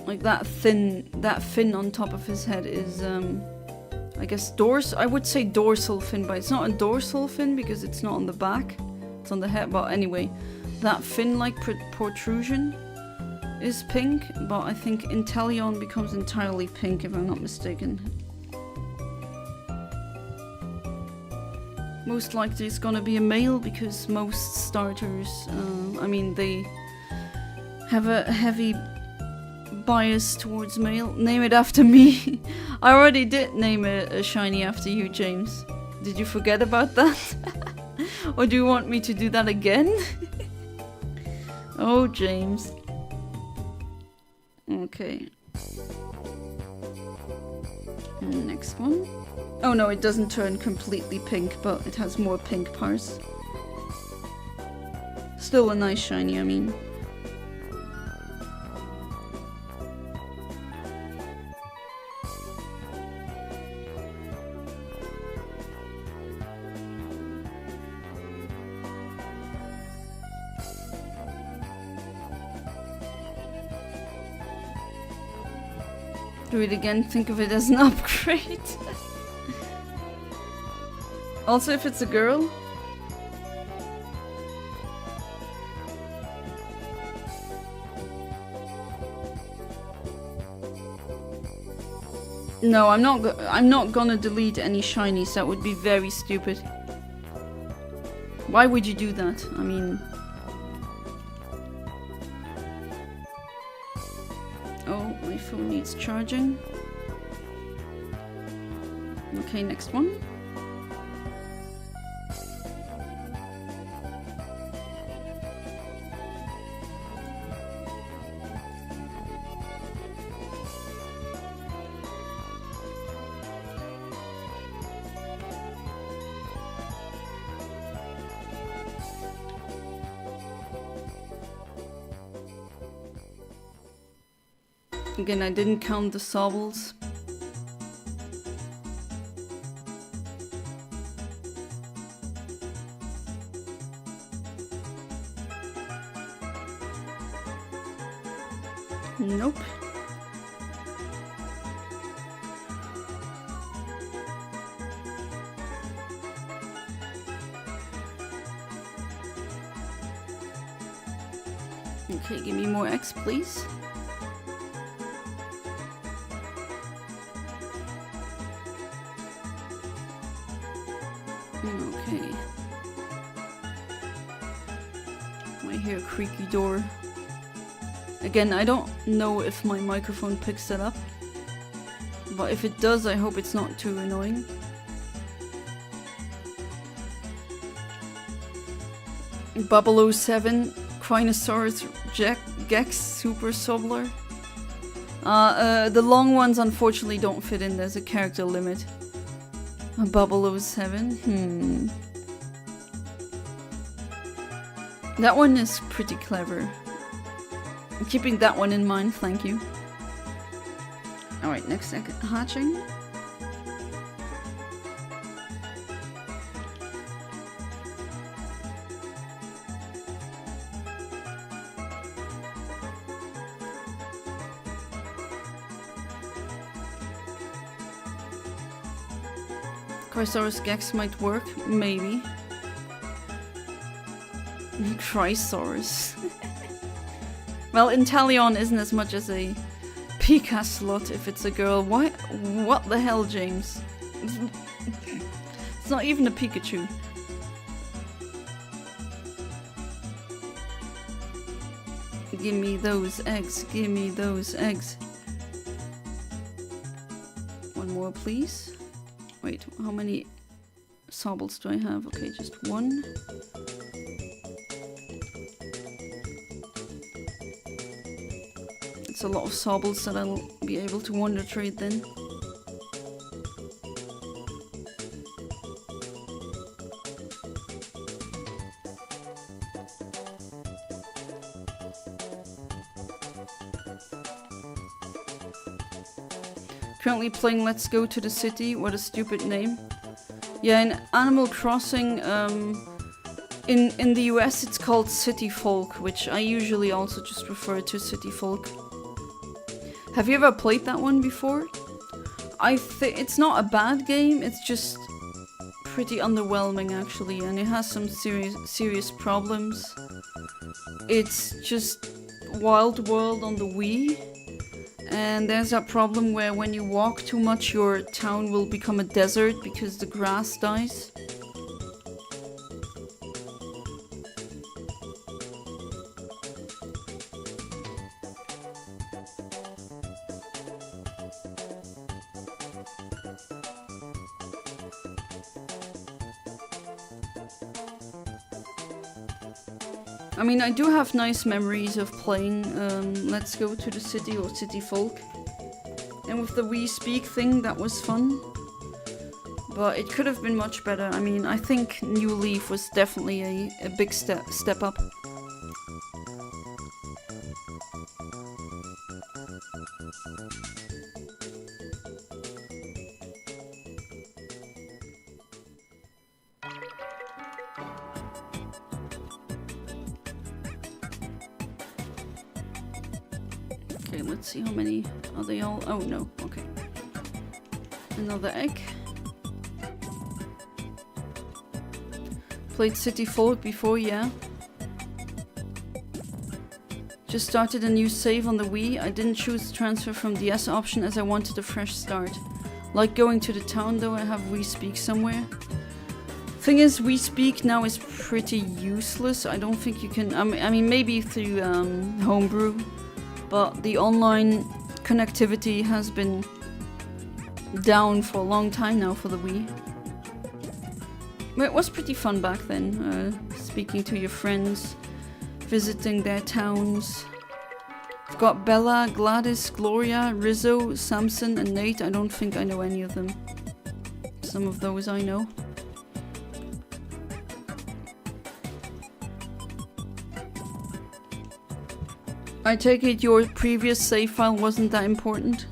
like that fin on top of his head is I guess I would say dorsal fin, but it's not a dorsal fin because it's not on the back, it's on the head. But anyway, that fin like protrusion is pink, but I think Inteleon becomes entirely pink if I'm not mistaken. Most likely it's gonna be a male because most starters, I mean, they have a heavy bias towards male. Name it after me. I already did name a shiny after you, James. Did you forget about that? Or do you want me to do that again? Oh, James. Okay. Next one. Oh no, it doesn't turn completely pink, but it has more pink parts. Still a nice shiny, I mean. Do it again, think of it as an upgrade. Also, if it's a girl. No, I'm not gonna delete any shinies. That would be very stupid. Why would you do that? I mean, oh, my phone needs charging. Okay, next one. Again, I didn't count the sobbles. Nope. Okay, give me more X, please. Okay. I hear a creaky door. Again, I don't know if my microphone picks it up, but if it does, I hope it's not too annoying. Bubble 07, Crinosaurus Gex Super Sobler. The long ones unfortunately don't fit in, there's a character limit. Bubble 07, That one is pretty clever. I'm keeping that one in mind, thank you. Alright, next hatching. Chrysaorus Gex might work, maybe. Chrysaorus. Well, Inteleon isn't as much as a Pika slot if it's a girl. What the hell, James? It's not even a Pikachu. Give me those eggs, give me those eggs. One more, please. Wait, how many sobbles do I have? Okay, just one. It's a lot of sobbles that I'll be able to wonder trade then. Currently playing Let's Go to the City. What a stupid name. Yeah, in Animal Crossing, in the US it's called City Folk, which I usually also just refer to City Folk. Have you ever played that one before? I think it's not a bad game, it's just pretty underwhelming actually, and it has some serious problems. It's just Wild World on the Wii, and there's that problem where when you walk too much your town will become a desert because the grass dies. I mean, I do have nice memories of playing Let's Go to the City or City Folk. And with the Wii Speak thing, that was fun. But it could have been much better. I mean, I think New Leaf was definitely a big step up. Okay, let's see how many are they all. Oh no, okay. Another egg. Played City Folk before, yeah. Just started a new save on the Wii. I didn't choose the transfer from the S option as I wanted a fresh start. Like going to the town though, I have Wii Speak somewhere. Thing is, Wii Speak now is pretty useless. I don't think you can, I mean maybe through homebrew, but the online connectivity has been down for a long time now for the Wii. But it was pretty fun back then, speaking to your friends, visiting their towns. I've got Bella, Gladys, Gloria, Rizzo, Samson, and Nate. I don't think I know any of them. Some of those I know. I take it your previous save file wasn't that important?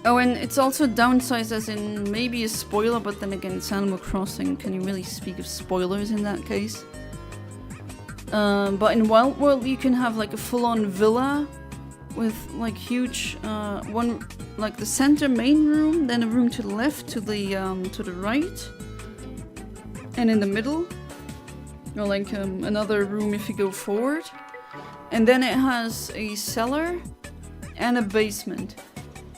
Oh, and it's also downsized as in maybe a spoiler, but then again it's Animal Crossing. Can you really speak of spoilers in that case? But in Wild World you can have like a full-on villa with like huge one, like the center main room, then a room to the left, to the right, and in the middle, or like another room if you go forward, and then it has a cellar and a basement,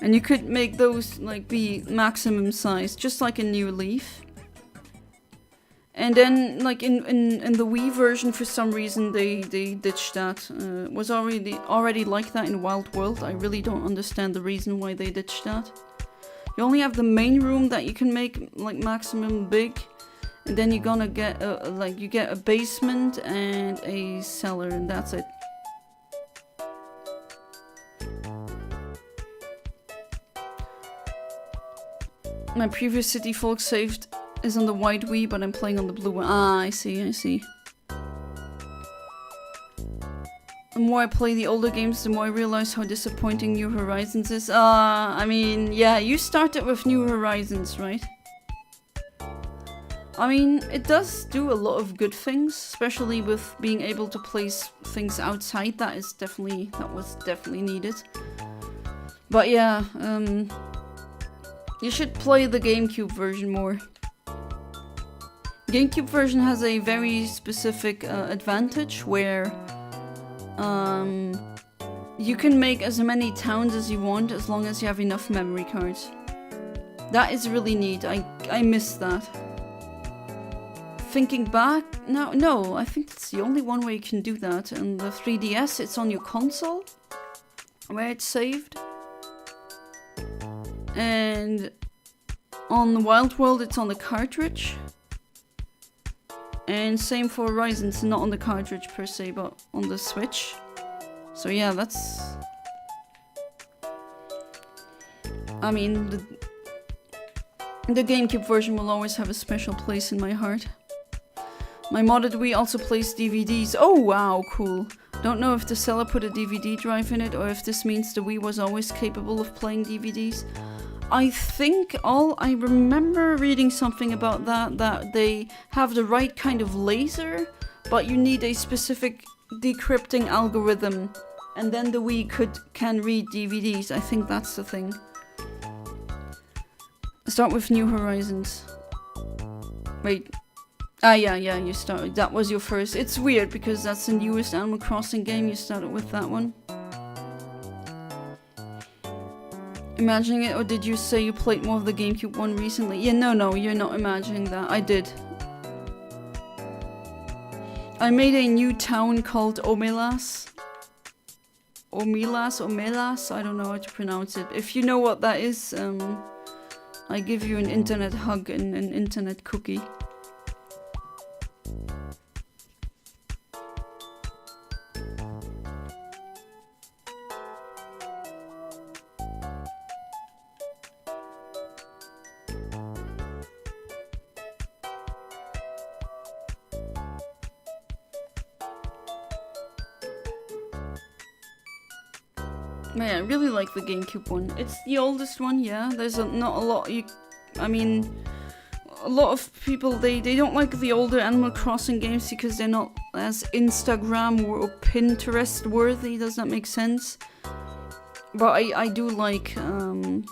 and you could make those like be maximum size, just like in New Leaf. And then, like in the Wii version, for some reason they ditched that. It was already like that in Wild World. I really don't understand the reason why they ditched that. You only have the main room that you can make like maximum big, and then you're gonna get you get a basement and a cellar, and that's it. My previous City Folk saved is on the white Wii, but I'm playing on the blue one. Ah, I see. The more I play the older games, the more I realize how disappointing New Horizons is. I mean, yeah, you started with New Horizons, right? I mean, it does do a lot of good things, especially with being able to place things outside. That was definitely needed. But yeah, you should play the GameCube version more. GameCube version has a very specific advantage where you can make as many towns as you want as long as you have enough memory cards. That is really neat. I miss that. Thinking back, no, I think that's the only one where you can do that. And the 3DS, it's on your console where it's saved. And on Wild World, it's on the cartridge. And same for Horizons, not on the cartridge per se, but on the Switch. So yeah, that's... I mean, the GameCube version will always have a special place in my heart. My modded Wii also plays DVDs. Oh wow, cool. Don't know if the seller put a DVD drive in it, or if this means the Wii was always capable of playing DVDs. I remember reading something about that they have the right kind of laser, but you need a specific decrypting algorithm, and then the Wii can read DVDs. I think that's the thing. Start with New Horizons. Wait. Yeah, you started. That was your first. It's weird because that's the newest Animal Crossing game. You started with that one. Imagining it, or did you say you played more of the GameCube one recently? Yeah, no, you're not imagining that. I did. I made a new town called Omelas. Omelas, I don't know how to pronounce it. If you know what that is, I give you an internet hug and an internet cookie. Yeah, I really like the GameCube one. It's the oldest one, yeah. There's not a lot I mean, a lot of people, they don't like the older Animal Crossing games because they're not as Instagram or Pinterest worthy. Does that make sense? But I do like the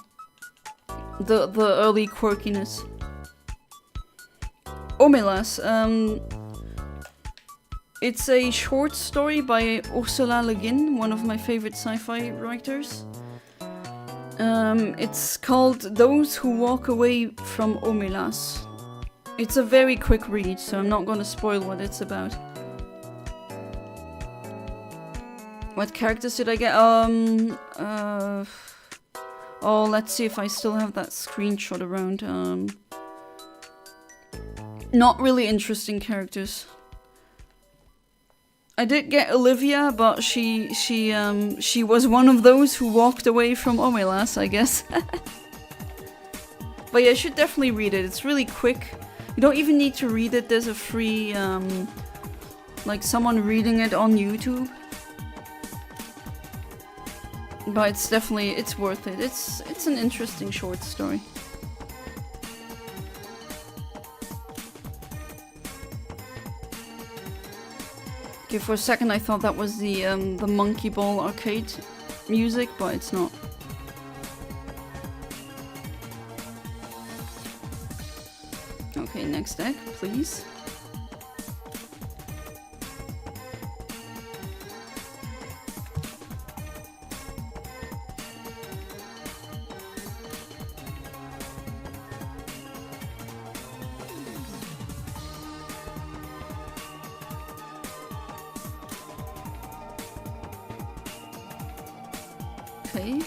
early quirkiness. Omelas, it's a short story by Ursula Le Guin, one of my favorite sci-fi writers. It's called Those Who Walk Away from Omelas. It's a very quick read, so I'm not gonna spoil what it's about. What characters did I get? Oh, let's see if I still have that screenshot around. Not really interesting characters. I did get Olivia, but she was one of those who walked away from Omelas, I guess. But yeah, you should definitely read it. It's really quick. You don't even need to read it. There's a free, like someone reading it on YouTube. But it's definitely, it's worth it. It's an interesting short story. Okay, for a second I thought that was the Monkey Ball arcade music, but it's not. Okay, next deck, please. Okay.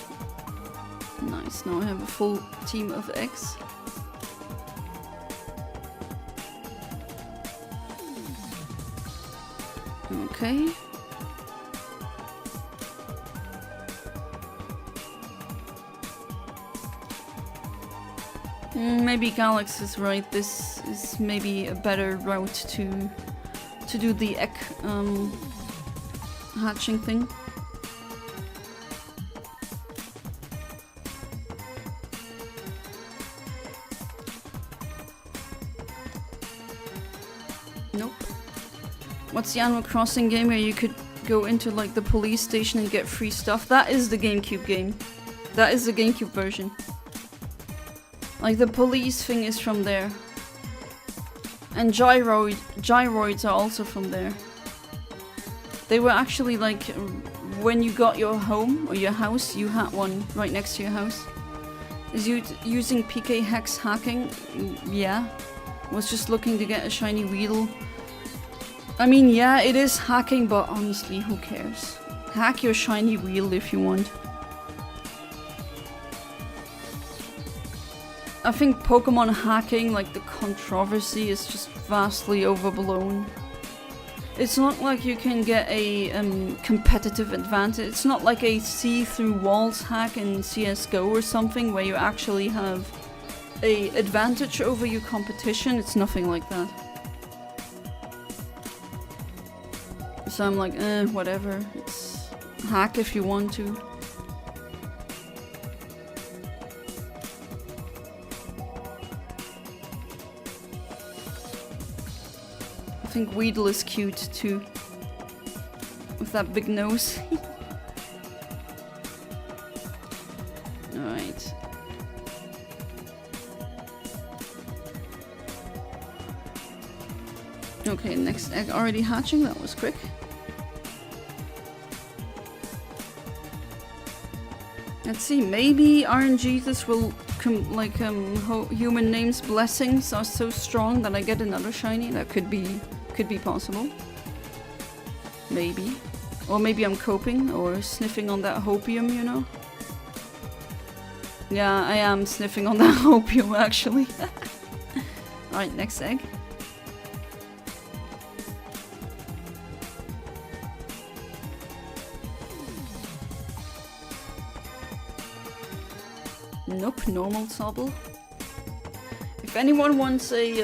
Nice, now I have a full team of eggs. Okay. Maybe Galax is right. This is maybe a better route to do the egg hatching thing. Nope. What's the Animal Crossing game where you could go into like the police station and get free stuff? That is the GameCube game. That is the GameCube version. Like the police thing is from there. And gyroids are also from there. They were actually like when you got your home or your house, you had one right next to your house. Is you using PK Hex hacking? Yeah. Was just looking to get a shiny Weedle. I mean, yeah, it is hacking, but honestly, who cares? Hack your shiny Weedle if you want. I think Pokemon hacking, like the controversy, is just vastly overblown. It's not like you can get a competitive advantage. It's not like a see-through walls hack in CSGO or something where you actually have a advantage over your competition. It's nothing like that. So I'm like, whatever. It's hack if you want to. I think Weedle is cute too. With that big nose. Alright. Okay, next egg already hatching. That was quick. Let's see, maybe RNG this will human names blessings are so strong that I get another shiny. That could be possible. Maybe. Or maybe I'm coping or sniffing on that hopium, you know? Yeah, I am sniffing on that hopium actually. Alright, next egg. Nope, normal Sobble. If anyone wants a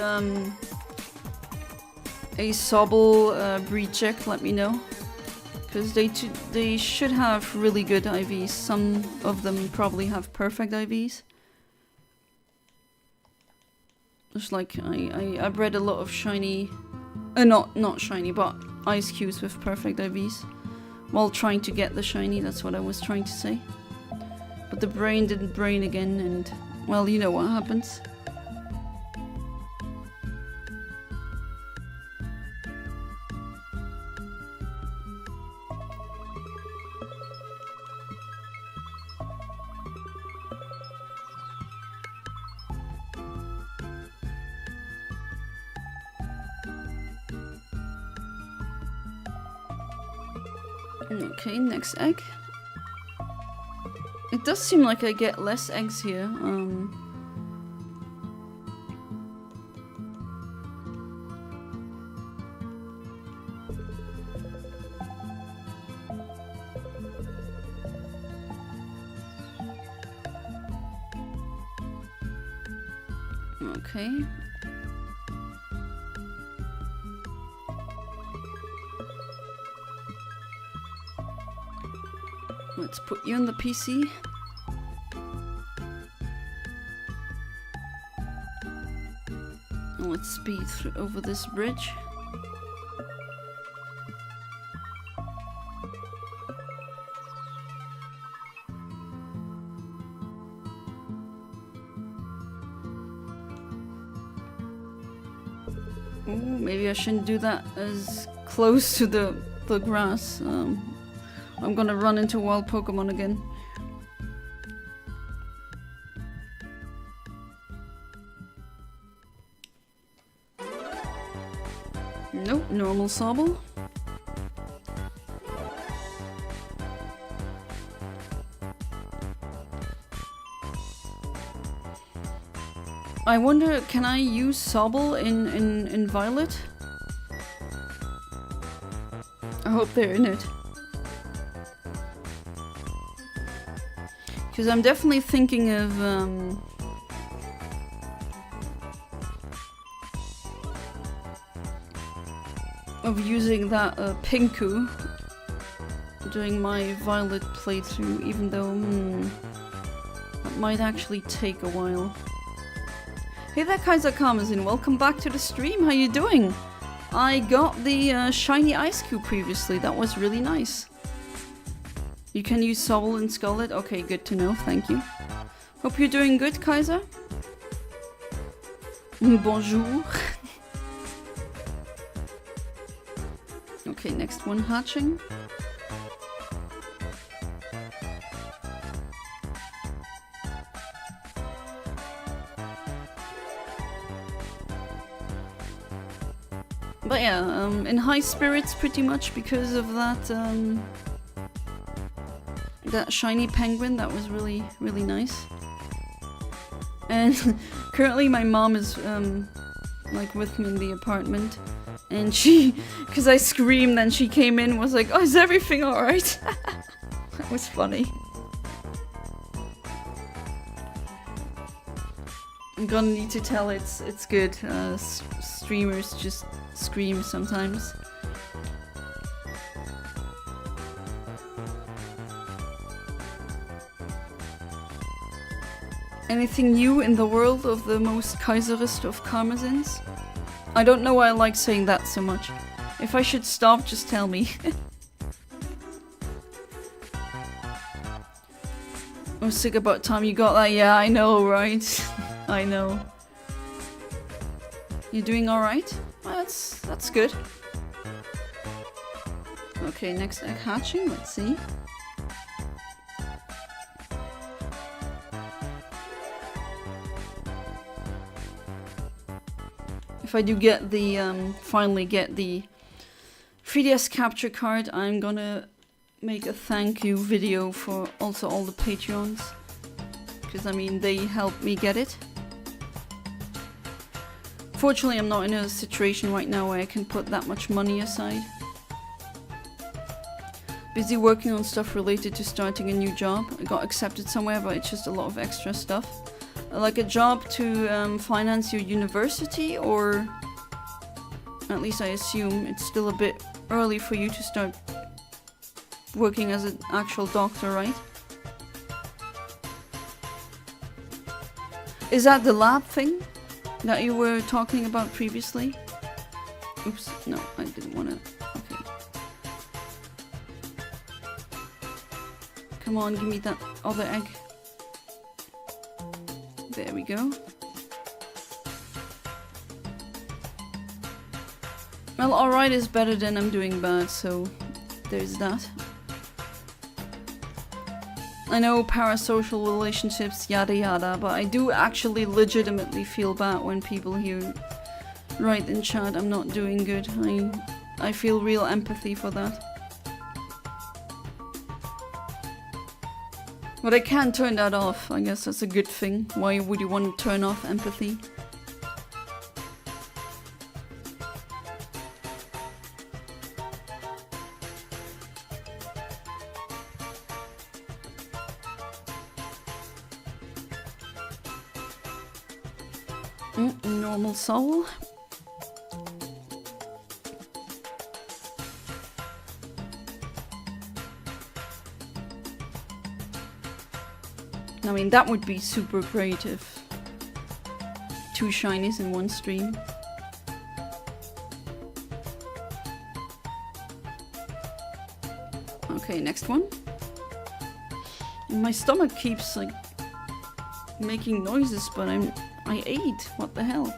Sobble breed check, let me know. Because they should have really good IVs. Some of them probably have perfect IVs. Just like I've read a lot of shiny, not shiny, but ice cubes with perfect IVs. While trying to get the shiny, that's what I was trying to say. But the brain didn't brain again, and well, you know what happens. Okay, next egg. It does seem like I get less eggs here. Okay. Let's put you on the PC. And let's speed through over this bridge. Ooh, maybe I shouldn't do that as close to the grass. I'm gonna run into wild Pokemon again. Nope, normal Sobble. I wonder, can I use Sobble in Violet? I hope they're in it. Because I'm definitely thinking of using that Pinku during my Violet playthrough, even though that might actually take a while. Hey there, Kaiser Karmazin, welcome back to the stream. How you doing? I got the shiny ice cube previously. That was really nice. You can use Sobble and Scarlet. Okay, good to know. Thank you. Hope you're doing good, Kaiser. Bonjour. Okay, next one hatching. But yeah, in high spirits pretty much because of that that shiny penguin. That was really, really nice. And currently my mom is like with me in the apartment, and she, because I screamed, then she came in and was like, "Oh, is everything alright?" That was funny. I'm gonna need to tell it's good. Streamers just scream sometimes. Anything new in the world of the most Kaiserist of Karmazins? I don't know why I like saying that so much. If I should stop, just tell me. I'm sick about time you got that. Yeah, I know, right? I know. You doing alright? Well, that's good. Okay, next egg hatching, let's see. If I do get the, finally get the 3DS capture card, I'm gonna make a thank you video for also all the Patreons. Because, I mean, they helped me get it. Fortunately, I'm not in a situation right now where I can put that much money aside. Busy working on stuff related to starting a new job. I got accepted somewhere, but it's just a lot of extra stuff. Like a job to finance your university, or at least I assume it's still a bit early for you to start working as an actual doctor, right? Is that the lab thing that you were talking about previously? Oops, no, I didn't want to. Okay. Come on, give me that other egg. There we go. Well, alright is better than I'm doing bad, so there's that. I know parasocial relationships, yada yada, but I do actually legitimately feel bad when people here write in chat I'm not doing good. I feel real empathy for that. But I can't turn that off. I guess that's a good thing. Why would you want to turn off empathy? Normal soul. I mean, that would be super creative. 2 shinies in one stream. Okay, next one. My stomach keeps like making noises, but I ate. What the hell?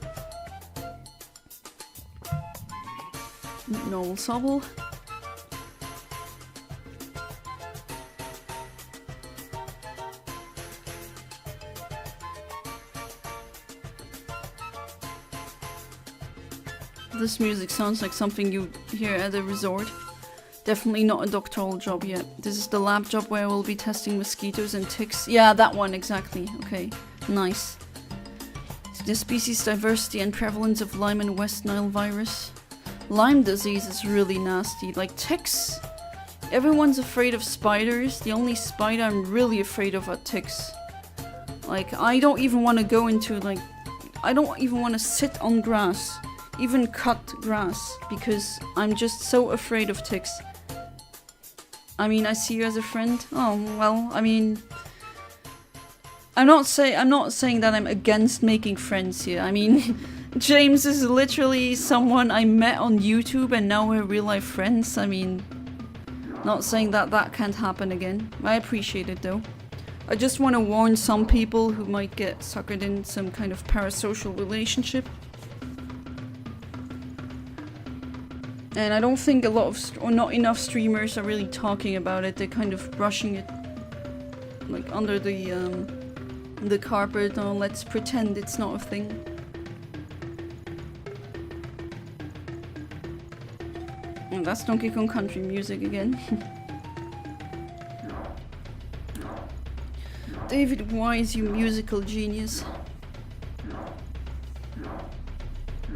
Normal sobble. This music sounds like something you hear at a resort. Definitely not a doctoral job yet. This is the lab job where we'll be testing mosquitoes and ticks. Yeah, that one, exactly. Okay, nice. The species diversity and prevalence of Lyme and West Nile virus. Lyme disease is really nasty. Like ticks, everyone's afraid of spiders. The only spider I'm really afraid of are ticks. Like, I don't even want to go into, like, I don't even want to sit on grass. Even cut grass, because I'm just so afraid of ticks. I mean, I see you as a friend. Oh, well, I mean, I'm not saying that I'm against making friends here. I mean, James is literally someone I met on YouTube and now we're real life friends. I mean, not saying that that can't happen again. I appreciate it though. I just want to warn some people who might get suckered in some kind of parasocial relationship. And I don't think a lot of, or not enough streamers are really talking about it. They're kind of brushing it like under the carpet. Oh, let's pretend it's not a thing. And that's Donkey Kong Country music again. David Wise, you musical genius.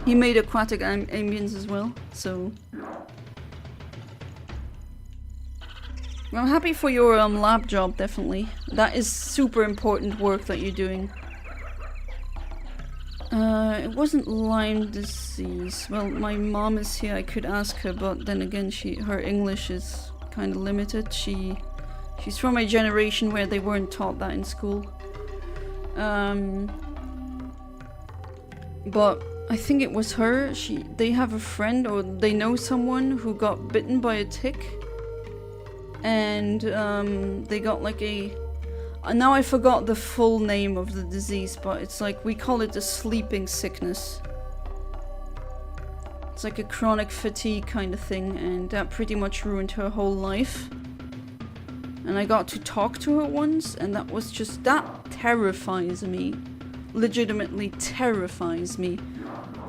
He made aquatic ambience as well, so... I'm happy for your lab job, definitely. That is super important work that you're doing. It wasn't Lyme disease. Well, my mom is here, I could ask her, but then again, her English is kind of limited. She's from a generation where they weren't taught that in school. But I think it was her. They have a friend, or they know someone who got bitten by a tick. And they got like a... now I forgot the full name of the disease, but it's like, we call it the sleeping sickness. It's like a chronic fatigue kind of thing, and that pretty much ruined her whole life. And I got to talk to her once, and that was just... that terrifies me. Legitimately terrifies me.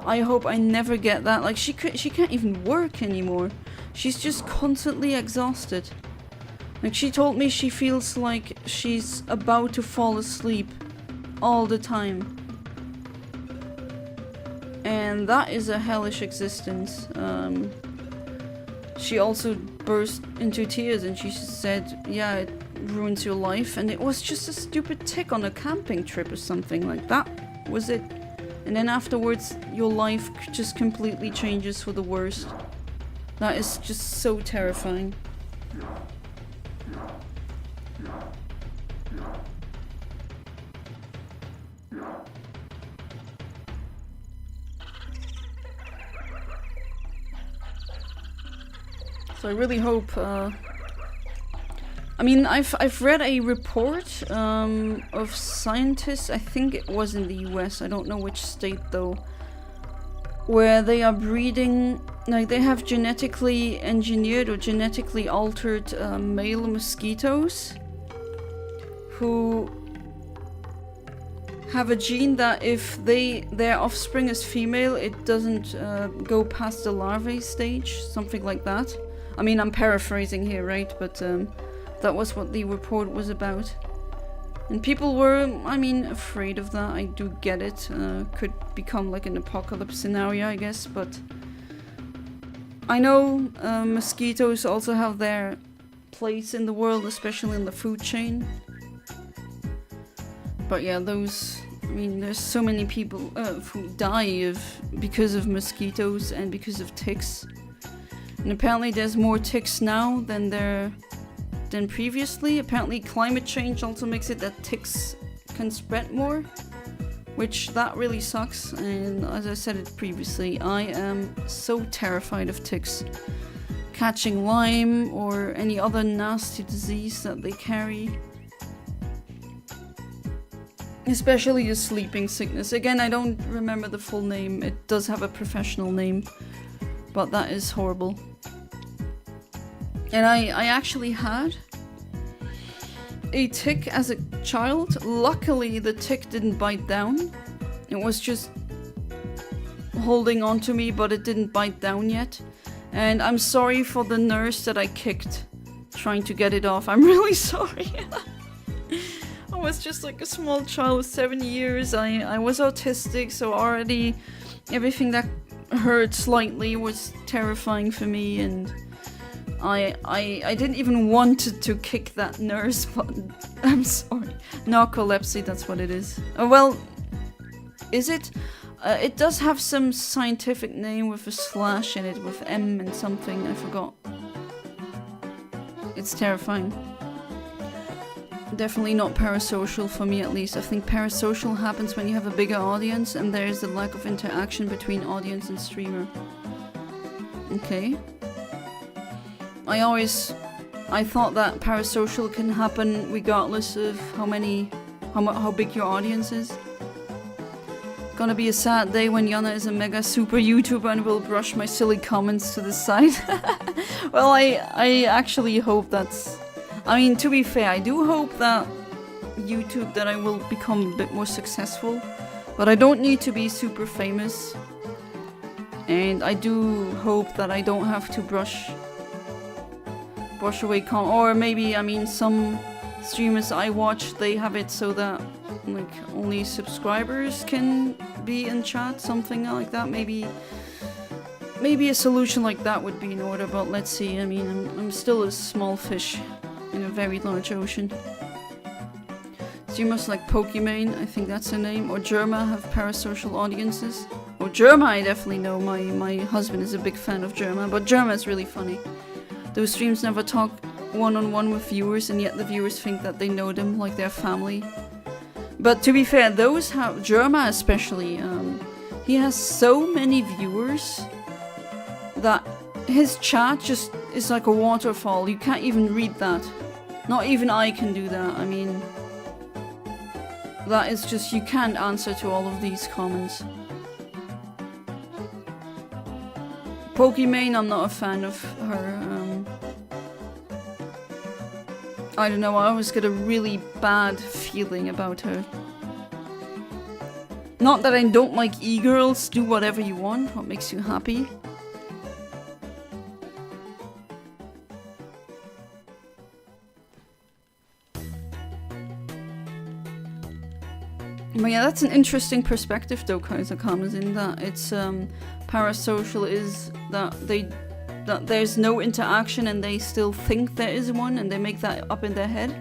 I hope I never get that. Like, she can't even work anymore. She's just constantly exhausted. Like, she told me she feels like she's about to fall asleep all the time. And that is a hellish existence. She also burst into tears and she said, yeah, it ruins your life. And it was just a stupid tick on a camping trip or something. Like, that was it. And then afterwards, your life just completely changes for the worst. That is just so terrifying. So I really hope, I mean, I've read a report of scientists, I think it was in the US, I don't know which state though, where they are breeding, like they have genetically engineered or genetically altered male mosquitoes who have a gene that if their offspring is female, it doesn't go past the larvae stage, something like that. I mean, I'm paraphrasing here, right? But that was what the report was about. And people were, I mean, afraid of that. I do get it. Could become like an apocalypse scenario, I guess, but I know mosquitoes also have their place in the world, especially in the food chain. But yeah, those, I mean, there's so many people who die because of mosquitoes and because of ticks. And apparently there's more ticks now than previously. Apparently climate change also makes it that ticks can spread more, which that really sucks. And as I said it previously, I am so terrified of ticks catching Lyme or any other nasty disease that they carry. Especially the sleeping sickness. Again, I don't remember the full name. It does have a professional name, but that is horrible. And I actually had a tick as a child. Luckily, the tick didn't bite down. It was just holding on to me, but it didn't bite down yet. And I'm sorry for the nurse that I kicked trying to get it off. I'm really sorry. I was just like a small child, 7 years. I was autistic, so already everything that hurt slightly was terrifying for me, and I didn't even want to kick that nurse, but I'm sorry. Narcolepsy, that's what it is. Well, is it? It does have some scientific name with a slash in it, with M and something, I forgot. It's terrifying. Definitely not parasocial for me, at least. I think parasocial happens when you have a bigger audience and there's a lack of interaction between audience and streamer. Okay. I thought that parasocial can happen regardless of how big your audience is. Gonna be a sad day when Yana is a mega super YouTuber and will brush my silly comments to the side. Well, I actually hope that's... I mean, to be fair, I do hope that that I will become a bit more successful, but I don't need to be super famous. And I do hope that I don't have to brush away or maybe, I mean, some streamers I watch, they have it so that like only subscribers can be in chat, something like that. Maybe a solution like that would be in order, but let's see. I mean, I'm still a small fish in a very large ocean. Streamers like Pokémon, I think that's her name, or Germa have parasocial audiences. Or Germa, I definitely know. My husband is a big fan of Germa, but Germa is really funny. Those streams never talk one-on-one with viewers, and yet the viewers think that they know them like their family. But to be fair, those have Germa especially. He has so many viewers that his chat just is like a waterfall. You can't even read that. Not even I can do that. I mean, that is just, you can't answer to all of these comments. Pokimane, I'm not a fan of her. I don't know, I always get a really bad feeling about her. Not that I don't like e-girls, do whatever you want, what makes you happy. But yeah, that's an interesting perspective though, Kaiser comes in that it's parasocial is that there's no interaction and they still think there is one and they make that up in their head.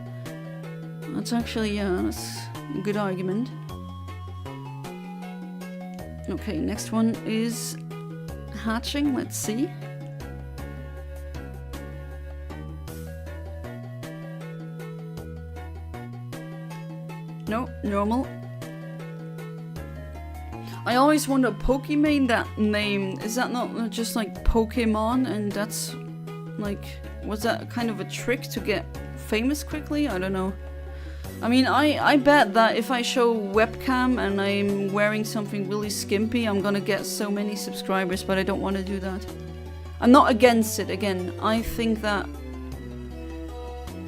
That's actually, that's a good argument. Okay, next one is hatching, let's see. No, normal. I always wonder, Pokimane, that name, is that not just like Pokemon, and that's like, was that kind of a trick to get famous quickly? I don't know. I mean, I bet that if I show webcam and I'm wearing something really skimpy, I'm gonna get so many subscribers, but I don't want to do that. I'm not against it, again. I think that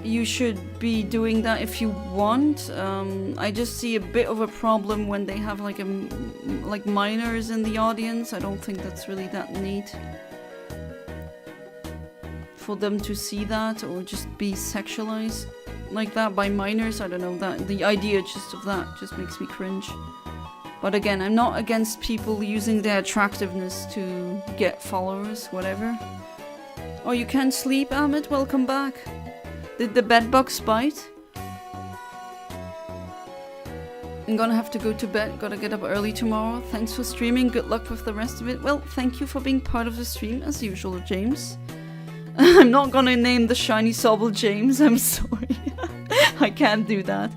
you should be doing that if you want. I just see a bit of a problem when they have like minors in the audience. I don't think that's really that neat for them to see that or just be sexualized. like that by minors. I don't know, that the idea just of that just makes me cringe. But again, I'm not against people using their attractiveness to get followers, whatever. Oh, you can't sleep, Ahmed? Welcome back. Did the bedbugs bite? I'm gonna have to go to bed, gotta get up early tomorrow. Thanks for streaming, good luck with the rest of it. Well, thank you for being part of the stream, as usual, James. I'm not gonna name the shiny Sobble James, I'm sorry. I can't do that.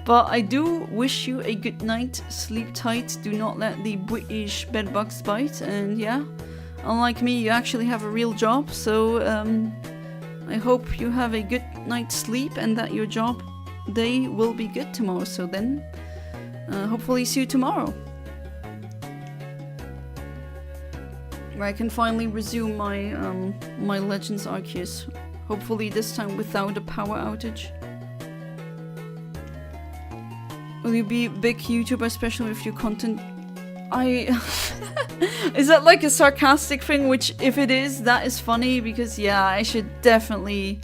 But I do wish you a good night, sleep tight, do not let the British bedbugs bite, and yeah, unlike me, you actually have a real job, so I hope you have a good night's sleep and that your job day will be good tomorrow, so then hopefully see you tomorrow. Where I can finally resume my my Legends Arceus. Hopefully this time without a power outage. Will you be a big YouTuber, especially if your content... Is that like a sarcastic thing? Which, if it is, that is funny, because yeah, I should definitely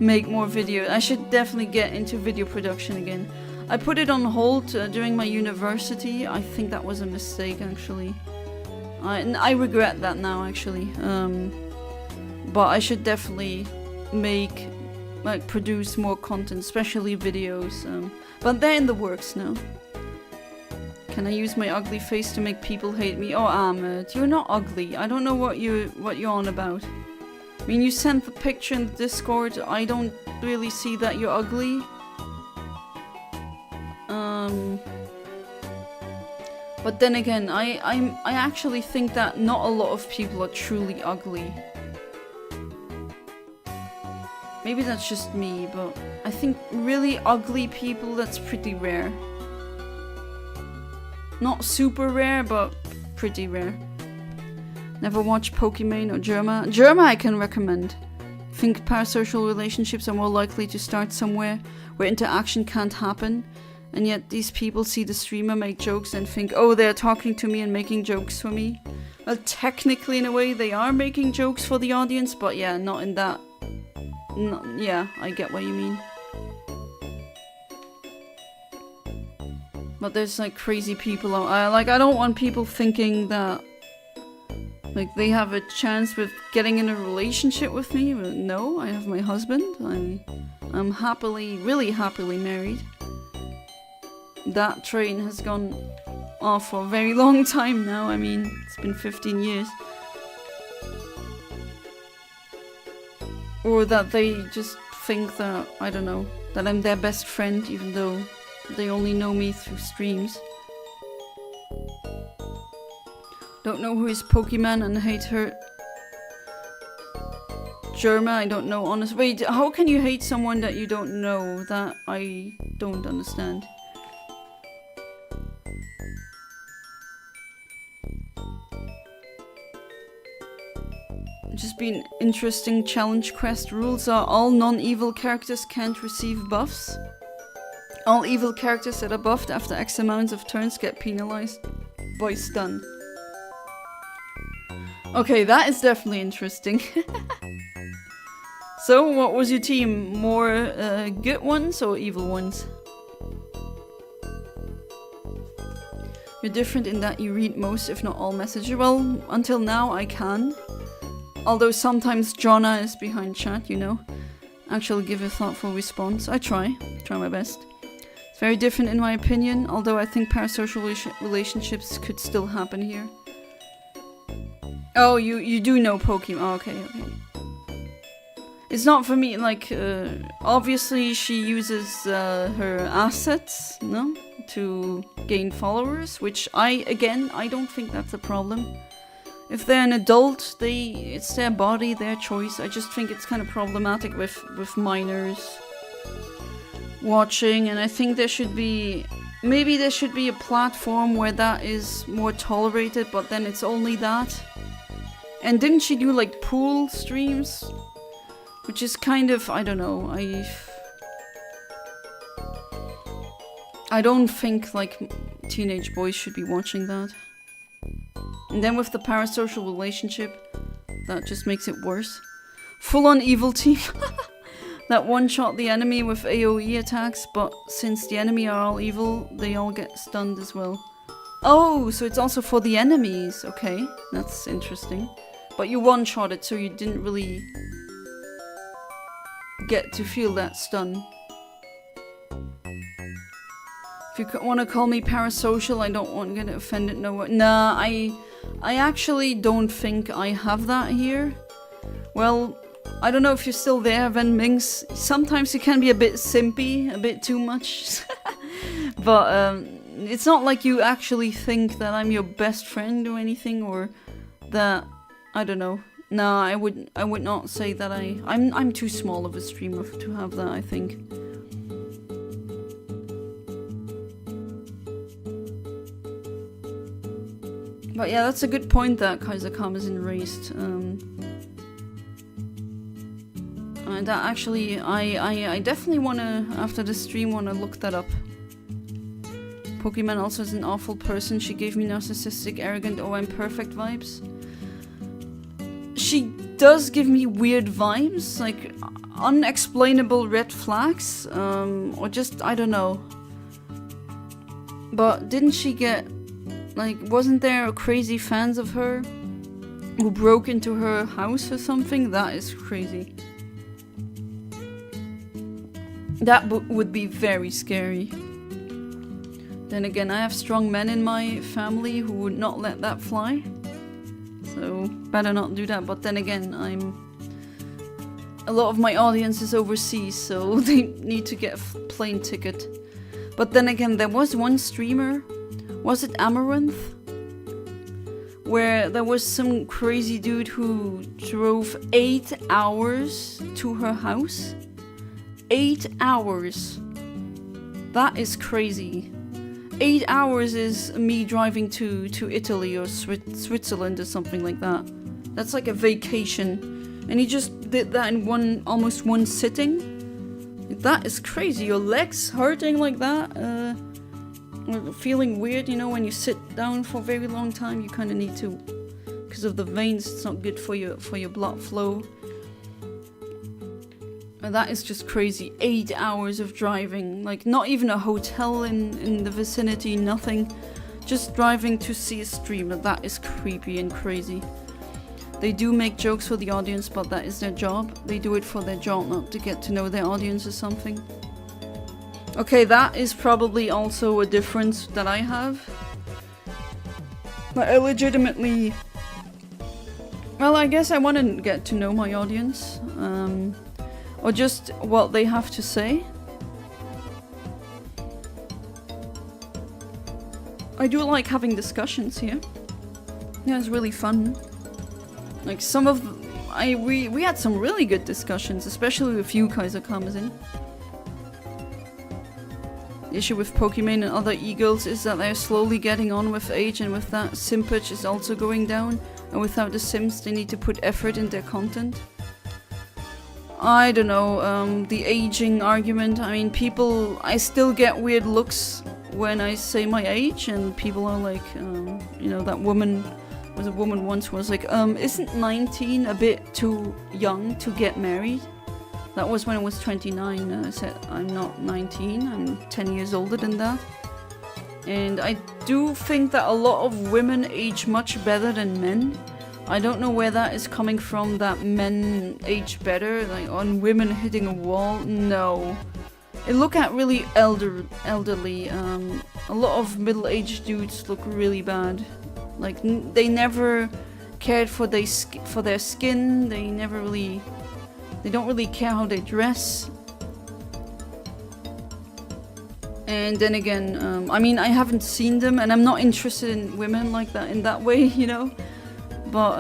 make more videos. I should definitely get into video production again. I put it on hold during my university. I think that was a mistake, actually. I regret that now, actually. But I should definitely produce more content, especially videos. But they're in the works now. Can I use my ugly face to make people hate me? Oh, Ahmed, you're not ugly. I don't know what you're on about. I mean, you sent the picture in the Discord. I don't really see that you're ugly. But then again, I actually think that not a lot of people are truly ugly. Maybe that's just me, but I think really ugly people, that's pretty rare. Not super rare, but pretty rare. Never watched Pokemon or Germa. Germa I can recommend. Think parasocial relationships are more likely to start somewhere where interaction can't happen, and yet these people see the streamer make jokes and think, oh, they're talking to me and making jokes for me. Well, technically in a way they are making jokes for the audience, but yeah, not in that. No, yeah, I get what you mean. But there's like crazy people out. I don't want people thinking that like they have a chance with getting in a relationship with me. But no, I have my husband. I'm happily, really happily married. That train has gone off for a very long time now. I mean, it's been 15 years. Or that they just think that, I don't know, that I'm their best friend, even though they only know me through streams. Don't know who is Pokemon and hate her. Germa, I don't know, honestly. Wait, how can you hate someone that you don't know? That I don't understand. Just been interesting challenge quest. Rules are all non-evil characters can't receive buffs. All evil characters that are buffed after X amounts of turns get penalized by stun. Okay, that is definitely interesting. So, what was your team? More good ones or evil ones? You're different in that you read most, if not all messages. Well, until now I can. Although sometimes Jonna is behind chat, you know. Actually give a thoughtful response. I try my best. It's very different in my opinion, although I think parasocial relationships could still happen here. Oh, you do know Pokemon. Oh, okay. It's not for me, like, obviously she uses her assets, no? To gain followers, which I don't think that's a problem. If they're an adult, it's their body, their choice. I just think it's kind of problematic with minors watching, and I think there should be... Maybe there should be a platform where that is more tolerated, but then it's only that. And didn't she do, like, pool streams? Which is kind of... I don't know, I don't think, like, teenage boys should be watching that. And then with the parasocial relationship, that just makes it worse. Full-on evil team. that one-shot the enemy with AoE attacks, but since the enemy are all evil, they all get stunned as well. Oh, so it's also for the enemies. Okay, that's interesting. But you one-shot it, so you didn't really get to feel that stun. If you want to call me parasocial, I don't want to get offended. No, nah, I actually don't think I have that here. Well, I don't know if you're still there, Ven Minx. Sometimes you can be a bit simpy, a bit too much. But it's not like you actually think that I'm your best friend or anything, or that, I don't know. No, I would not say that I'm too small of a streamer to have that, I think. But yeah, that's a good point that Kaiser Karma is erased. And that actually, I definitely wanna, after the stream, wanna look that up. Pokemon also is an awful person. She gave me narcissistic, arrogant, oh I'm perfect vibes. She does give me weird vibes, like unexplainable red flags, or just, I don't know. But didn't she get, like, wasn't there crazy fans of her who broke into her house or something? That is crazy. That would be very scary. Then again, I have strong men in my family who would not let that fly. So, better not do that. But then again, a lot of my audience is overseas, so they need to get a plane ticket. But then again, there was one streamer, was it Amaranth? Where there was some crazy dude who drove 8 hours to her house. 8 hours. That is crazy. 8 hours is me driving to Italy or Switzerland or something like that. That's like a vacation. And he just did that in almost one sitting. That is crazy. Your legs hurting like that. Feeling weird, you know, when you sit down for a very long time, you kind of need to, because of the veins, it's not good for your blood flow. And that is just crazy. 8 hours of driving, like not even a hotel in the vicinity, nothing. Just driving to see a streamer. That is creepy and crazy. They do make jokes for the audience, but that is their job. They do it for their job, not to get to know their audience or something. Okay, that is probably also a difference that I have. But I legitimately... Well, I guess I want to get to know my audience. Or just what they have to say. I do like having discussions here. Yeah, it's really fun. Like some of... we had some really good discussions, especially with you, Kaiser comes in. The issue with Pokemon and other e-girls is that they're slowly getting on with age, and with that, simpage is also going down. And without the sims, they need to put effort in their content. I don't know, the aging argument. I mean, people... I still get weird looks when I say my age, and people are like, you know, that woman... was a woman once was like, isn't 19 a bit too young to get married? That was when I was 29. I said, I'm not 19, I'm 10 years older than that. And I do think that a lot of women age much better than men. I don't know where that is coming from, that men age better, like on women hitting a wall. No. Look at really elderly. A lot of middle-aged dudes look really bad. Like, they never cared for their skin, they don't really care how they dress. And then again, I mean, I haven't seen them, and I'm not interested in women like that, in that way, you know? But,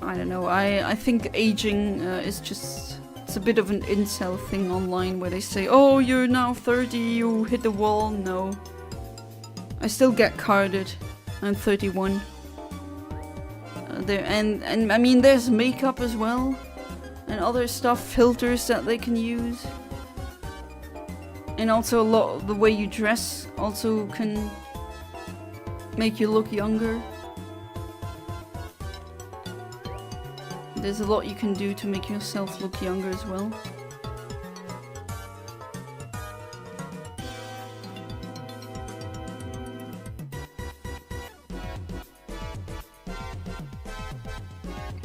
I don't know, I think aging is just... It's a bit of an incel thing online where they say, oh, you're now 30, you hit the wall. No. I still get carded. I'm 31. And I mean, there's makeup as well. And other stuff, filters that they can use. And also a lot of the way you dress also can make you look younger. there's a lot you can do to make yourself look younger as well.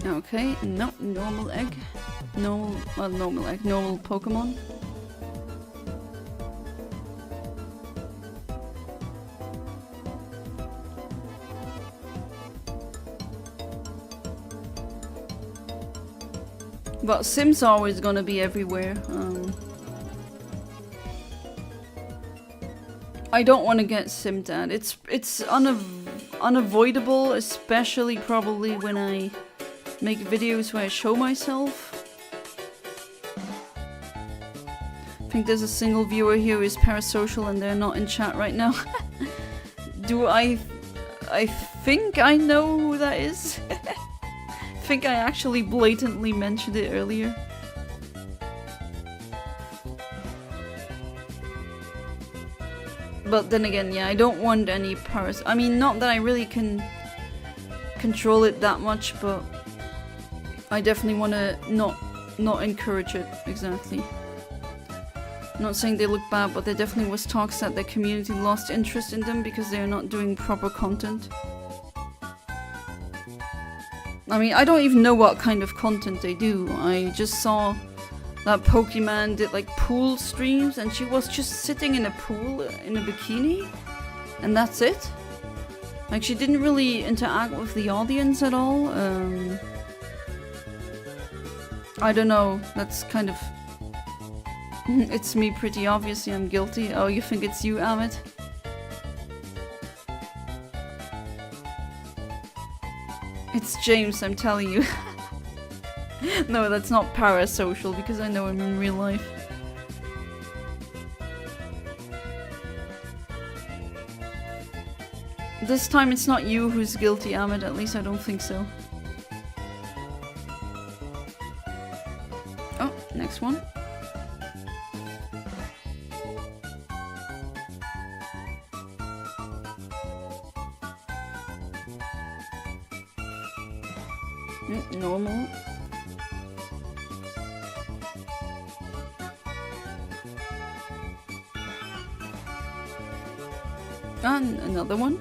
Okay, no, normal egg. Normal, well, normal egg, normal Pokemon. But Sims are always gonna be everywhere. I don't want to get Sim Dad. It's unavoidable, especially probably when I make videos where I show myself. I think there's a single viewer here who is parasocial and they're not in chat right now. Do I think I know who that is. I think I actually blatantly mentioned it earlier. But then again, yeah, I don't want any I mean, not that I really can control it that much, but I definitely want to not encourage it, exactly. I'm not saying they look bad, but there definitely was talks that the community lost interest in them because they're not doing proper content. I mean, I don't even know what kind of content they do. I just saw that Pokemon did like pool streams and she was just sitting in a pool in a bikini and that's it. Like, she didn't really interact with the audience at all. I don't know, that's kind of... It's me, pretty obviously I'm guilty. Oh, you think it's you, Amit? It's James, I'm telling you. No, that's not parasocial because I know him in real life. This time it's not you who's guilty, Ahmed, at least I don't think so. Oh, next one. Normal. And another one.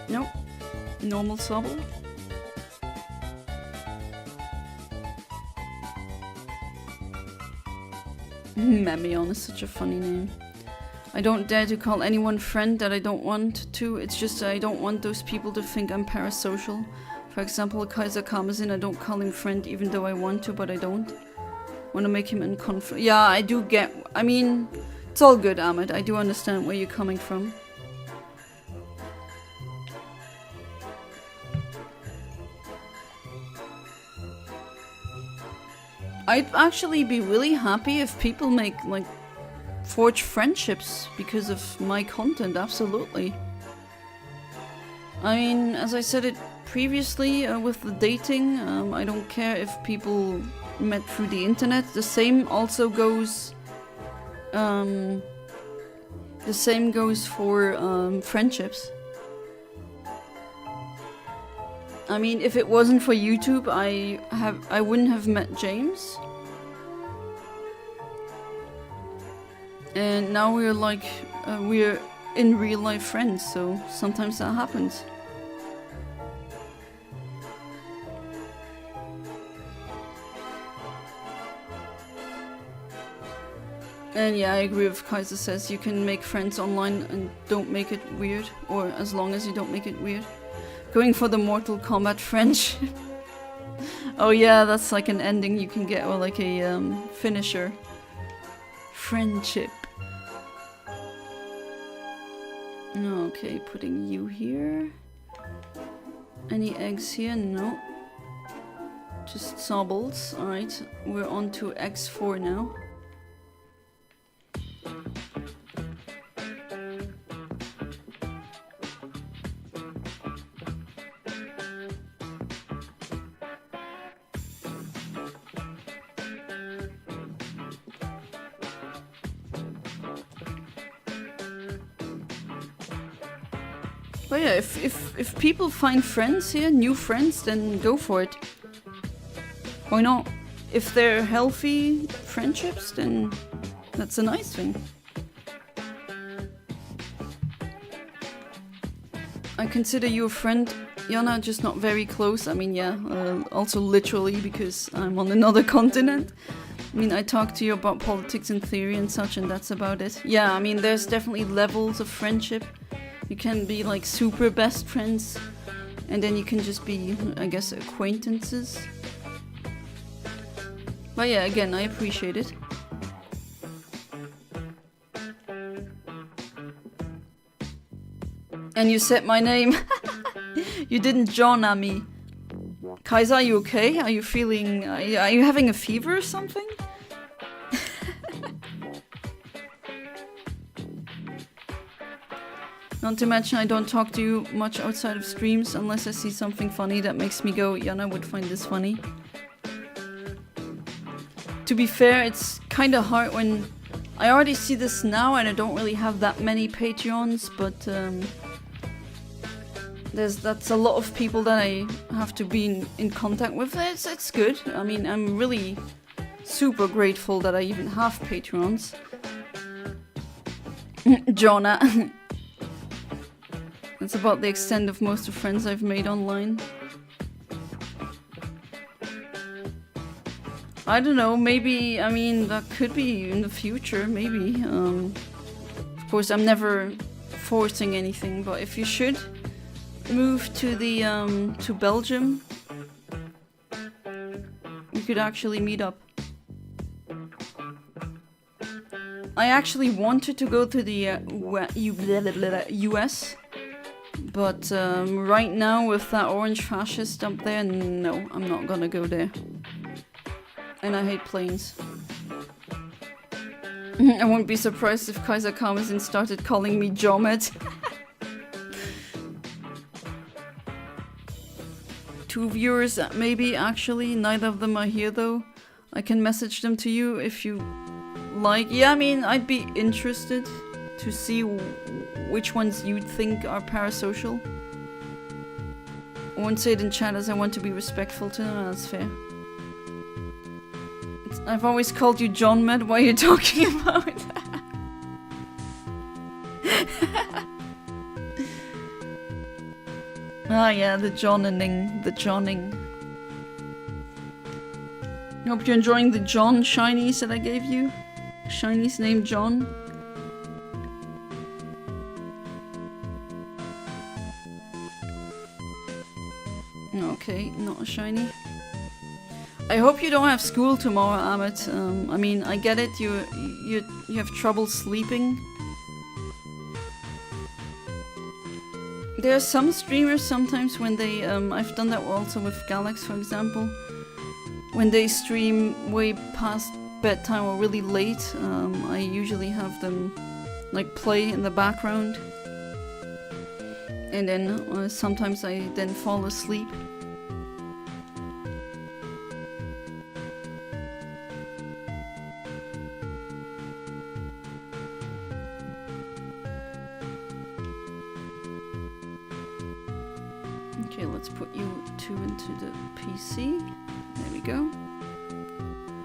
Nope. Normal Sobble. Mamion is such a funny name. I don't dare to call anyone friend that I don't want to. It's just I don't want those people to think I'm parasocial. For example, Kaiser Karmazin, I don't call him friend even though I want to, but I don't. Want to make him unconfident. Yeah, I do get... I mean, it's all good, Ahmed. I do understand where you're coming from. I'd actually be really happy if people make, like, forge friendships because of my content, absolutely. I mean, as I said it previously with the dating, I don't care if people met through the internet. The same also goes... the same goes for friendships. I mean, if it wasn't for YouTube, I wouldn't have met James. And now we're like, we're in real life friends, so sometimes that happens. And yeah, I agree with Kaiser says you can make friends online and don't make it weird, or as long as you don't make it weird. Going for the Mortal Kombat friendship. Oh yeah, that's like an ending you can get, or like a finisher. Friendship. Okay, putting you here. Any eggs here? No. Just Sobbles. Alright, we're on to X4 now. But yeah, if people find friends here, new friends, then go for it. Why not? If they're healthy friendships, then that's a nice thing. I consider you a friend, Yana, just not very close. I mean, yeah, also literally because I'm on another continent. I mean, I talk to you about politics and theory and such, and that's about it. Yeah, I mean, there's definitely levels of friendship. You can be like super best friends, and then you can just be, I guess, acquaintances. But yeah, again, I appreciate it. And you said my name. You didn't John at me. Kaiser, are you okay? Are you feeling... Are you having a fever or something? Not to mention I don't talk to you much outside of streams unless I see something funny that makes me go, Yana would find this funny. To be fair, it's kinda hard when... I already see this now and I don't really have that many Patreons, but that's a lot of people that I have to be in contact with. It's good. I mean, I'm really super grateful that I even have Patreons. Jonah. That's about the extent of most of the friends I've made online. I don't know, maybe, I mean, that could be in the future, maybe. Of course, I'm never forcing anything, but if you should move to the, to Belgium, we could actually meet up. I actually wanted to go to the US, but right now with that orange fascist up there, no, I'm not gonna go there. And I hate planes. I won't be surprised if Kaiser Karmazin started calling me Jomet. 2 viewers, maybe, actually. Neither of them are here, though. I can message them to you if you like. Yeah, I mean, I'd be interested to see which ones you'd think are parasocial. I won't say it in chat as I want to be respectful to them. That's fair. I've always called you John Med. What are you talking about? Ah yeah, the Johning, the Johning. Hope you're enjoying the John shinies that I gave you. Shinies named John. Okay, not a shiny. I hope you don't have school tomorrow, Amit. I mean, I get it. You have trouble sleeping. There are some streamers sometimes when they I've done that also with Galax, for example. When they stream way past bedtime or really late, I usually have them like play in the background, and then sometimes I then fall asleep. Okay, let's put you two into the PC. There we go.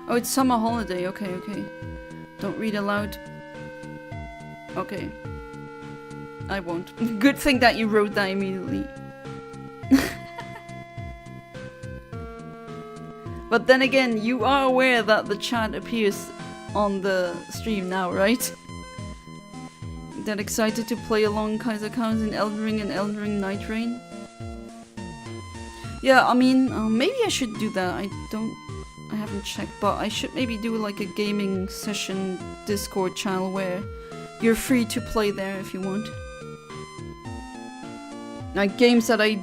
Oh, it's summer holiday. Okay, okay. Don't read aloud. Okay. I won't. Good thing that you wrote that immediately. But then again, you are aware that the chat appears on the stream now, right? That excited to play along Kaiser Counts in Elden Ring and Elden Ring Night Rain? Yeah, I mean, maybe I should do that. I haven't checked, but I should maybe do like a gaming session Discord channel where you're free to play there if you want. Like games that I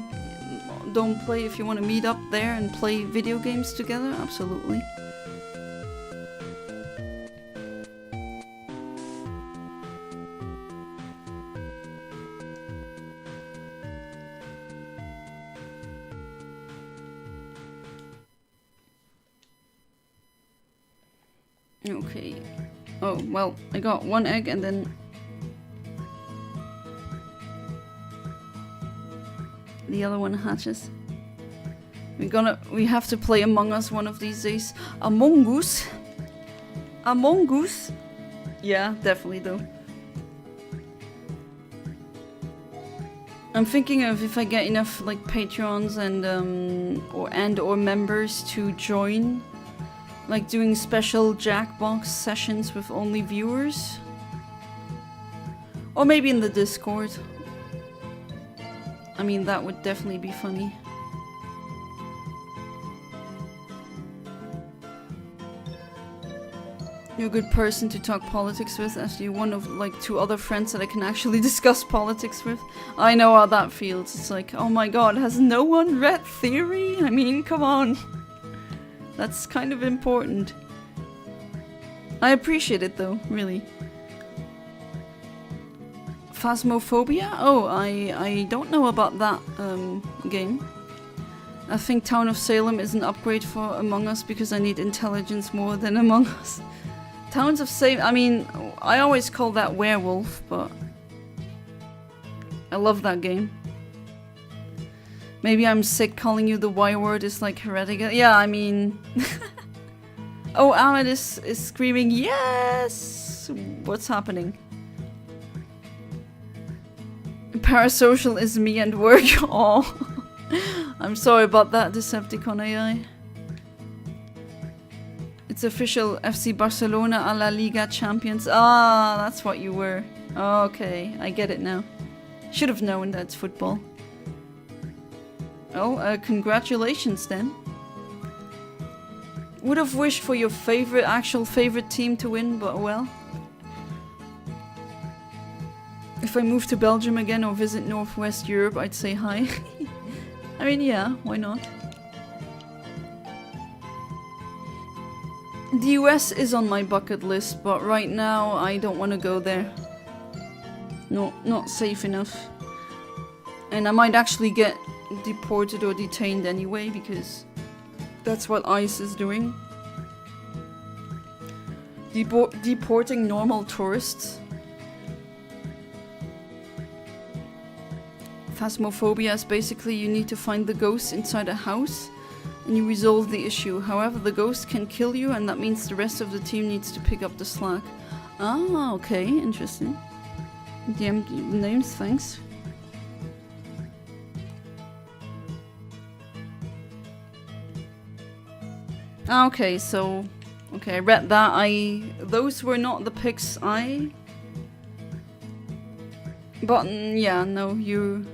don't play, if you want to meet up there and play video games together, absolutely. Okay. Oh, well, I got one egg and then... the other one hatches. We have to play Among Us one of these days. Among Us? Among Us? Yeah, definitely though. I'm thinking of if I get enough like Patreons and or members to join, like doing special Jackbox sessions with only viewers. Or maybe in the Discord. I mean, that would definitely be funny. You're a good person to talk politics with, as you're one of like 2 other friends that I can actually discuss politics with. I know how that feels. It's like, oh my god, has no one read Theory? I mean, come on. That's kind of important. I appreciate it though, really. Phasmophobia? Oh, I don't know about that game. I think Town of Salem is an upgrade for Among Us because I need intelligence more than Among Us. Towns of Salem, I mean, I always call that Werewolf, but I love that game. Maybe I'm sick calling you the Y word is like heretical. Yeah, I mean... Oh, Ahmed is screaming, yes! What's happening? Parasocial is me and work. Oh, I'm sorry about that, Decepticon AI. It's official, FC Barcelona a la Liga champions. Ah, that's what you were. Okay, I get it now. Should have known that's football. Oh, congratulations then. Would have wished for your actual favorite team to win, but well. If I move to Belgium again or visit Northwest Europe, I'd say hi. I mean, yeah, why not? The US is on my bucket list, but right now I don't want to go there. No, not safe enough. And I might actually get deported or detained anyway, because that's what ICE is doing. Deporting normal tourists. Phasmophobia is basically you need to find the ghost inside a house and you resolve the issue. However, the ghost can kill you and that means the rest of the team needs to pick up the slack. Ah, okay, interesting. DM names, thanks. Okay, so... Okay, I read that. Those were not the picks I... But, yeah, no, you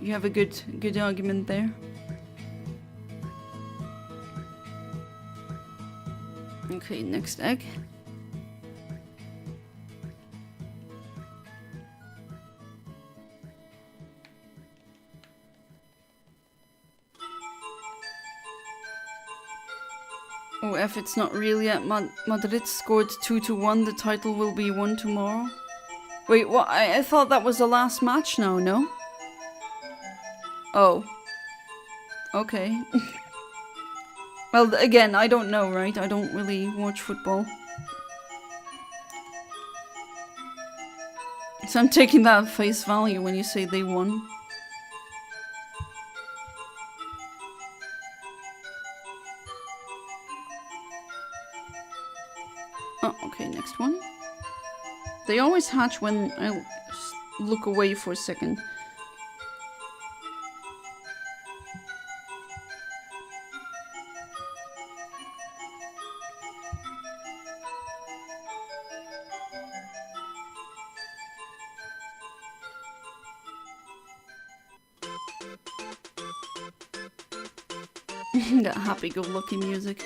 have a good argument there. Okay, next egg. Oh, if it's not real yet, Madrid scored 2-1, the title will be won tomorrow. Wait, what? I thought that was the last match now, no? Oh. Okay. Well, again, I don't know, right? I don't really watch football. So I'm taking that at face value when you say they won. Oh, okay, next one. They always hatch when I look away for a second. That happy-go-lucky music.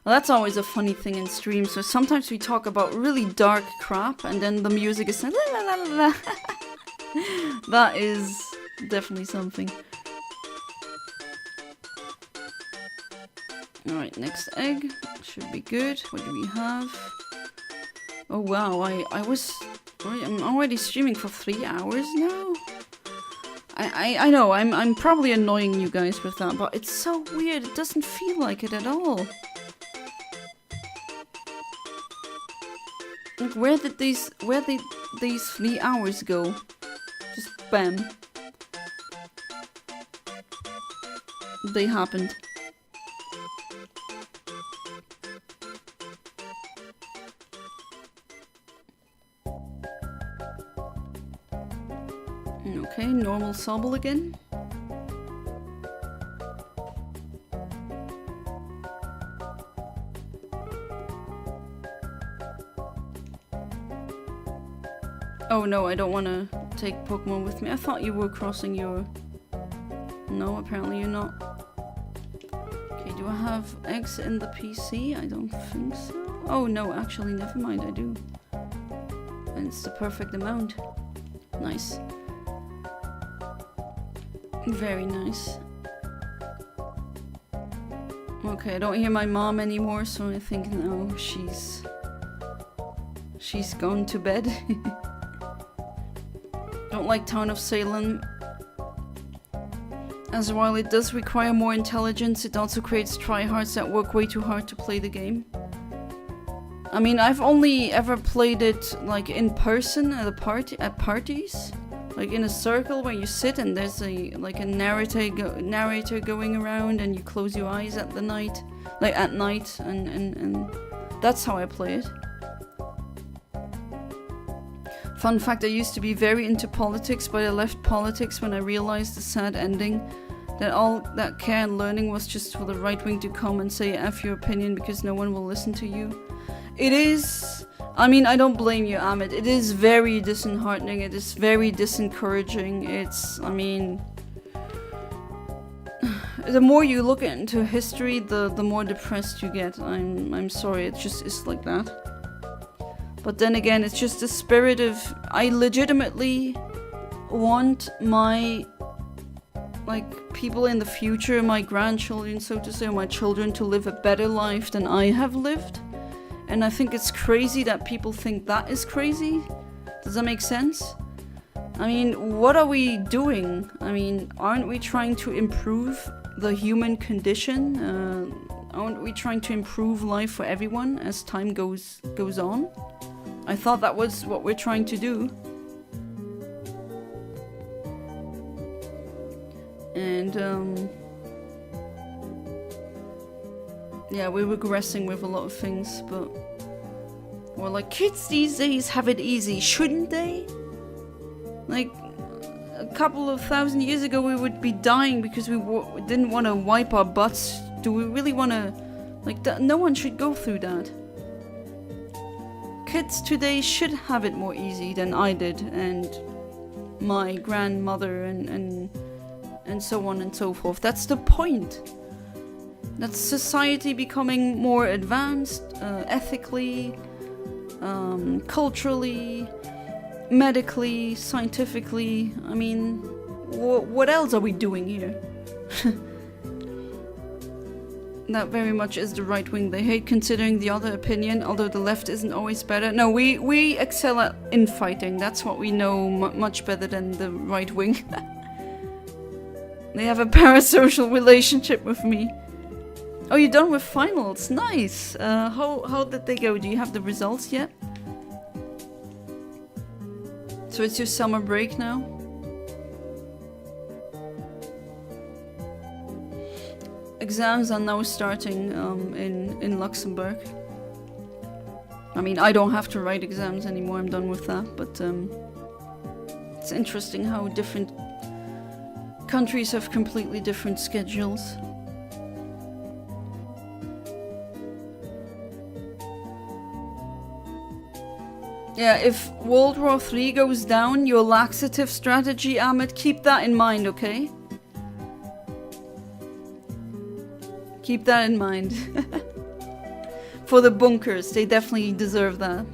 Well, that's always a funny thing in streams. So sometimes we talk about really dark crap and then the music is like la la la la. That is definitely something. Alright, next egg. Should be good. What do we have? Oh wow, I'm already streaming for 3 hours now? I know, I'm probably annoying you guys with that, but it's so weird, it doesn't feel like it at all. Like, where did these 3 hours go? Just bam. they happened. Okay, normal Sobble again. Oh no, I don't want to take Pokemon with me. I thought you were crossing your... No, apparently you're not. Okay, do I have eggs in the PC? I don't think so. Oh no, actually, never mind, I do. And it's the perfect amount. Nice. Very nice. Okay, I don't hear my mom anymore, so I think now she's gone to bed. Don't like Town of Salem. As while it does require more intelligence, it also creates tryhards that work way too hard to play the game. I mean, I've only ever played it like in person at parties, like in a circle where you sit and there's a narrator going around and you close your eyes at night, and that's how I play it. Fun fact, I used to be very into politics, but I left politics when I realized the sad ending. That all that care and learning was just for the right wing to come and say F your opinion because no one will listen to you. It is... I mean, I don't blame you, Amit. It is very disheartening. It is very disencouraging. It's... I mean... The more you look into history, the more depressed you get. I'm sorry, it just is like that. But then again, it's just the spirit of... I legitimately want my... like, people in the future, my grandchildren, so to say, or my children, to live a better life than I have lived. And I think it's crazy that people think that is crazy. Does that make sense? I mean, what are we doing? I mean, aren't we trying to improve the human condition? Aren't we trying to improve life for everyone as time goes on? I thought that was what we're trying to do. And, yeah, we're regressing with a lot of things, but... We're like, kids these days have it easy, shouldn't they? Like, a couple of thousand years ago we would be dying because we didn't want to wipe our butts. Do we really want to... Like, no one should go through that. Kids today should have it more easy than I did, and my grandmother, and so on and so forth. That's the point. That's society becoming more advanced, ethically, culturally, medically, scientifically. I mean, what else are we doing here? That very much is the right wing. They hate considering the other opinion, although the left isn't always better. No, we excel at infighting. That's what we know much better than the right wing. They have a parasocial relationship with me. Oh, you're done with finals. Nice. How did they go? Do you have the results yet? So it's your summer break now? Exams are now starting in Luxembourg. I mean, I don't have to write exams anymore. I'm done with that. But it's interesting how different countries have completely different schedules. Yeah, if World War III goes down, your laxative strategy, Ahmed, keep that in mind, okay? Keep that in mind. For the bunkers, they definitely deserve that.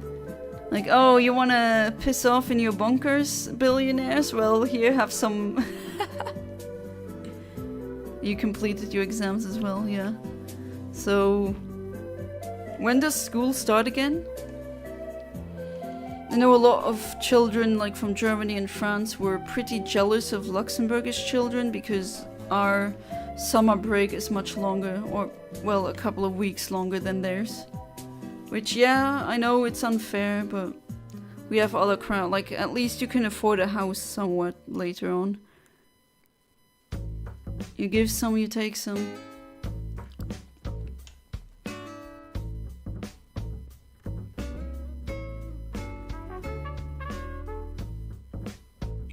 Like, oh, you wanna piss off in your bunkers, billionaires? Well, here, have some... You completed your exams as well, yeah. So... When does school start again? I know a lot of children, like from Germany and France, were pretty jealous of Luxembourgish children because our summer break is much longer, or, well, a couple of weeks longer than theirs. Which, yeah, I know it's unfair, but we have other crowd. Like, at least you can afford a house somewhat later on. You give some, you take some.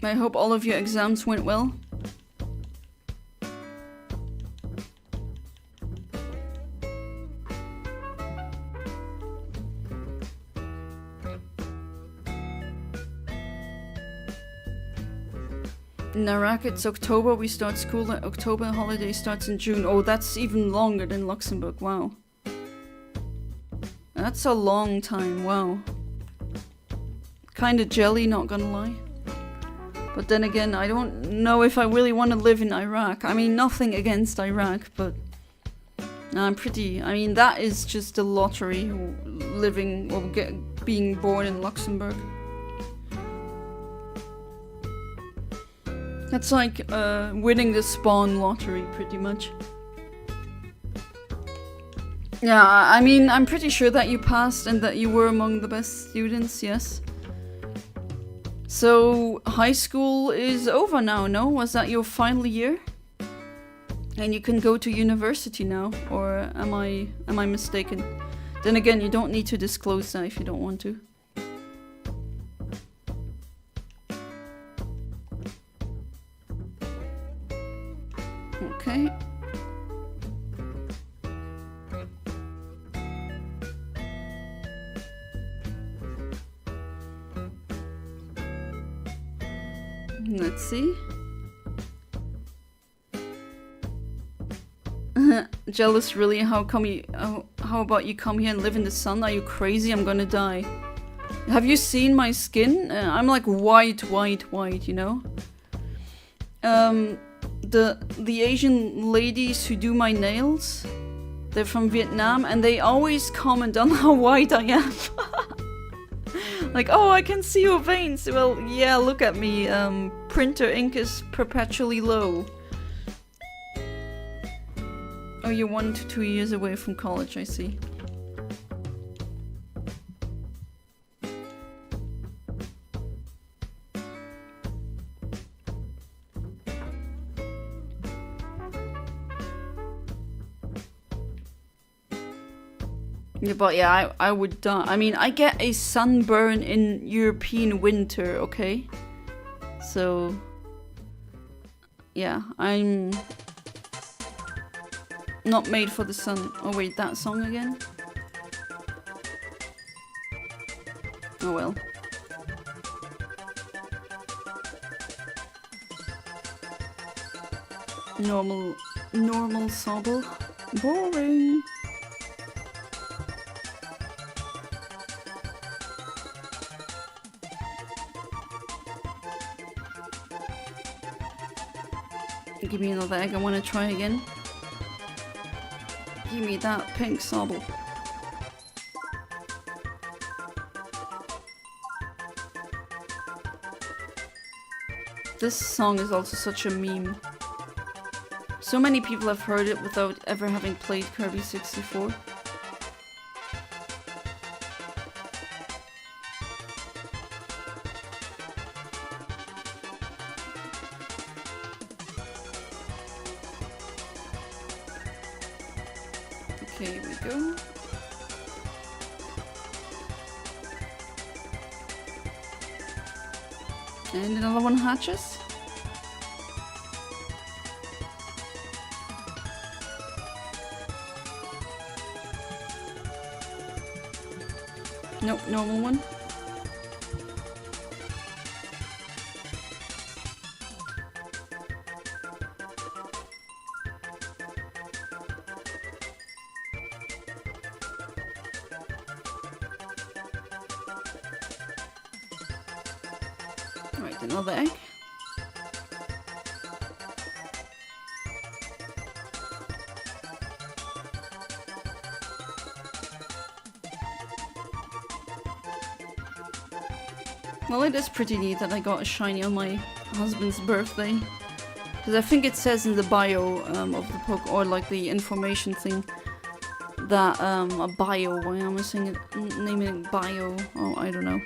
I hope all of your exams went well. In Iraq, it's October. We start school in October. Holiday starts in June. Oh, that's even longer than Luxembourg. Wow. That's a long time. Wow. Kinda jelly, not gonna lie. But then again, I don't know if I really want to live in Iraq. I mean, nothing against Iraq, but I'm pretty... I mean, that is just a lottery, living or being born in Luxembourg. That's like winning the Spawn lottery, pretty much. Yeah, I mean, I'm pretty sure that you passed and that you were among the best students, yes. So, high school is over now, no? Was that your final year? And you can go to university now, or am I mistaken? Then again, you don't need to disclose that if you don't want to. Okay. Let's see. Jealous, really? How about you come here and live in the sun? Are you crazy? I'm gonna die. Have you seen my skin? I'm like white, you know? The Asian ladies who do my nails, they're from Vietnam, and they always comment on how white I am. Like, oh, I can see your veins. Well, yeah, look at me. Printer ink is perpetually low. Oh, you're 1 to 2 years away from college, I see. Yeah, but yeah, I would die. I mean, I get a sunburn in European winter, okay? So, yeah, I'm not made for the sun. Oh wait, that song again? Oh well. Normal sobble. Boring. Give me another egg, I want to try again. Give me that pink sobble. This song is also such a meme. So many people have heard it without ever having played Kirby 64. Okay, here we go. And another one hatches. Nope, normal one. Right, another egg. Well, it is pretty neat that I got a shiny on my husband's birthday. Because I think it says in the bio of the Poke, or like the information thing, that a bio, why am I saying it, naming it bio? Oh, I don't know.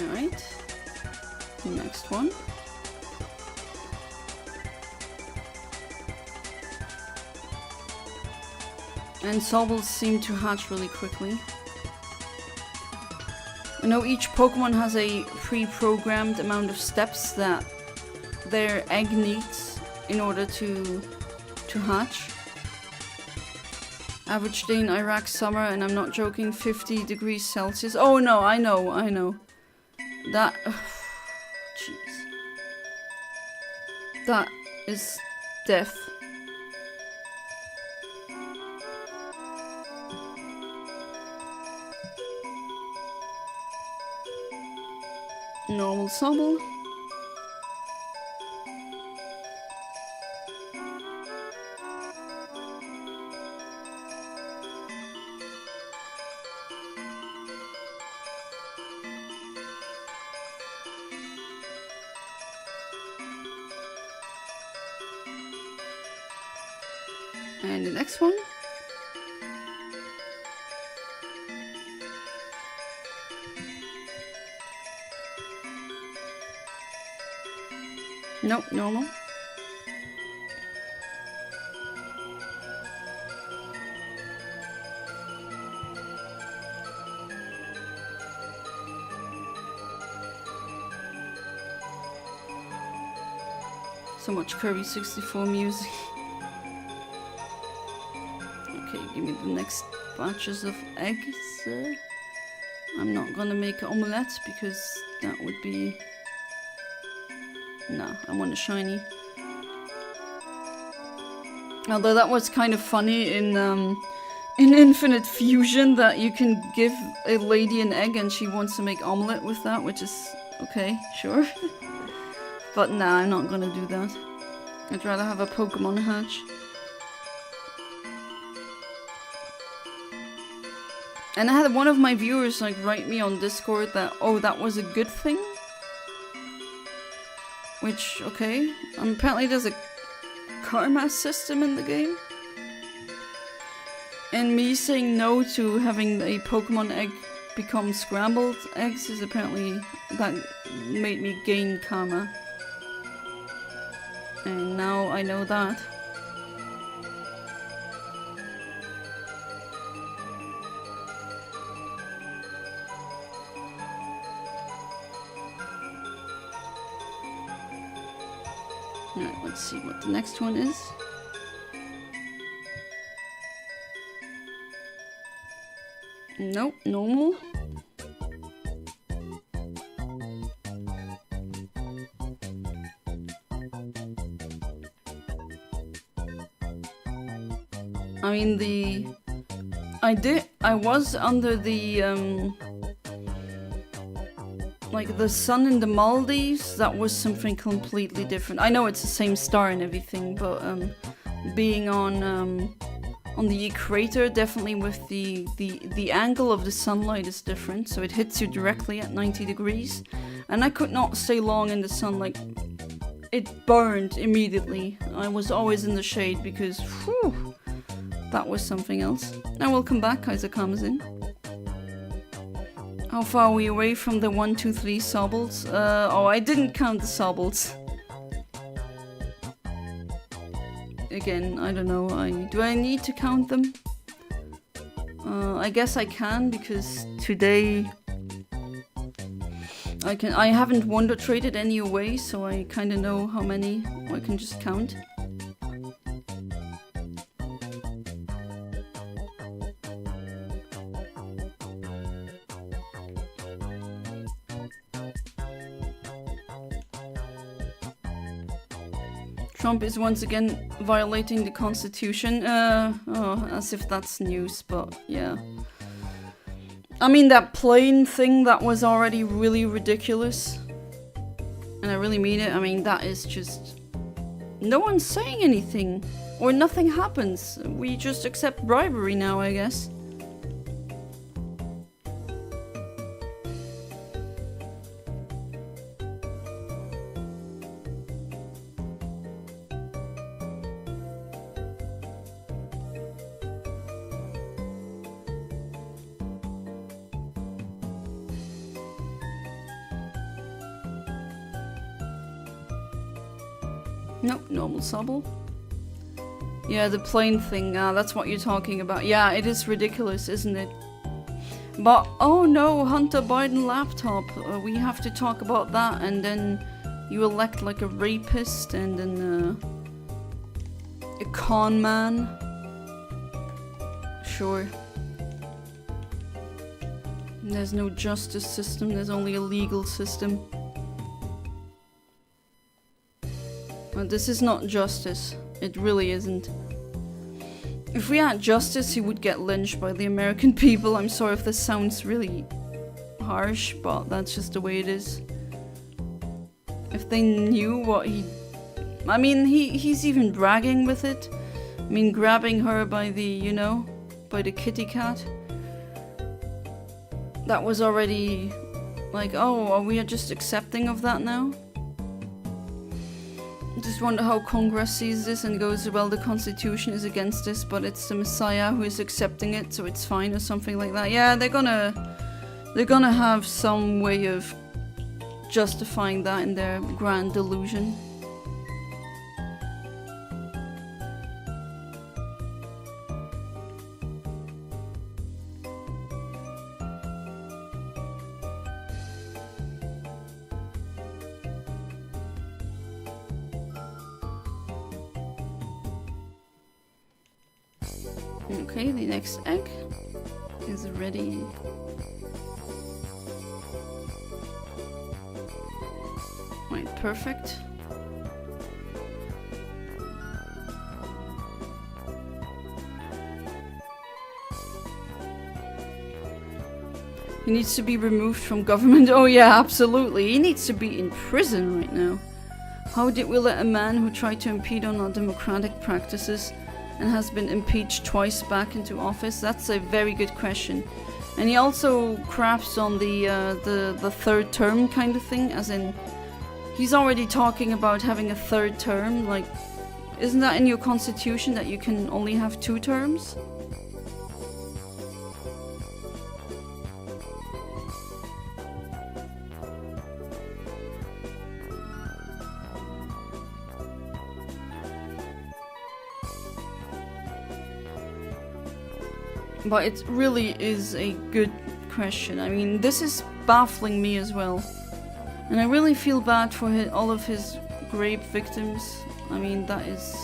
Alright. Next one. And Sobbles seem to hatch really quickly. I know each Pokemon has a pre-programmed amount of steps that their egg needs in order to hatch. Average day in Iraq summer, and I'm not joking, 50 degrees Celsius. Oh no, I know. That... Jeez. That is death. Normal Sobble. And the next one. Nope, normal. So much Kirby 64 music. Okay, give me the next batches of eggs. I'm not gonna make an omelette because that would be... No, I want a shiny. Although that was kind of funny in Infinite Fusion that you can give a lady an egg and she wants to make omelette with that, which is okay, sure. But nah, I'm not gonna do that. I'd rather have a Pokemon hatch. And I had one of my viewers like write me on Discord that, oh, that was a good thing. Which, okay. Apparently there's a karma system in the game. And me saying no to having a Pokemon egg become scrambled eggs is apparently... that made me gain karma. And now I know that. Alright, let's see what the next one is. Nope, normal. I mean, I was under the, like the sun in the Maldives. That was something completely different. I know it's the same star and everything, but being on the equator, definitely with the angle of the sunlight is different, so it hits you directly at 90 degrees. And I could not stay long in the sun, like, it burned immediately. I was always in the shade because, whew, that was something else. Now welcome back, Kaiser comes in. How far are we away from the 1, 2, 3 Sobbles? Oh, I didn't count the Sobbles. Again, I don't know. Do I need to count them? I guess I can, because today I haven't wonder traded any away, so I kind of know how many I can just count. Trump is once again violating the Constitution. Oh, as if that's news, but yeah. I mean, that plane thing, that was already really ridiculous. And I really mean it. I mean, that is just... No one's saying anything. Or nothing happens. We just accept bribery now, I guess. Nope, normal Sobble. Yeah, the plane thing, that's what you're talking about. Yeah, it is ridiculous, isn't it? But, oh no, Hunter Biden laptop. We have to talk about that, and then you elect like a rapist, and then a con man. Sure. There's no justice system, there's only a legal system. But this is not justice. It really isn't. If we had justice, he would get lynched by the American people. I'm sorry if this sounds really harsh, but that's just the way it is. If they knew what he... I mean, he's even bragging with it. I mean, grabbing her by the, you know, by the kitty cat. That was already like, oh, are we just accepting of that now? I just wonder how Congress sees this and goes, well, the Constitution is against this, but it's the Messiah who is accepting it, so it's fine, or something like that. Yeah, they're gonna have some way of justifying that in their grand delusion. Okay, the next egg is ready. Right, perfect. He needs to be removed from government. Oh yeah, absolutely. He needs to be in prison right now. How did we let a man who tried to impede on our democratic practices and has been impeached twice back into office? That's a very good question. And he also craps on the third term kind of thing, as in he's already talking about having a third term. Like, isn't that in your constitution that you can only have 2 terms? But it really is a good question. I mean, this is baffling me as well. And I really feel bad for all of his rape victims. I mean, that is...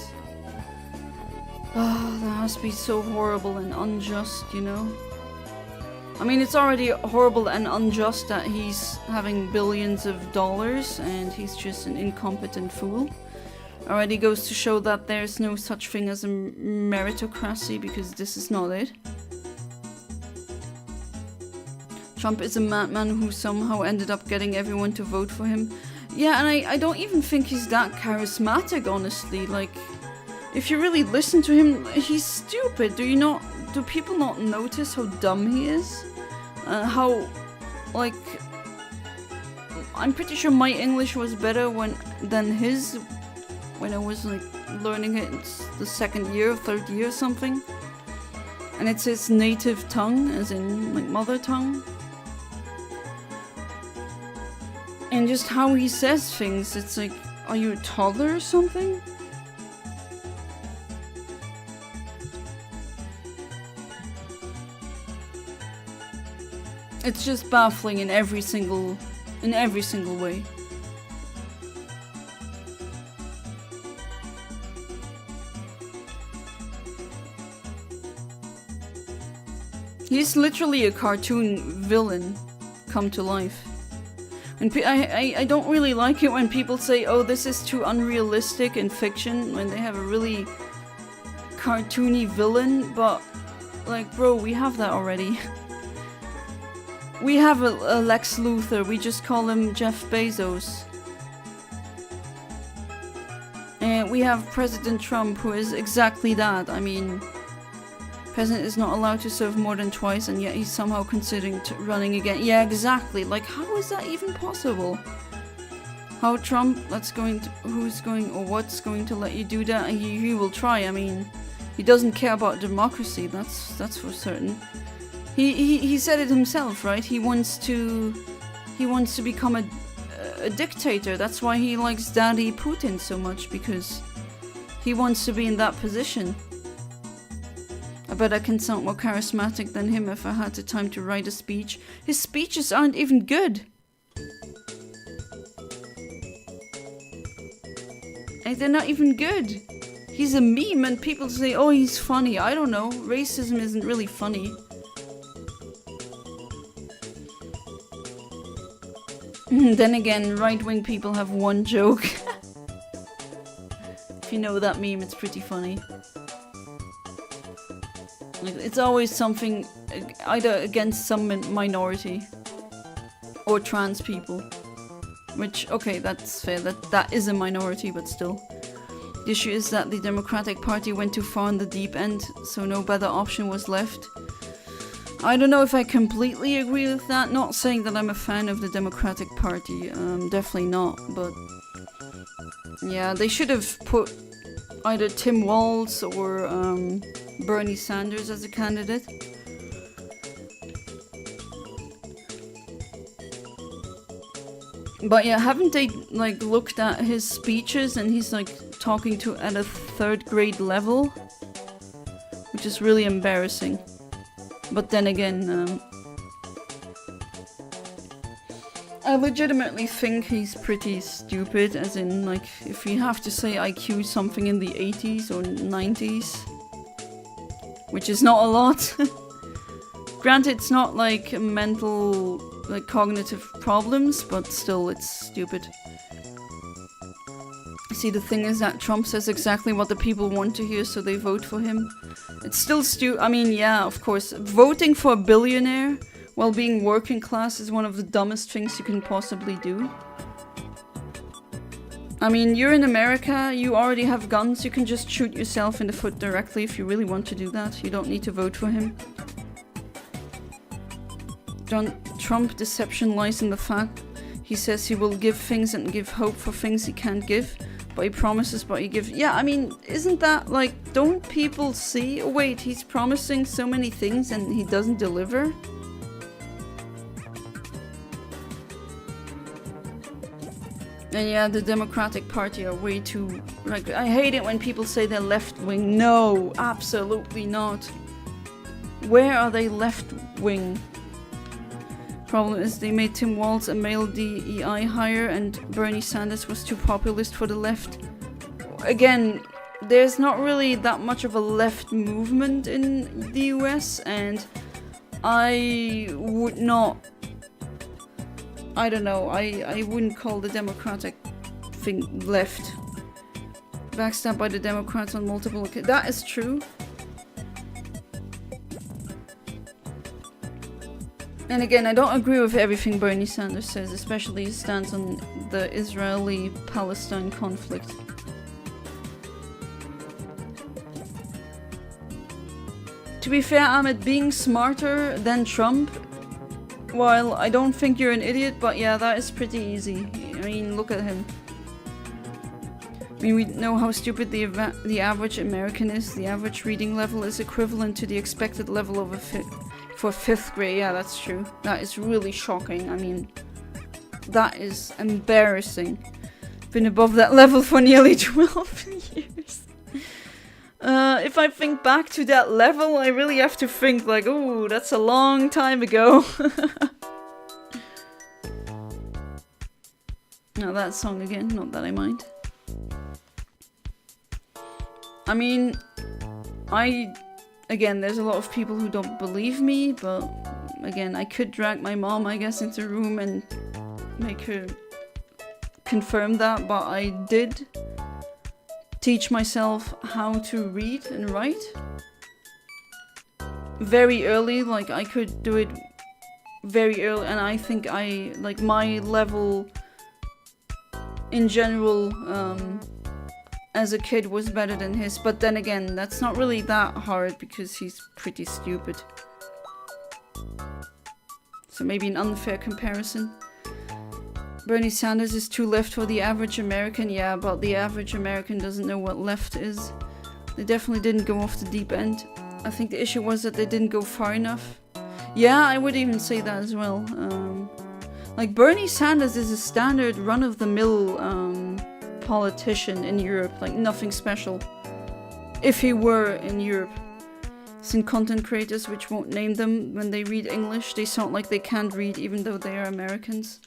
Oh, that has to be so horrible and unjust, you know? I mean, it's already horrible and unjust that he's having billions of dollars and he's just an incompetent fool. Already goes to show that there's no such thing as a meritocracy, because this is not it. Trump is a madman who somehow ended up getting everyone to vote for him. Yeah, and I don't even think he's that charismatic, honestly. Like, if you really listen to him, he's stupid. Do people not notice how dumb he is? How, like, I'm pretty sure my English was better than his when I was like learning it. It's the 2nd year, 3rd year, something. And it's his native tongue, as in like mother tongue. And just how he says things, it's like, are you a toddler or something? It's just baffling in every single way. He's literally a cartoon villain come to life. And I don't really like it when people say, oh, this is too unrealistic in fiction, when they have a really cartoony villain, but, like, bro, we have that already. We have a Lex Luthor, we just call him Jeff Bezos. And we have President Trump, who is exactly that. I mean, President is not allowed to serve more than twice, and yet he's somehow considering running again. Yeah, exactly. Like, how is that even possible? How Trump, what's going to let you do that? He will try. I mean, he doesn't care about democracy. That's for certain. He said it himself, right? He wants to become a a dictator. That's why he likes Daddy Putin so much, because he wants to be in that position. I bet I can sound more charismatic than him if I had the time to write a speech. His speeches aren't even good. Like, they're not even good. He's a meme and people say, oh, he's funny. I don't know. Racism isn't really funny. Then again, right-wing people have one joke. If you know that meme, it's pretty funny. Like, it's always something either against some minority or trans people. Which, okay, that's fair. That is a minority, but still. The issue is that the Democratic Party went too far in the deep end, so no better option was left. I don't know if I completely agree with that. Not saying that I'm a fan of the Democratic Party. Definitely not, but... yeah, they should have put either Tim Walz or Bernie Sanders as a candidate. But yeah, haven't they like looked at his speeches and he's like talking to at a 3rd grade level? Which is really embarrassing. But then again, I legitimately think he's pretty stupid, as in like if you have to say IQ something in the 80s or 90s. Which is not a lot. Granted, it's not like mental, like cognitive problems, but still, it's stupid. See, the thing is that Trump says exactly what the people want to hear, so they vote for him. It's still I mean, yeah, of course, voting for a billionaire while being working class is one of the dumbest things you can possibly do. I mean, you're in America, you already have guns, you can just shoot yourself in the foot directly if you really want to do that. You don't need to vote for him. Trump deception lies in the fact he says he will give things and give hope for things he can't give, but he promises but he gives. Yeah, I mean, isn't that like, don't people see? Oh wait, he's promising so many things and he doesn't deliver? And yeah, the Democratic Party are way too, like, I hate it when people say they're left-wing. No, absolutely not. Where are they left-wing? Problem is they made Tim Walz a male DEI hire and Bernie Sanders was too populist for the left. Again, there's not really that much of a left movement in the US, and I would not... I don't know, I wouldn't call the Democratic thing left. Backstabbed by the Democrats on multiple occasions. That is true. And again, I don't agree with everything Bernie Sanders says, especially his stance on the Israeli-Palestine conflict. To be fair, Ahmed, being smarter than Trump, while I don't think you're an idiot, but yeah, that is pretty easy. I mean, look at him. I mean, we know how stupid the average American is. The average reading level is equivalent to the expected level of for 5th grade. Yeah, that's true. That is really shocking. I mean, that is embarrassing. Been above that level for nearly 12 years. If I think back to that level, I really have to think like, oh, that's a long time ago. Now that song again, not that I mind. I mean, again, there's a lot of people who don't believe me, but again, I could drag my mom, I guess, into a room and make her confirm that, but I did teach myself how to read and write very early. Like, I could do it very early, and I think like my level in general as a kid was better than his, but then again, that's not really that hard because he's pretty stupid. So maybe an unfair comparison. Bernie Sanders is too left for the average American. Yeah, but the average American doesn't know what left is. They definitely didn't go off the deep end. I think the issue was that they didn't go far enough. Yeah, I would even say that as well. Like, Bernie Sanders is a standard run-of-the-mill politician in Europe. Like, nothing special. If he were in Europe. Seen content creators which won't name them when they read English. They sound like they can't read even though they are Americans.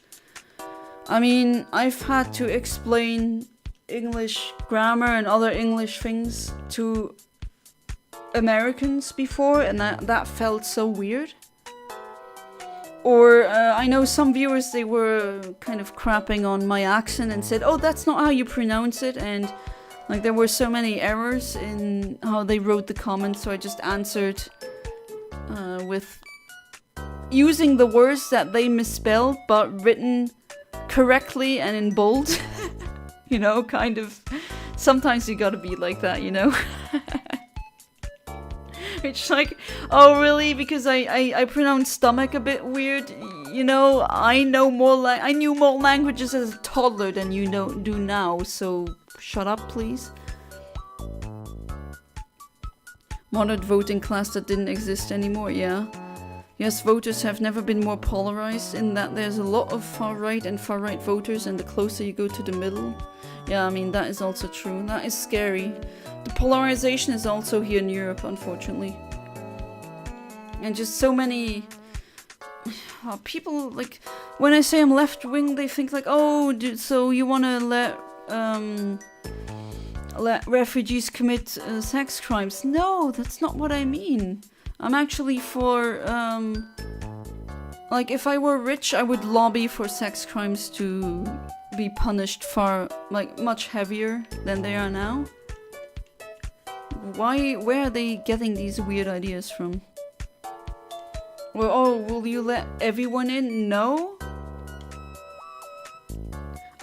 I mean, I've had to explain English grammar and other English things to Americans before, and that felt so weird. Or I know some viewers, they were kind of crapping on my accent and said, oh, that's not how you pronounce it, and like there were so many errors in how they wrote the comments, so I just answered with using the words that they misspelled but written correctly and in bold. You know, kind of. Sometimes you gotta be like that, you know? It's like, oh really? Because I pronounce stomach a bit weird. You know, I knew more languages as a toddler than you do now, so shut up, please. Modern voting class that didn't exist anymore, yeah. Yes, voters have never been more polarized in that there's a lot of far-right and far-right voters, and the closer you go to the middle. Yeah, I mean, that is also true. That is scary. The polarization is also here in Europe, unfortunately. And just so many people, like, when I say I'm left-wing, they think like, oh, so you want to let refugees commit sex crimes. No, that's not what I mean. I'm actually for, like, if I were rich, I would lobby for sex crimes to be punished far, like, much heavier than they are now. Where are they getting these weird ideas from? Well, oh, will you let everyone in? No?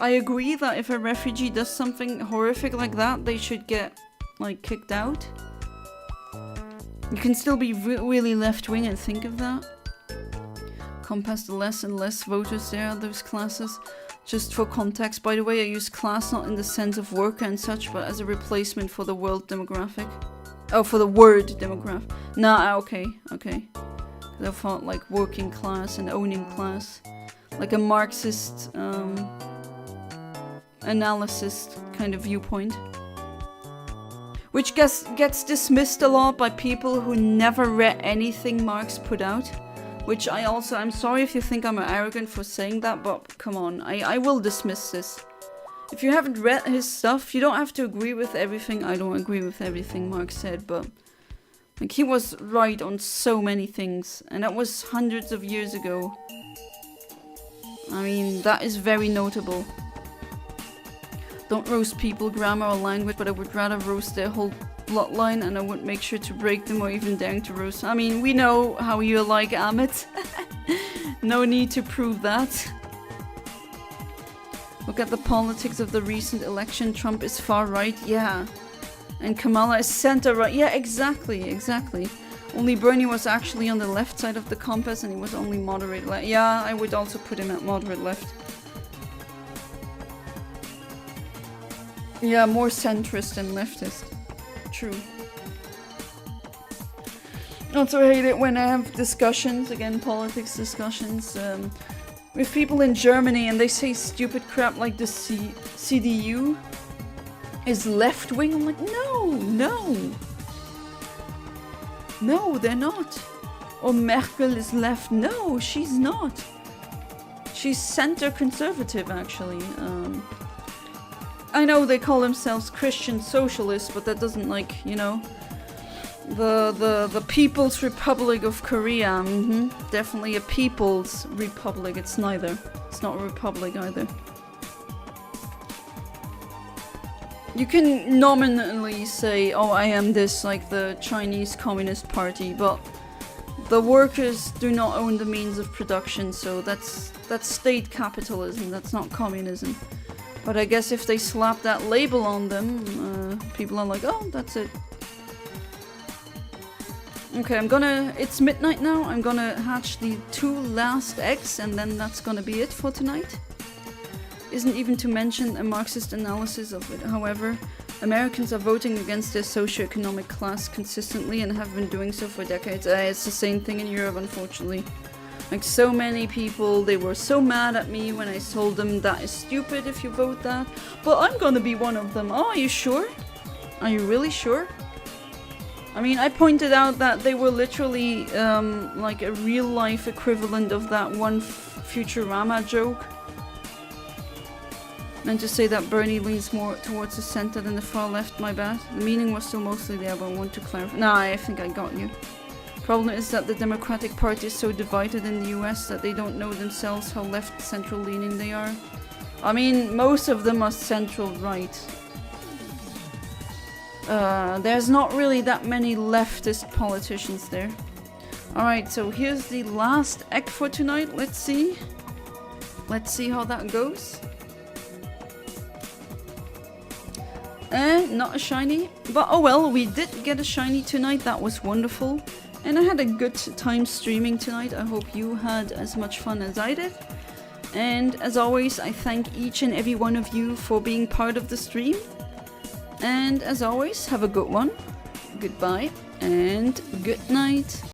I agree that if a refugee does something horrific like that, they should get, like, kicked out. You can still be really left-wing and think of that. Compass, the less and less voters there are those classes. Just for context, by the way, I use class not in the sense of worker and such, but as a replacement for the world demographic. Oh, for the word demographic. Nah, okay. I thought like working class and owning class. Like a Marxist analysis kind of viewpoint. Which gets dismissed a lot by people who never read anything Marx put out. Which I'm sorry if you think I'm arrogant for saying that, but come on, I will dismiss this. If you haven't read his stuff, you don't have to agree with everything. I don't agree with everything Marx said, but like he was right on so many things, and that was hundreds of years ago. I mean, that is very notable. Don't roast people, grammar or language, but I would rather roast their whole bloodline, and I wouldn't make sure to break them or even daring to roast. I mean, we know how you like Amit. No need to prove that. Look at the politics of the recent election. Trump is far right, yeah. And Kamala is center right. Yeah, exactly. Only Bernie was actually on the left side of the compass, and he was only moderate left. Yeah, I would also put him at moderate left. Yeah, more centrist than leftist. True. Also hate it when I have discussions, again politics discussions, with people in Germany and they say stupid crap like the CDU is left-wing. I'm like, no, they're not. Or Merkel is left. No, she's not. She's center conservative, actually. I know they call themselves Christian socialists, but that doesn't, like, you know, the People's Republic of Korea. Definitely a People's Republic. It's neither. It's not a republic either. You can nominally say, oh, I am this, like the Chinese Communist Party, but the workers do not own the means of production, so that's state capitalism, that's not communism. But I guess if they slap that label on them, people are like, oh, that's it. Okay, it's midnight now, I'm gonna hatch the 2 last eggs, and then that's gonna be it for tonight. Isn't even to mention a Marxist analysis of it. However, Americans are voting against their socioeconomic class consistently and have been doing so for decades. It's the same thing in Europe, unfortunately. Like, so many people, they were so mad at me when I told them that is stupid if you vote that. But I'm gonna be one of them. Oh, are you sure? Are you really sure? I mean, I pointed out that they were literally like a real life equivalent of that one Futurama joke. Meant to say that Bernie leans more towards the center than the far left, my bad. The meaning was still mostly there, but I want to clarify. Nah, I think I got you. Problem is that the Democratic Party is so divided in the US that they don't know themselves how left central leaning they are. I mean, most of them are central right. There's not really that many leftist politicians there. Alright, so here's the last egg for tonight. Let's see. Let's see how that goes. Not a shiny. But oh well, we did get a shiny tonight. That was wonderful. And I had a good time streaming tonight. I hope you had as much fun as I did. And as always, I thank each and every one of you for being part of the stream. And as always, have a good one. Goodbye and good night.